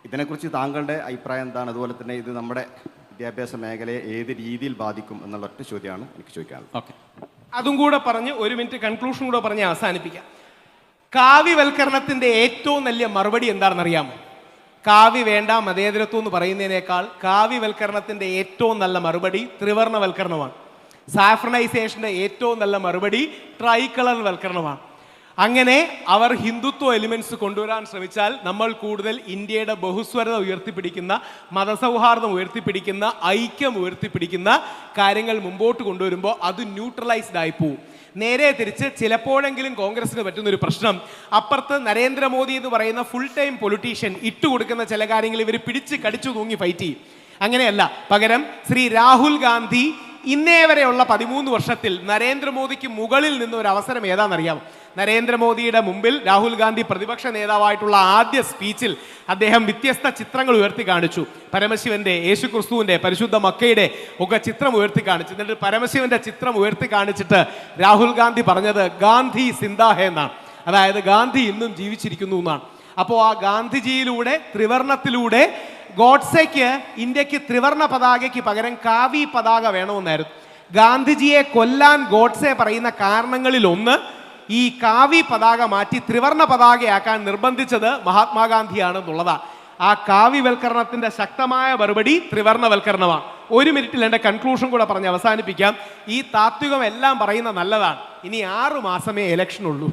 ഇതിനെക്കുറിച്ച് താങ്കളുടെ അഭിപ്രായം എന്താണ്? അതുപോലെ തന്നെ ഇത് നമ്മുടെ വിദ്യാഭ്യാസ മേഖലയെ ഏത് രീതിയിൽ ബാധിക്കും എന്നുള്ള ഒറ്റ ചോദ്യമാണ് എനിക്ക് ചോദിക്കാനുള്ളത്. ഓക്കെ, അതും കൂടെ പറഞ്ഞ് 1 മിനിറ്റ് കൺക്ലൂഷൻ കൂടെ പറഞ്ഞ് അവസാനിപ്പിക്കാം. കാവ്യവൽക്കരണത്തിന്റെ ഏറ്റവും നല്ല മറുപടി എന്താണെന്നറിയാമോ? കാവ്യ വേണ്ട മതേതരത്വം എന്ന് പറയുന്നതിനേക്കാൾ കാവ്യവൽക്കരണത്തിന്റെ ഏറ്റവും നല്ല മറുപടി ത്രിവർണവൽക്കരണമാണ്. സാഫ്രണൈസേഷന്റെ ഏറ്റവും നല്ല മറുപടി ട്രൈ കളർ വൽക്കരണമാണ്. അങ്ങനെ അവർ ഹിന്ദുത്വ എലിമെന്റ്സ് കൊണ്ടുവരാൻ ശ്രമിച്ചാൽ നമ്മൾ കൂടുതൽ ഇന്ത്യയുടെ ബഹുസ്വരത ഉയർത്തിപ്പിടിക്കുന്ന, മതസൗഹാർദ്ദം ഉയർത്തിപ്പിടിക്കുന്ന, ഐക്യം ഉയർത്തിപ്പിടിക്കുന്ന കാര്യങ്ങൾ മുമ്പോട്ട് കൊണ്ടുവരുമ്പോൾ അത് ന്യൂട്രലൈസ്ഡ് ആയി പോവും. നേരെ തിരിച്ച് ചിലപ്പോഴെങ്കിലും കോൺഗ്രസിന് പറ്റുന്ന ഒരു പ്രശ്നം, അപ്പുറത്ത് നരേന്ദ്രമോദി എന്ന് പറയുന്ന ഫുൾ ടൈം പൊളിറ്റീഷ്യൻ ഇട്ടുകൊടുക്കുന്ന ചില കാര്യങ്ങൾ ഇവർ പിടിച്ച് കടിച്ചു തൂങ്ങി ഫൈറ്റ് ചെയ്യും. അങ്ങനെയല്ല, പകരം ശ്രീ രാഹുൽ ഗാന്ധി ഇന്നേ വരെയുള്ള 13 വർഷത്തിൽ നരേന്ദ്രമോദിക്ക് മുകളിൽ നിന്ന് ഒരു അവസരം ഏതാണെന്നറിയാമോ? നരേന്ദ്രമോദിയുടെ മുമ്പിൽ രാഹുൽ ഗാന്ധി പ്രതിപക്ഷ നേതാവായിട്ടുള്ള ആദ്യ സ്പീച്ചിൽ അദ്ദേഹം വ്യത്യസ്ത ചിത്രങ്ങൾ ഉയർത്തി കാണിച്ചു. പരമശിവന്റെ, യേശുക്രിസ്തുവിന്റെ, പരിശുദ്ധ മക്കയുടെ ഒക്കെ ചിത്രം ഉയർത്തി കാണിച്ചു. എന്നിട്ട് പരമശിവന്റെ ചിത്രം ഉയർത്തി കാണിച്ചിട്ട് രാഹുൽ ഗാന്ധി പറഞ്ഞത് ഗാന്ധി സിന്ദാഹെ എന്നാണ്. അതായത് ഗാന്ധി ഇന്നും ജീവിച്ചിരിക്കുന്നു എന്നാണ്. അപ്പോൾ ആ ഗാന്ധിജിയിലൂടെ, ത്രിവർണത്തിലൂടെ ഗോഡ്സെക്ക് ഇന്ത്യക്ക് ത്രിവർണ പതാകയ്ക്ക് പകരം കാവി പതാക വേണമെന്നായിരുന്നു. ഗാന്ധിജിയെ കൊല്ലാൻ ഗോഡ്സെ പറയുന്ന കാരണങ്ങളിൽ ഒന്ന് ഈ കാവി പതാക മാറ്റി ത്രിവർണ പതാകയാക്കാൻ നിർബന്ധിച്ചത് മഹാത്മാഗാന്ധിയാണെന്നുള്ളതാണ്. ആ കാവ്യവൽക്കരണത്തിന്റെ ശക്തമായ മറുപടി ത്രിവർണവൽക്കരണമാണ്. 1 മിനിറ്റിൽ എൻ്റെ കൺക്ലൂഷൻ കൂടെ പറഞ്ഞ് അവസാനിപ്പിക്കാം. ഈ താത്വികം എല്ലാം പറയുന്ന നല്ലതാണ്. ഇനി 6 മാസമേ ഇലക്ഷൻ ഉള്ളൂ.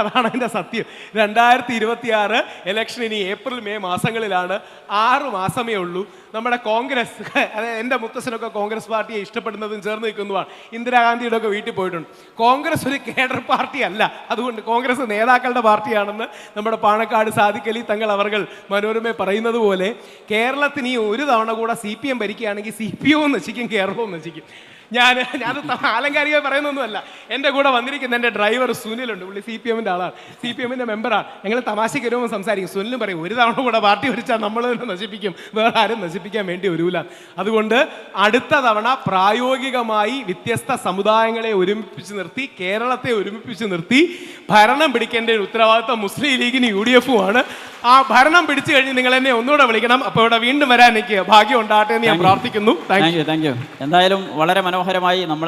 അതാണ് അതിൻ്റെ സത്യം. 2026 ഇലക്ഷൻ ഇനി ഏപ്രിൽ മെയ് മാസങ്ങളിലാണ്. 6 മാസമേ ഉള്ളൂ. നമ്മുടെ കോൺഗ്രസ്, അതായത് എൻ്റെ മുത്തശ്ശനൊക്കെ കോൺഗ്രസ് പാർട്ടിയെ ഇഷ്ടപ്പെടുന്നതും ചേർന്ന് നിൽക്കുന്നതുമാണ്. ഇന്ദിരാഗാന്ധിയുടെ ഒക്കെ വീട്ടിൽ പോയിട്ടുണ്ട്. കോൺഗ്രസ് ഒരു കേഡർ പാർട്ടി അല്ല, അതുകൊണ്ട് കോൺഗ്രസ് നേതാക്കളുടെ പാർട്ടിയാണെന്ന് നമ്മുടെ പാണക്കാട് സാദിഖ് അലി തങ്ങൾ അവർ മനോരമ പറയുന്നത് പോലെ കേരളത്തിന് ഈ ഒരു തവണ കൂടെ CPM ഭരിക്കുകയാണെങ്കിൽ CPO നശിക്കും, കേരളവും നശിക്കും. ഞാനത് ആലങ്കാരികമായി പറയുന്നൊന്നുമല്ല. എൻ്റെ കൂടെ വന്നിരിക്കുന്ന എൻ്റെ ഡ്രൈവർ സുനിലുണ്ട്. പുള്ളി CPMൻ്റെ ആളാണ്, CPMൻ്റെ മെമ്പറാണ്. ഞങ്ങൾ തമാശയ്ക്ക് വരുമ്പോൾ സംസാരിക്കും. സുനിലും പറയും, ഒരു തവണ കൂടെ പാർട്ടി ഭരിച്ചാൽ നമ്മൾ തന്നെ നശിപ്പിക്കും, വേറെ ആരും നശിപ്പിക്കാൻ വേണ്ടി വരൂല. അതുകൊണ്ട് അടുത്ത തവണ പ്രായോഗികമായി വ്യത്യസ്ത സമുദായങ്ങളെ ഒരുമിപ്പിച്ച് നിർത്തി, കേരളത്തെ ഒരുമിപ്പിച്ച് നിർത്തി ഭരണം പിടിക്കേണ്ട ഒരു ഉത്തരവാദിത്വം മുസ്ലിം ലീഗിന് UDF-ഉമാണ്. ആ ഭരണം പിടിച്ചു കഴിഞ്ഞ് നിങ്ങൾ എന്നെ ഒന്നുകൂടെ വിളിക്കണം. അപ്പോൾ ഇവിടെ വീണ്ടും വരാൻ എനിക്ക് ഭാഗ്യം ഉണ്ടാകട്ടെ എന്ന് ഞാൻ പ്രാർത്ഥിക്കുന്നു. Thank you. എന്തായാലും വളരെ മനോഹരമായി നമ്മൾ